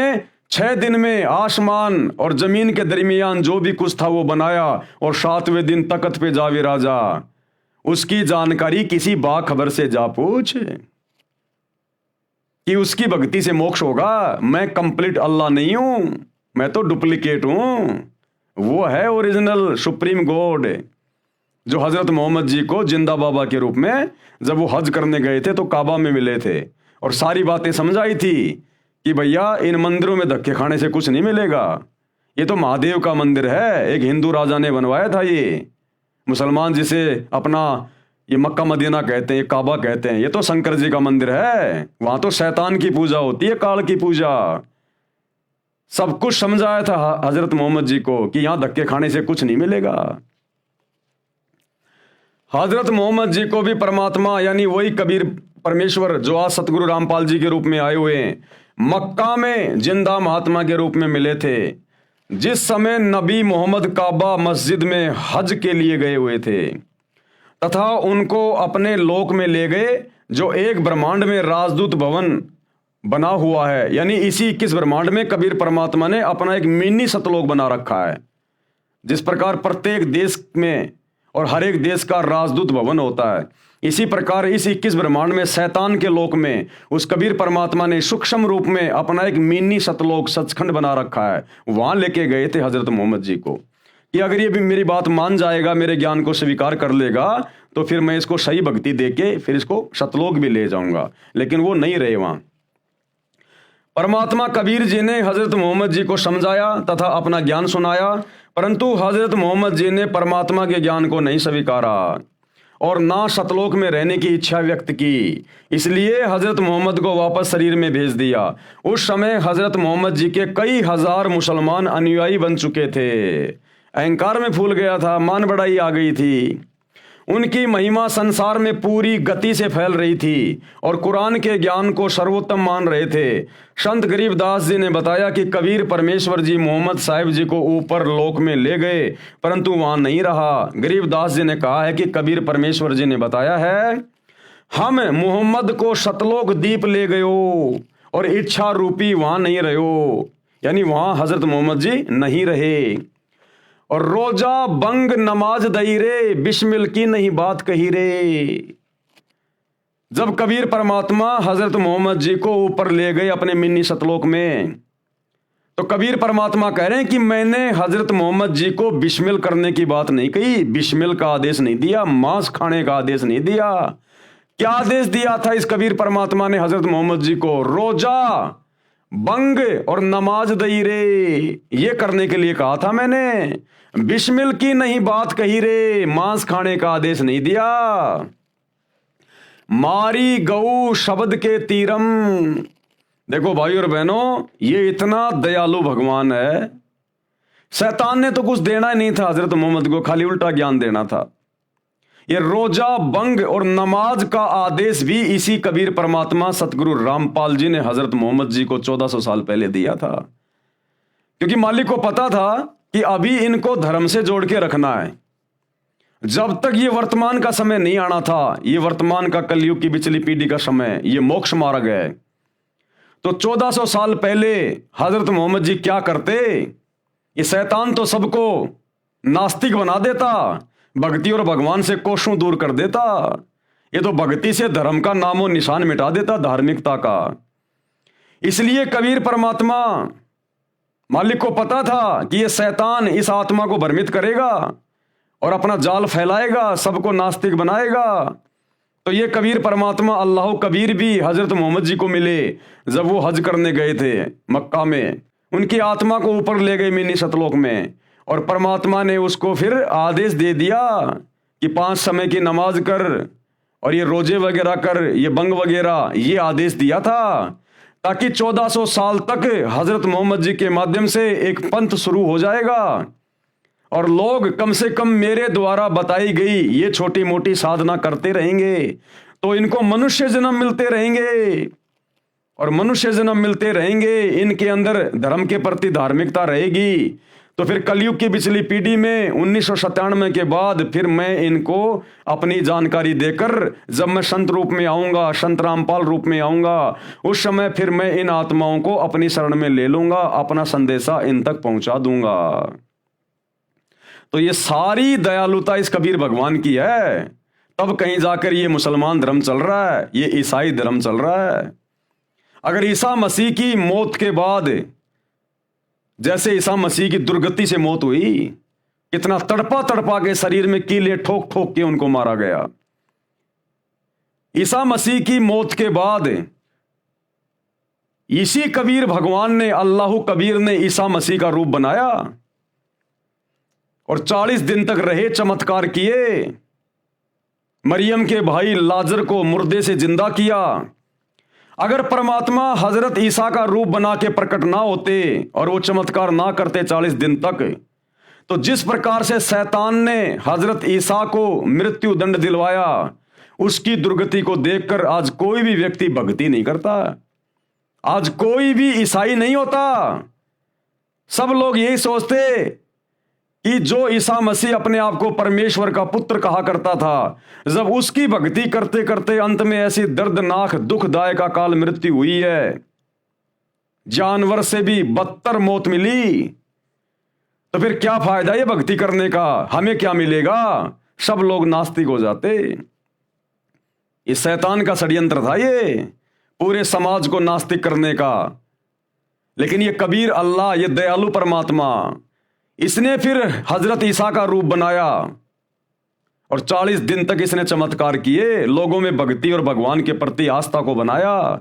6 दिन में आसमान और जमीन के दरमियान जो भी कुछ था वो बनाया और 7वें दिन तख्त पे जा विराजा, उसकी जानकारी किसी बाखबर से जा पूछ कि उसकी भक्ति से मोक्ष होगा। मैं कंप्लीट अल्लाह नहीं हूं, मैं तो डुप्लीकेट हूं। वो है ओरिजिनल सुप्रीम गॉड जो हजरत मोहम्मद जी को जिंदा बाबा के रूप में जब वो हज करने गए थे तो काबा में मिले थे और सारी बातें समझाई थी कि भैया इन मंदिरों में धक्के खाने से कुछ नहीं मिलेगा, ये तो महादेव का मंदिर है, एक हिंदू राजा ने बनवाया था, ये मुसलमान जिसे अपना ये मक्का मदीना कहते हैं, ये काबा कहते हैं, ये तो शंकर जी का मंदिर है, वहां तो शैतान की पूजा होती है, काल की पूजा। सब कुछ समझाया था हजरत मोहम्मद जी को कि यहां धक्के खाने से कुछ नहीं मिलेगा। हजरत मोहम्मद जी को भी परमात्मा यानी वही कबीर परमेश्वर जो आज सतगुरु रामपाल जी के रूप में आए हुए हैं, मक्का में जिंदा महात्मा के रूप में मिले थे। जिस समय नबी मोहम्मद काबा मस्जिद में हज के लिए गए हुए थे तथा उनको अपने लोक में ले गए जो एक ब्रह्मांड में राजदूत भवन बना हुआ है, यानी इसी 21 ब्रह्मांड में कबीर परमात्मा ने अपना एक मिनी सतलोक बना रखा है। जिस प्रकार प्रत्येक देश में और हर एक देश का राजदूत भवन होता है, इसी प्रकार इस 21 ब्रह्मांड में शैतान के लोक में उस कबीर परमात्मा ने सूक्ष्म रूप में अपना एक मिनी सतलोक सचखंड बना रखा है। वहां लेके गए थे हजरत मोहम्मद जी को कि अगर ये भी मेरी बात मान जाएगा, मेरे ज्ञान को स्वीकार कर लेगा, तो फिर मैं इसको सही भक्ति देके फिर इसको सतलोक भी ले जाऊंगा, लेकिन वो नहीं रहे वहां। परमात्मा कबीर जी ने हजरत मोहम्मद जी को समझाया तथा अपना ज्ञान सुनाया, परंतु हजरत मोहम्मद जी ने परमात्मा के ज्ञान को नहीं स्वीकारा और ना सतलोक में रहने की इच्छा व्यक्त की। इसलिए हजरत मोहम्मद को वापस शरीर में भेज दिया। उस समय हजरत मोहम्मद जी के कई हजार मुसलमान अनुयायी बन चुके थे। अहंकार में फूल गया था, मान बढ़ाई आ गई थी। उनकी महिमा संसार में पूरी गति से फैल रही थी और कुरान के ज्ञान को सर्वोत्तम मान रहे थे। संत गरीबदास जी ने बताया कि कबीर परमेश्वर जी मोहम्मद साहिब जी को ऊपर लोक में ले गए, परंतु वहां नहीं रहा। गरीबदास जी ने कहा है कि कबीर परमेश्वर जी ने बताया है, हम मोहम्मद को सतलोक दीप ले गयो और इच्छा रूपी वहां नहीं रहो, यानी वहां हजरत मोहम्मद जी नहीं रहे। और रोजा बंग नमाज दई रे, बिस्मिल की नहीं बात कही रे। जब कबीर परमात्मा हजरत मोहम्मद जी को ऊपर ले गए अपने मिनी सतलोक में, तो कबीर परमात्मा कह रहे हैं कि मैंने हजरत मोहम्मद जी को बिस्मिल करने की बात नहीं कही, बिस्मिल का आदेश नहीं दिया, मांस खाने का आदेश नहीं दिया। क्या आदेश दिया था इस कबीर परमात्मा ने हजरत मोहम्मद जी को? रोजा बंग और नमाज दई रे, ये करने के लिए कहा था मैंने। बिस्मिल की नहीं बात कही रे, मांस खाने का आदेश नहीं दिया। मारी गऊ शब्द के तीरम। देखो भाई और बहनों, ये इतना दयालु भगवान है। शैतान ने तो कुछ देना ही नहीं था हजरत मोहम्मद को, खाली उल्टा ज्ञान देना था। ये रोजा बंग और नमाज का आदेश भी इसी कबीर परमात्मा सतगुरु रामपाल जी ने हजरत मोहम्मद जी को 1400 साल पहले दिया था, क्योंकि मालिक को पता था कि अभी इनको धर्म से जोड़ के रखना है। जब तक ये वर्तमान का समय नहीं आना था, ये वर्तमान का कलयुग की पिछली पीढ़ी का समय, ये मोक्ष मार्ग है, तो 1400 साल पहले हजरत मोहम्मद जी क्या करते? ये शैतान तो सबको नास्तिक बना देता, भक्ति और भगवान से कोसों दूर कर देता। ये तो भक्ति से धर्म का नामो निशान मिटा देता, धार्मिकता का। इसलिए कबीर परमात्मा मालिक को पता था कि ये शैतान इस आत्मा को भ्रमित करेगा और अपना जाल फैलाएगा, सबको नास्तिक बनाएगा। तो ये कबीर परमात्मा अल्लाह कबीर भी हजरत मोहम्मद जी को मिले जब वो हज करने गए थे मक्का में। उनकी आत्मा को ऊपर ले गए मिनी सतलोक में, और परमात्मा ने उसको फिर आदेश दे दिया कि 5 समय की नमाज कर और ये रोजे वगैरह कर, ये बंग वगैरह, ये आदेश दिया था ताकि 1400 साल तक हजरत मोहम्मद जी के माध्यम से एक पंथ शुरू हो जाएगा और लोग कम से कम मेरे द्वारा बताई गई ये छोटी मोटी साधना करते रहेंगे, तो इनको मनुष्य जन्म मिलते रहेंगे और मनुष्य जन्म मिलते रहेंगे, इनके अंदर धर्म के प्रति धार्मिकता रहेगी। तो फिर कलयुग की पिछली पीढ़ी में 1997 के बाद फिर मैं इनको अपनी जानकारी देकर, जब मैं संत रूप में आऊंगा, संत रामपाल रूप में आऊंगा, उस समय फिर मैं इन आत्माओं को अपनी शरण में ले लूंगा, अपना संदेशा इन तक पहुंचा दूंगा। तो ये सारी दयालुता इस कबीर भगवान की है। तब कहीं जाकर ये मुसलमान धर्म चल रहा है, ये ईसाई धर्म चल रहा है। अगर ईसा मसीह की मौत के बाद, जैसे ईसा मसीह की दुर्गति से मौत हुई, कितना तड़पा तड़पा के शरीर में कीले ठोक ठोक के उनको मारा गया, ईसा मसीह की मौत के बाद इसी कबीर भगवान ने, अल्लाह कबीर ने ईसा मसीह का रूप बनाया और 40 दिन तक रहे, चमत्कार किए। मरियम के भाई लाजर को मुर्दे से जिंदा किया। अगर परमात्मा हजरत ईसा का रूप बना के प्रकट ना होते और वो चमत्कार ना करते 40 दिन तक, तो जिस प्रकार से शैतान ने हजरत ईसा को मृत्यु दंड दिलवाया, उसकी दुर्गति को देखकर आज कोई भी व्यक्ति भक्ति नहीं करता, आज कोई भी ईसाई नहीं होता। सब लोग यही सोचते कि जो ईसा मसीह अपने आप को परमेश्वर का पुत्र कहा करता था, जब उसकी भक्ति करते करते अंत में ऐसी दर्दनाक दुखदायक अकाल मृत्यु हुई है, जानवर से भी बदतर मौत मिली, तो फिर क्या फायदा ये भक्ति करने का? हमें क्या मिलेगा? सब लोग नास्तिक हो जाते। इस शैतान का षड्यंत्र था ये, पूरे समाज को नास्तिक करने का। लेकिन ये कबीर अल्लाह, ये दयालु परमात्मा, इसने फिर हजरत ईसा का रूप बनाया और 40 दिन तक इसने चमत्कार किए, लोगों में भक्ति और भगवान के प्रति आस्था को बनाया।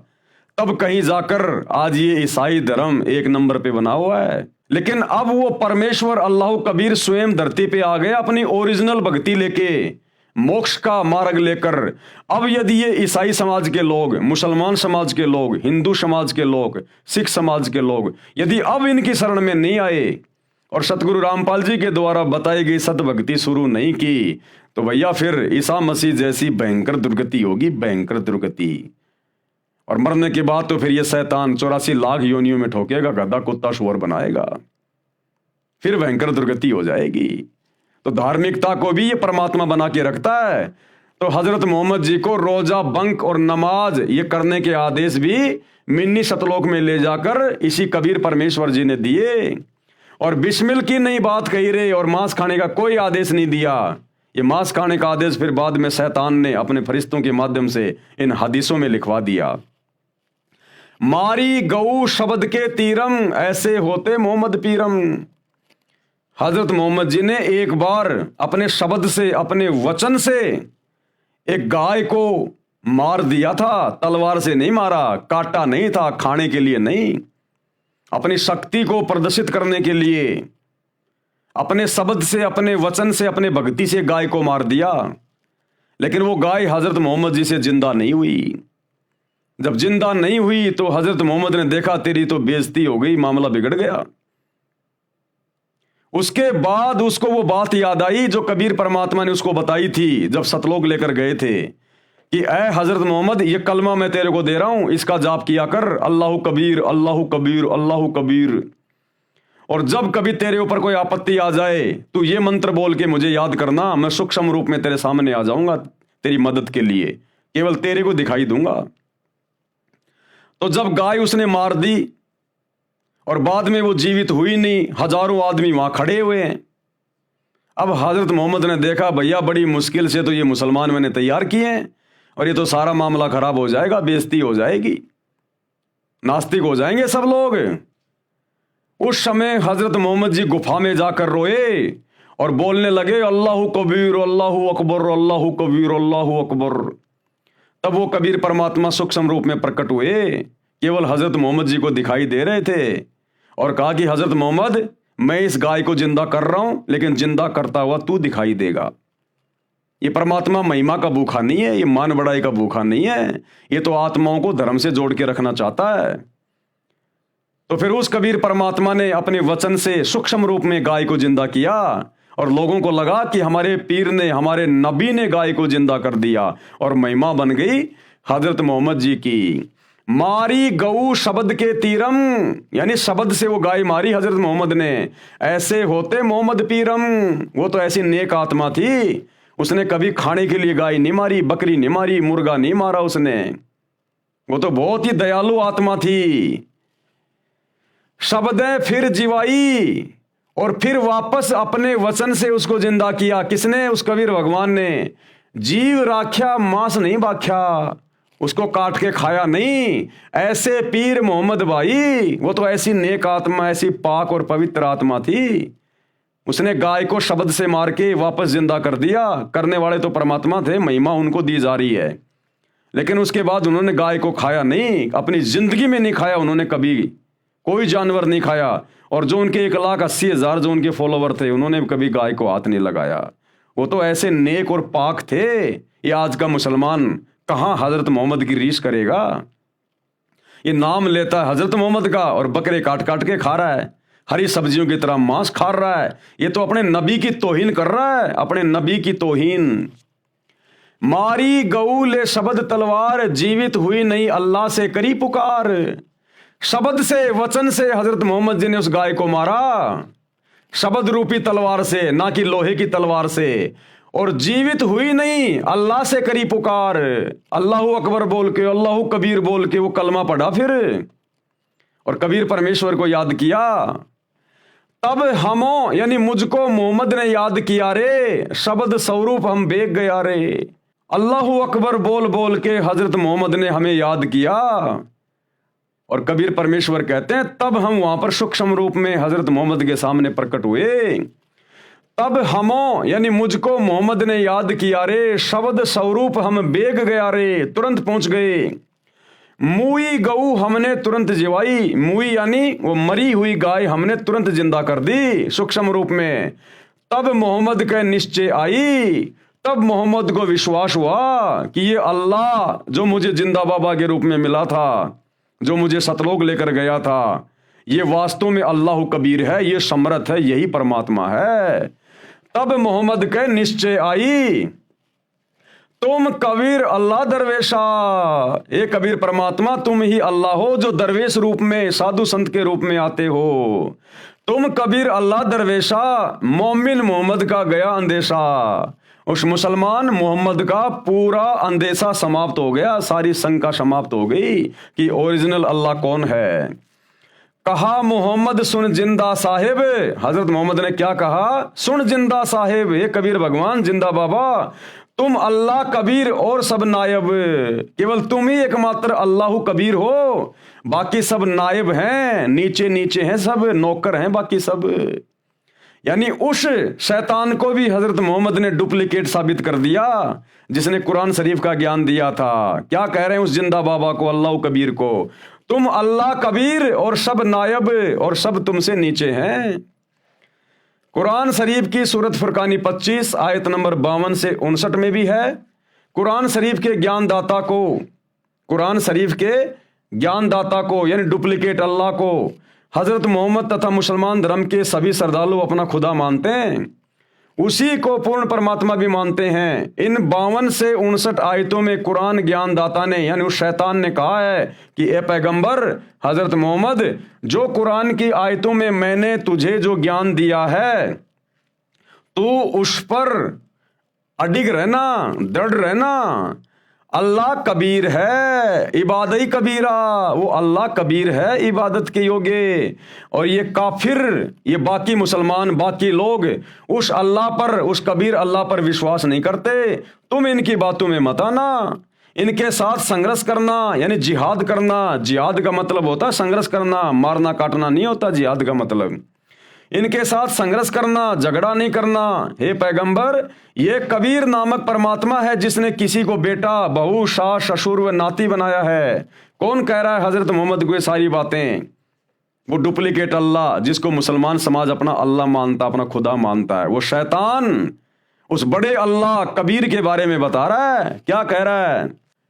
तब कहीं जाकर आज ये ईसाई धर्म एक नंबर पे बना हुआ है। लेकिन अब वो परमेश्वर अल्लाह कबीर स्वयं धरती पे आ गया अपनी ओरिजिनल भक्ति लेके, मोक्ष का मार्ग लेकर। अब यदि ये ईसाई समाज के लोग, मुसलमान समाज के लोग, हिंदू समाज के लोग, सिख समाज के लोग यदि अब इनकी शरण में नहीं आए और सतगुरु रामपाल जी के द्वारा बताई गई सतभक्ति शुरू नहीं की, तो भैया फिर ईसा मसीह जैसी भयंकर दुर्गति होगी, भयंकर दुर्गति। और मरने के बाद तो फिर ये शैतान 84 लाख योनियों में ठोकेगा, गधा कुत्ता शुअर बनाएगा, फिर भयंकर दुर्गति हो जाएगी। तो धार्मिकता को भी ये परमात्मा बना के रखता है। तो हजरत मोहम्मद जी को रोजा, बंक और नमाज ये करने के आदेश भी मिन्नी सतलोक में ले जाकर इसी कबीर परमेश्वर जी ने दिए। और बिस्मिल की नहीं बात कही रे, और मांस खाने का कोई आदेश नहीं दिया। ये मांस खाने का आदेश फिर बाद में शैतान ने अपने फरिश्तों के माध्यम से इन हदीसों में लिखवा दिया। मारी गऊ शब्द के तीरम, ऐसे होते मोहम्मद पीरम। हजरत मोहम्मद जी ने एक बार अपने शब्द से, अपने वचन से एक गाय को मार दिया था। तलवार से नहीं मारा, काटा नहीं था, खाने के लिए नहीं, अपनी शक्ति को प्रदर्शित करने के लिए अपने शब्द से, अपने वचन से, अपने भक्ति से गाय को मार दिया। लेकिन वो गाय हजरत मोहम्मद जी से जिंदा नहीं हुई। जब जिंदा नहीं हुई तो हजरत मोहम्मद ने देखा तेरी तो बेइज्जती हो गई, मामला बिगड़ गया। उसके बाद उसको वो बात याद आई जो कबीर परमात्मा ने उसको बताई थी जब सतलोक लेकर गए थे कि ऐ हजरत मोहम्मद, ये कलमा मैं तेरे को दे रहा हूं, इसका जाप किया कर, अल्लाह कबीर, अल्लाह कबीर, अल्लाह कबीर। और जब कभी तेरे ऊपर कोई आपत्ति आ जाए तू ये मंत्र बोल के मुझे याद करना, मैं सूक्ष्म रूप में तेरे सामने आ जाऊंगा तेरी मदद के लिए, केवल तेरे को दिखाई दूंगा। तो जब गाय उसने मार दी और बाद में वो जीवित हुई नहीं, हजारों आदमी वहां खड़े हुए हैं। अब हजरत मोहम्मद ने देखा भैया बड़ी मुश्किल से तो ये मुसलमान मैंने तैयार किए हैं और ये तो सारा मामला खराब हो जाएगा, बेइज्जती हो जाएगी, नास्तिक हो जाएंगे सब लोग। उस समय हजरत मोहम्मद जी गुफा में जाकर रोए और बोलने लगे अल्लाह कबीर, अल्लाह अकबर, अल्लाह कबीर, अल्लाह अकबर। तब वो कबीर परमात्मा सूक्ष्म रूप में प्रकट हुए, केवल हजरत मोहम्मद जी को दिखाई दे रहे थे और कहा कि हजरत मोहम्मद, मैं इस गाय को जिंदा कर रहा हूं, लेकिन जिंदा करता हुआ तू दिखाई देगा। ये परमात्मा महिमा का भूखा नहीं है, ये मान बढ़ाई का भूखा नहीं है, ये तो आत्माओं को धर्म से जोड़ के रखना चाहता है। तो फिर उस कबीर परमात्मा ने अपने वचन से सूक्ष्म रूप में गाय को जिंदा किया और लोगों को लगा कि हमारे पीर ने, हमारे नबी ने गाय को जिंदा कर दिया और महिमा बन गई हजरत मोहम्मद जी की। मारी गऊ शब्द के तीरम, यानी शब्द से वो गाय मारी हजरत मोहम्मद ने, ऐसे होते मोहम्मद पीरम। वो तो ऐसी नेक आत्मा थी, उसने कभी खाने के लिए गाय नहीं मारी, बकरी नहीं मारी, मुर्गा नहीं मारा उसने। वो तो बहुत ही दयालु आत्मा थी। शब्द फिर जीवाई और फिर वापस अपने वचन से उसको जिंदा किया। किसने? उस कबीर भगवान ने। जीव राख्या मांस नहीं बाख्या, उसको काट के खाया नहीं। ऐसे पीर मोहम्मद भाई, वो तो ऐसी नेक आत्मा, ऐसी पाक और पवित्र आत्मा थी। उसने गाय को शब्द से मार के वापस जिंदा कर दिया। करने वाले तो परमात्मा थे, महिमा उनको दी जा रही है। लेकिन उसके बाद उन्होंने गाय को खाया नहीं, अपनी जिंदगी में नहीं खाया उन्होंने, कभी कोई जानवर नहीं खाया। और जो उनके 1,80,000 जो उनके फॉलोवर थे, उन्होंने कभी गाय को हाथ नहीं लगाया। वो तो ऐसे नेक और पाक थे। ये आज का मुसलमान कहां हजरत मोहम्मद की रीस करेगा? ये नाम लेता है हजरत मोहम्मद का और बकरे काट काट के खा रहा है, हरी सब्जियों की तरह मांस खा रहा है। ये तो अपने नबी की तौहीन कर रहा है, अपने नबी की तौहीन। मारी गऊ ले शब्द तलवार, जीवित हुई नहीं अल्लाह से करी पुकार। शब्द से, वचन से हजरत मोहम्मद जी ने उस गाय को मारा, शब्द रूपी तलवार से, ना कि लोहे की तलवार से। और जीवित हुई नहीं, अल्लाह से करी पुकार। अल्लाह अकबर बोल के, अल्लाह कबीर बोल के वो कलमा पढ़ा फिर, और कबीर परमेश्वर को याद किया। तब हमो, यानी मुझको मोहम्मद ने याद किया रे, शब्द स्वरूप हम बेग गया रे। अल्लाह अकबर बोल बोल के हजरत मोहम्मद ने हमें याद किया। और कबीर परमेश्वर कहते हैं तब हम वहां पर सूक्ष्म रूप में हजरत मोहम्मद के सामने प्रकट हुए। तब हमों यानी मुझको मोहम्मद ने याद किया रे, शब्द स्वरूप हम बेग गया रे, तुरंत पहुंच गए। मुई गऊ हमने तुरंत जिवाई, मुई यानी वो मरी हुई गाय हमने तुरंत जिंदा कर दी सूक्ष्म रूप में। तब मोहम्मद के निश्चय आई, तब मोहम्मद को विश्वास हुआ कि ये अल्लाह जो मुझे जिंदा बाबा के रूप में मिला था, जो मुझे सतलोक लेकर गया था, ये वास्तव में अल्लाह कबीर है, ये समर्थ है, यही परमात्मा है। तब मोहम्मद के निश्चय आई, तुम कबीर अल्लाह दरवेशा, ये कबीर परमात्मा तुम ही अल्लाह हो जो दरवेश रूप में साधु संत के रूप में आते हो। तुम कबीर अल्लाह दरवेशा, मोमिन मोहम्मद का गया अंदेशा। उस मुसलमान मोहम्मद का पूरा अंदेशा समाप्त हो गया, सारी शंका समाप्त हो गई कि ओरिजिनल अल्लाह कौन है। कहा मोहम्मद सुन जिंदा साहिब, हजरत मोहम्मद ने क्या कहा? सुन जिंदा साहिब, ये कबीर भगवान जिंदा बाबा, तुम अल्लाह कबीर और सब नायब, केवल तुम ही एकमात्र अल्लाह कबीर हो, बाकी सब नायब हैं, नीचे नीचे हैं, सब नौकर हैं बाकी सब। यानी उस शैतान को भी हजरत मोहम्मद ने डुप्लीकेट साबित कर दिया जिसने कुरान शरीफ का ज्ञान दिया था। क्या कह रहे हैं उस जिंदा बाबा को, अल्लाह कबीर को? तुम अल्लाह कबीर और सब नायब और सब तुमसे नीचे हैं। कुरान शरीफ की सूरत फुरकानी 25 आयत नंबर 52 से 59 में भी है। कुरान शरीफ के ज्ञानदाता को, कुरान शरीफ के ज्ञानदाता को यानी डुप्लीकेट अल्लाह को हजरत मोहम्मद तथा मुसलमान धर्म के सभी श्रद्धालु अपना खुदा मानते हैं, उसी को पूर्ण परमात्मा भी मानते हैं। इन 52 से 59 आयतों में कुरान ज्ञानदाता ने यानी उस शैतान ने कहा है कि ए पैगंबर हजरत मोहम्मद, जो कुरान की आयतों में मैंने तुझे जो ज्ञान दिया है, तू उस पर अडिग रहना, दृढ़ रहना। अल्लाह कबीर है, इबादत ही कबीरा, वो अल्लाह कबीर है इबादत के योग्य। और ये काफिर, ये बाकी मुसलमान, बाकी लोग उस अल्लाह पर, उस कबीर अल्लाह पर विश्वास नहीं करते। तुम इनकी बातों में मत आना, इनके साथ संघर्ष करना यानी जिहाद करना। जिहाद का मतलब होता है संघर्ष करना, मारना काटना नहीं होता जिहाद का मतलब। इनके साथ संघर्ष करना, झगड़ा नहीं करना। हे पैगंबर, ये कबीर नामक परमात्मा है जिसने किसी को बेटा, बहू, सास, ससुर व नाती बनाया है। कौन कह रहा है हजरत मोहम्मद को ये सारी बातें? वो डुप्लीकेट अल्लाह जिसको मुसलमान समाज अपना अल्लाह मानता, अपना खुदा मानता है, वो शैतान उस बड़े अल्लाह कबीर के बारे में बता रहा है। क्या कह रहा है?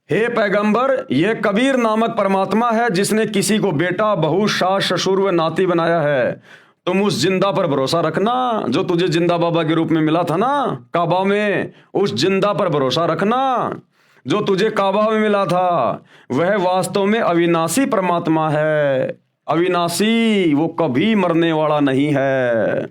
हे पैगंबर, ये कबीर नामक परमात्मा है जिसने किसी को बेटा, बहू, सास, ससुर व नाती बनाया है। तुम उस जिंदा पर भरोसा रखना जो तुझे जिंदा बाबा के रूप में मिला था ना काबा में, उस जिंदा पर भरोसा रखना जो तुझे काबा में मिला था। वह वास्तव में अविनाशी परमात्मा है, अविनाशी, वो कभी मरने वाला नहीं है।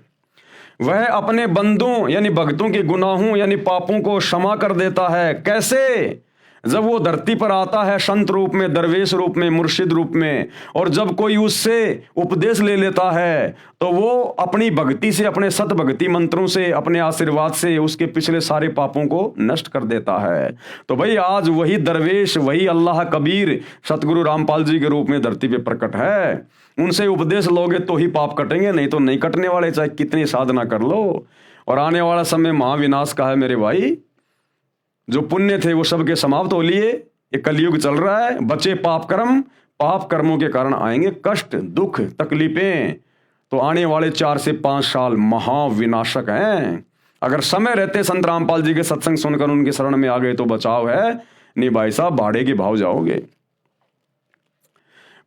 वह अपने बंदों यानी भक्तों के गुनाहों यानी पापों को क्षमा कर देता है। कैसे? जब वो धरती पर आता है संत रूप में, दरवेश रूप में, मुर्शिद रूप में, और जब कोई उससे उपदेश ले लेता है तो वो अपनी भक्ति से, अपने सत भक्ति मंत्रों से, अपने आशीर्वाद से उसके पिछले सारे पापों को नष्ट कर देता है। तो भाई आज वही दरवेश, वही अल्लाह कबीर सतगुरु रामपाल जी के रूप में धरती पे प्रकट है। उनसे उपदेश लोगे तो ही पाप कटेंगे, नहीं तो नहीं कटने वाले, चाहे कितनी साधना कर लो। और आने वाला समय महाविनाश का है मेरे भाई। जो पुण्य थे वो सब के समाप्त हो लिए, ये कलयुग चल रहा है। बचे पाप कर्म, पाप कर्मों के कारण आएंगे कष्ट, दुख, तकलीफें। तो आने वाले 4 से 5 साल महाविनाशक हैं। अगर समय रहते संत रामपाल जी के सत्संग सुनकर उनकी शरण में आ गए तो बचाव है, नहीं भाई साहब भाड़े के भाव जाओगे।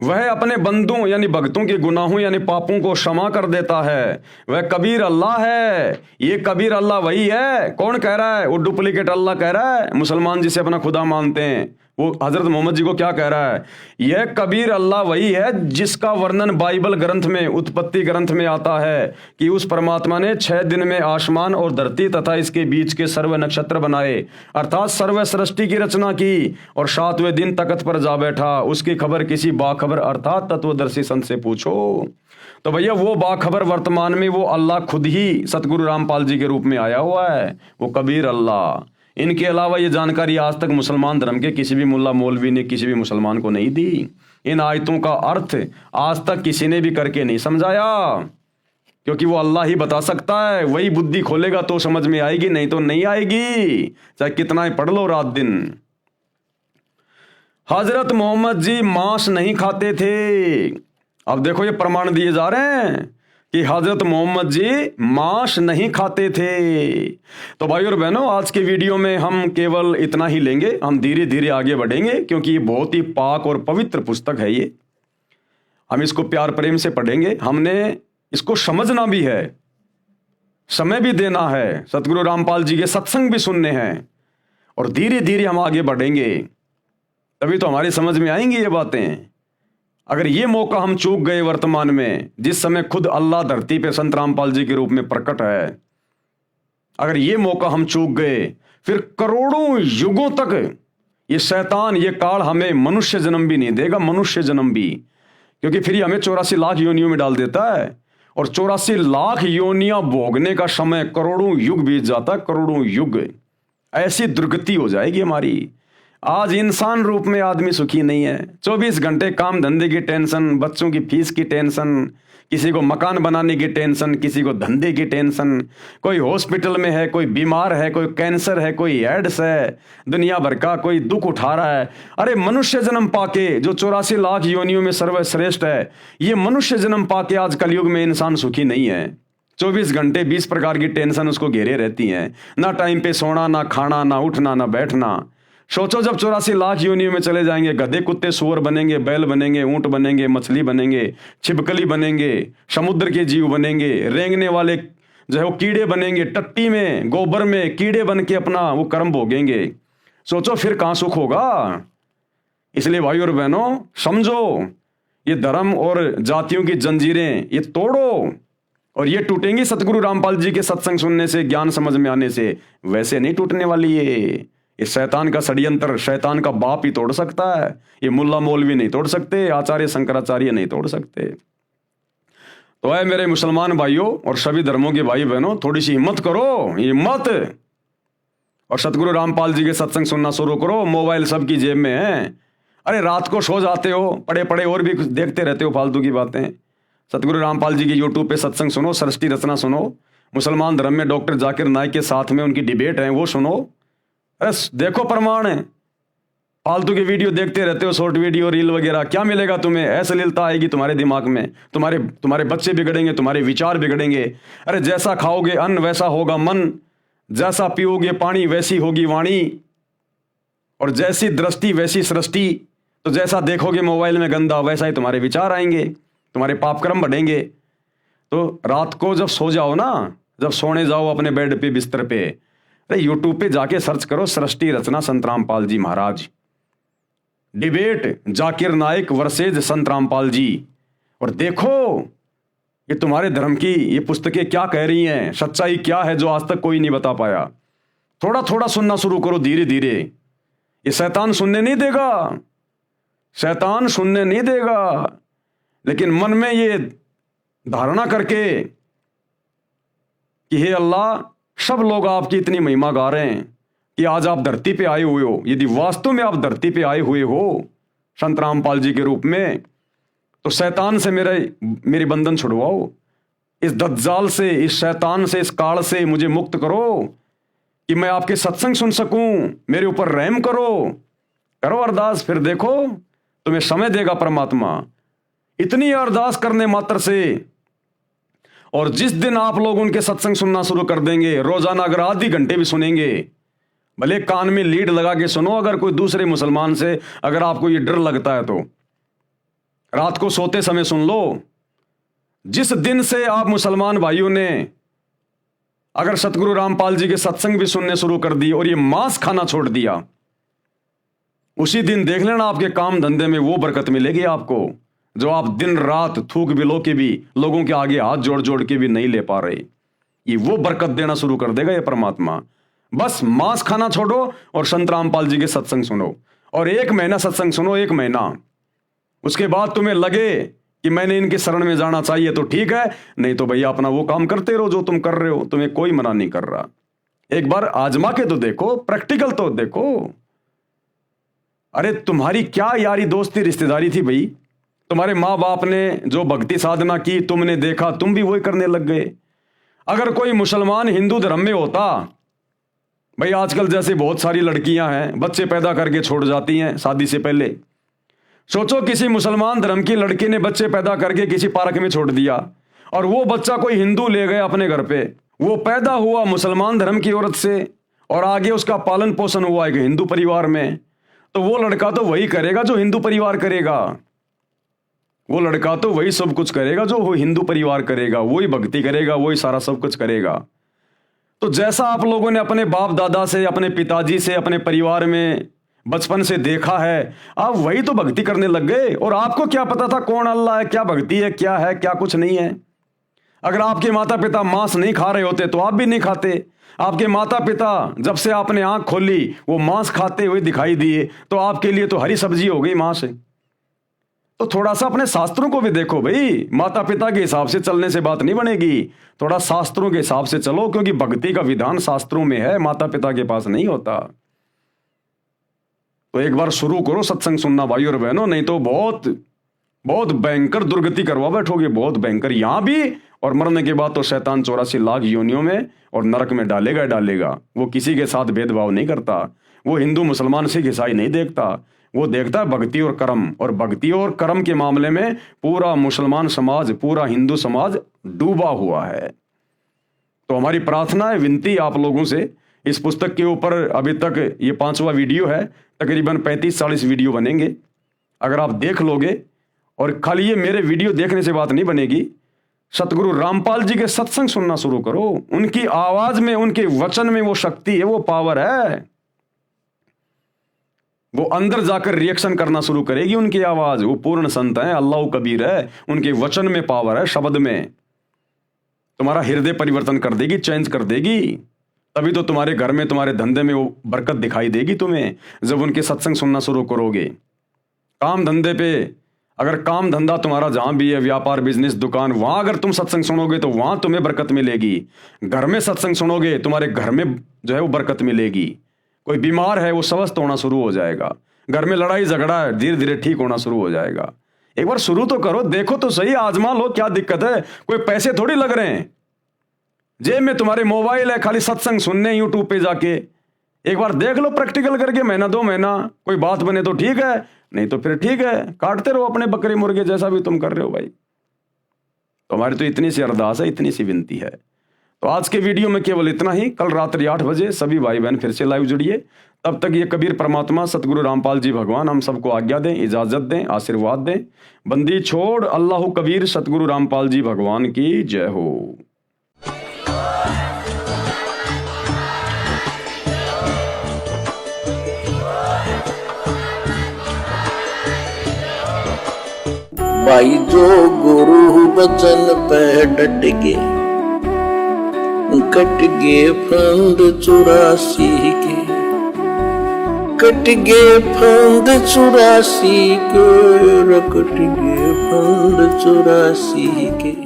वह अपने बंदों यानी भक्तों के गुनाहों यानी पापों को क्षमा कर देता है। वह कबीर अल्लाह है। ये कबीर अल्लाह वही है। कौन कह रहा है? वो डुप्लीकेट अल्लाह कह रहा है। मुसलमान जिसे अपना खुदा मानते हैं वो हजरत मोहम्मद जी को क्या कह रहा है? यह कबीर अल्लाह वही है जिसका वर्णन बाइबल ग्रंथ में, उत्पत्ति ग्रंथ में आता है कि उस परमात्मा ने 6 दिन में आसमान और धरती तथा इसके बीच के सर्व नक्षत्र बनाए, अर्थात सर्व सृष्टि की रचना की, और 7वें दिन तख्त पर जा बैठा। उसकी खबर किसी बाखबर अर्थात तत्वदर्शी संत से पूछो। तो भैया वो बाखबर वर्तमान में वो अल्लाह खुद ही सतगुरु रामपाल जी के रूप में आया हुआ है, वो कबीर अल्लाह। इनके अलावा ये जानकारी आज तक मुसलमान धर्म के किसी भी मुल्ला मौलवी ने किसी भी मुसलमान को नहीं दी। इन आयतों का अर्थ आज तक किसी ने भी करके नहीं समझाया। क्योंकि वो अल्लाह ही बता सकता है, वही बुद्धि खोलेगा तो समझ में आएगी, नहीं तो नहीं आएगी, चाहे कितना ही पढ़ लो रात दिन। हजरत मोहम्मद जी मांस नहीं खाते थे। अब देखो ये प्रमाण दिए जा रहे हैं कि हजरत मोहम्मद जी मांस नहीं खाते थे। तो भाई और बहनों, आज के वीडियो में हम केवल इतना ही लेंगे, हम धीरे धीरे आगे बढ़ेंगे, क्योंकि ये बहुत ही पाक और पवित्र पुस्तक है। ये हम इसको प्यार प्रेम से पढ़ेंगे, हमने इसको समझना भी है, समय भी देना है, सतगुरु रामपाल जी के सत्संग भी सुनने हैं, और धीरे धीरे हम आगे बढ़ेंगे, तभी तो हमारी समझ में आएंगी ये बातें। अगर ये मौका हम चूक गए वर्तमान में, जिस समय खुद अल्लाह धरती पे संत रामपाल जी के रूप में प्रकट है, अगर ये मौका हम चूक गए, फिर करोड़ों युगों तक ये शैतान, ये काल हमें मनुष्य जन्म भी नहीं देगा, मनुष्य जन्म भी, क्योंकि फिर ये हमें 84 लाख योनियों में डाल देता है, और 84 लाख योनियां भोगने का समय करोड़ों युग बीत जाता, करोड़ों युग। ऐसी दुर्गति हो जाएगी हमारी। आज इंसान रूप में आदमी सुखी नहीं है, 24 घंटे काम धंधे की टेंशन, बच्चों की फीस की टेंशन, किसी को मकान बनाने की टेंशन, किसी को धंधे की टेंशन, कोई हॉस्पिटल में है, कोई बीमार है, कोई कैंसर है, कोई एड्स है, दुनिया भर का कोई दुख उठा रहा है। अरे मनुष्य जन्म पाके, जो 84 लाख योनियों में सर्वश्रेष्ठ है, ये मनुष्य जन्म पाके आज कलयुग में इंसान सुखी नहीं है। 24 घंटे 20 प्रकार की टेंशन उसको घेरे रहती हैं, ना टाइम पे सोना, ना खाना, ना उठना, ना बैठना। सोचो जब 84 लाख योनियों में चले जाएंगे, गधे कुत्ते सूअर बनेंगे, बैल बनेंगे, ऊंट बनेंगे, मछली बनेंगे, छिपकली बनेंगे, समुद्र के जीव बनेंगे, रेंगने वाले जो है वो कीड़े बनेंगे, टट्टी में गोबर में कीड़े बन के अपना वो कर्म भोगेंगे। सोचो फिर कहां सुख होगा। इसलिए भाई और बहनों समझो, ये धर्म और जातियों की जंजीरें ये तोड़ो, और ये टूटेंगी सतगुरु रामपाल जी के सत्संग सुनने से, ज्ञान समझ में आने से, वैसे नहीं टूटने वाली ये शैतान का षड्यंत्र शैतान का बाप ही तोड़ सकता है। ये मुल्ला मौलवी नहीं तोड़ सकते, आचार्य शंकराचार्य नहीं तोड़ सकते। तो है मेरे मुसलमान भाइयों और सभी धर्मों के भाई बहनों, थोड़ी सी हिम्मत करो, हिम्मत, और सतगुरु रामपाल जी के सत्संग सुनना शुरू करो। मोबाइल सबकी जेब में है। अरे रात को सो जाते हो पड़े पड़े और भी कुछ देखते रहते हो फालतू की बातें। सतगुरु रामपाल जी की यूट्यूब पे सत्संग सुनो, सृष्टि रचना सुनो, मुसलमान धर्म में डॉक्टर जाकिर नाइक के साथ में उनकी डिबेट है वो सुनो। अरे देखो प्रमाण है। फालतू की वीडियो देखते रहते हो, शॉर्ट वीडियो, रील वगैरह, क्या मिलेगा तुम्हें? अश्लीलता आएगी तुम्हारे दिमाग में, तुम्हारे बच्चे बिगड़ेंगे, तुम्हारे विचार बिगड़ेंगे। अरे जैसा खाओगे अन्न वैसा होगा मन, जैसा पियोगे पानी वैसी होगी वाणी, और जैसी दृष्टि वैसी सृष्टि। तो जैसा देखोगे मोबाइल में गंदा, वैसा ही तुम्हारे विचार आएंगे, तुम्हारे पाप कर्म बढ़ेंगे। तो रात को जब सो जाओ ना, जब सोने जाओ अपने बेड पे बिस्तर पे, अरे यूट्यूब पे जाके सर्च करो सृष्टि रचना संत रामपाल जी महाराज, डिबेट जाकिर नाइक वर्सेज संत रामपाल जी, और देखो ये तुम्हारे धर्म की ये पुस्तकें क्या कह रही हैं, सच्चाई क्या है जो आज तक कोई नहीं बता पाया। थोड़ा थोड़ा सुनना शुरू करो धीरे धीरे। ये शैतान सुनने नहीं देगा, शैतान सुनने नहीं देगा, लेकिन मन में ये धारणा करके कि हे अल्लाह, सब लोग आपकी इतनी महिमा गा रहे हैं कि आज आप धरती पे आए हुए हो, यदि वास्तव में आप धरती पे आए हुए हो संत रामपाल जी के रूप में, तो शैतान से मेरे बंधन छुड़वाओ, इस दज्जाल से, इस शैतान से, इस काल से मुझे मुक्त करो कि मैं आपके सत्संग सुन सकूं, मेरे ऊपर रहम करो अरदास। फिर देखो तुम्हें समय देगा परमात्मा। इतनी अरदास करने मात्र से, और जिस दिन आप लोग उनके सत्संग सुनना शुरू कर देंगे, रोजाना अगर आधी घंटे भी सुनेंगे, भले कान में लीड लगा के सुनो, अगर कोई दूसरे मुसलमान से अगर आपको ये डर लगता है तो रात को सोते समय सुन लो। जिस दिन से आप मुसलमान भाइयों ने अगर सतगुरु रामपाल जी के सत्संग भी सुनने शुरू कर दिए और ये मांस खाना छोड़ दिया, उसी दिन देख लेना आपके काम धंधे में वो बरकत मिलेगी आपको, जो आप दिन रात थूक बिलो के भी लोगों के आगे हाथ जोड़ जोड़ के भी नहीं ले पा रहे। ये वो बरकत देना शुरू कर देगा ये परमात्मा। बस मांस खाना छोड़ो और संत रामपाल जी के सत्संग सुनो, और 1 महीना सत्संग सुनो, 1 महीना। उसके बाद तुम्हें लगे कि मैंने इनके शरण में जाना चाहिए तो ठीक है, नहीं तो भैया अपना वो काम करते रहो जो तुम कर रहे हो, तुम्हें कोई मना नहीं कर रहा। एक बार आजमा के तो देखो, प्रैक्टिकल तो देखो। अरे तुम्हारी क्या यारी दोस्ती रिश्तेदारी थी भाई, तुम्हारे माँ बाप ने जो भक्ति साधना की तुमने देखा, तुम भी वही करने लग गए। अगर कोई मुसलमान हिंदू धर्म में होता, भाई आजकल जैसे बहुत सारी लड़कियां हैं बच्चे पैदा करके छोड़ जाती हैं शादी से पहले। सोचो किसी मुसलमान धर्म की लड़की ने बच्चे पैदा करके किसी पार्क में छोड़ दिया और वो बच्चा कोई हिंदू ले गया अपने घर पे। वो पैदा हुआ मुसलमान धर्म की औरत से और आगे उसका पालन पोषण हुआ एक हिंदू परिवार में, तो वो लड़का तो वही करेगा जो हिंदू परिवार करेगा। वो लड़का तो वही सब कुछ करेगा जो वो हिंदू परिवार करेगा, वही भक्ति करेगा, वही सारा सब कुछ करेगा। तो जैसा आप लोगों ने अपने बाप दादा से, अपने पिताजी से, अपने परिवार में बचपन से देखा है, आप वही तो भक्ति करने लग गए। और आपको क्या पता था कौन अल्लाह है, क्या भक्ति है, क्या कुछ नहीं है। अगर आपके माता पिता मांस नहीं खा रहे होते तो आप भी नहीं खाते। आपके माता पिता जब से आपने आंख खोली वो मांस खाते हुए दिखाई दिए, तो आपके लिए तो हरी सब्जी हो गई मांस। तो थोड़ा सा अपने शास्त्रों को भी देखो भाई। माता पिता के हिसाब से चलने से बात नहीं बनेगी, थोड़ा शास्त्रों के हिसाब से चलो, क्योंकि भक्ति का विधान शास्त्रों में है, माता पिता के पास नहीं होता। तो एक बार शुरू करो सत्संग सुनना भाई और बहनों, नहीं तो बहुत बहुत भयंकर दुर्गति करवा बैठोगे, बहुत भयंकर यहां भी, और मरने के बाद तो शैतान 84 लाख योनियों में और नरक में डालेगा। वो किसी के साथ भेदभाव नहीं करता। वो हिंदू मुसलमान सिख ईसाई नहीं देखता, वो देखता है भक्ति और कर्म। और भक्ति और कर्म के मामले में पूरा मुसलमान समाज, पूरा हिंदू समाज डूबा हुआ है। तो हमारी प्रार्थना है, विनती आप लोगों से, इस पुस्तक के ऊपर अभी तक ये 5वां वीडियो है, तकरीबन 35-40 वीडियो बनेंगे। अगर आप देख लोगे, और खाली ये मेरे वीडियो देखने से बात नहीं बनेगी, सतगुरु रामपाल जी के सत्संग सुनना शुरू करो। उनकी आवाज में, उनके वचन में वो शक्ति है, वो पावर है। वो अंदर जाकर रिएक्शन करना शुरू करेगी उनकी आवाज। वो पूर्ण संत है, अल्लाह कबीर है, उनके वचन में पावर है, शब्द में। तुम्हारा हृदय परिवर्तन कर देगी, चेंज कर देगी। तभी तो तुम्हारे घर में, तुम्हारे धंधे में वो बरकत दिखाई देगी तुम्हें, जब उनके सत्संग सुनना शुरू करोगे। काम धंधे पे, अगर काम धंधा तुम्हारा जहां भी है, व्यापार, बिजनेस, दुकान, वहां अगर तुम सत्संग सुनोगे तो वहां तुम्हें बरकत मिलेगी। घर में सत्संग सुनोगे, तुम्हारे घर में जो है वो बरकत मिलेगी। कोई बीमार है वो स्वस्थ होना शुरू हो जाएगा। घर में लड़ाई झगड़ा है, धीरे धीरे ठीक होना शुरू हो जाएगा। एक बार शुरू तो करो, देखो तो सही, आजमा लो, क्या दिक्कत है। कोई पैसे थोड़ी लग रहे हैं, जेब में तुम्हारे मोबाइल है, खाली सत्संग सुनने यूट्यूब पे जाके एक बार देख लो, प्रैक्टिकल करके, महीना 2 महीना, कोई बात बने तो ठीक है, नहीं तो फिर ठीक है, काटते रहो अपने बकरे मुर्गे जैसा भी तुम कर रहे हो भाई। तो हमारी तो इतनी सी अरदास है, इतनी सी विनती है। तो आज के वीडियो में केवल इतना ही। कल रात्रि 8 बजे सभी भाई बहन फिर से लाइव जुड़िए। तब तक ये कबीर परमात्मा सतगुरु रामपाल जी भगवान हम सबको आज्ञा दें, इजाजत दें, आशीर्वाद दें। बंदी छोड़ अल्लाह कबीर सतगुरु रामपाल जी भगवान की जय हो। भाई जो गुरु बचन पे डट के, कट गे फंद 84 के, कट गे फंद 84 के, कट गे फंद 84 के।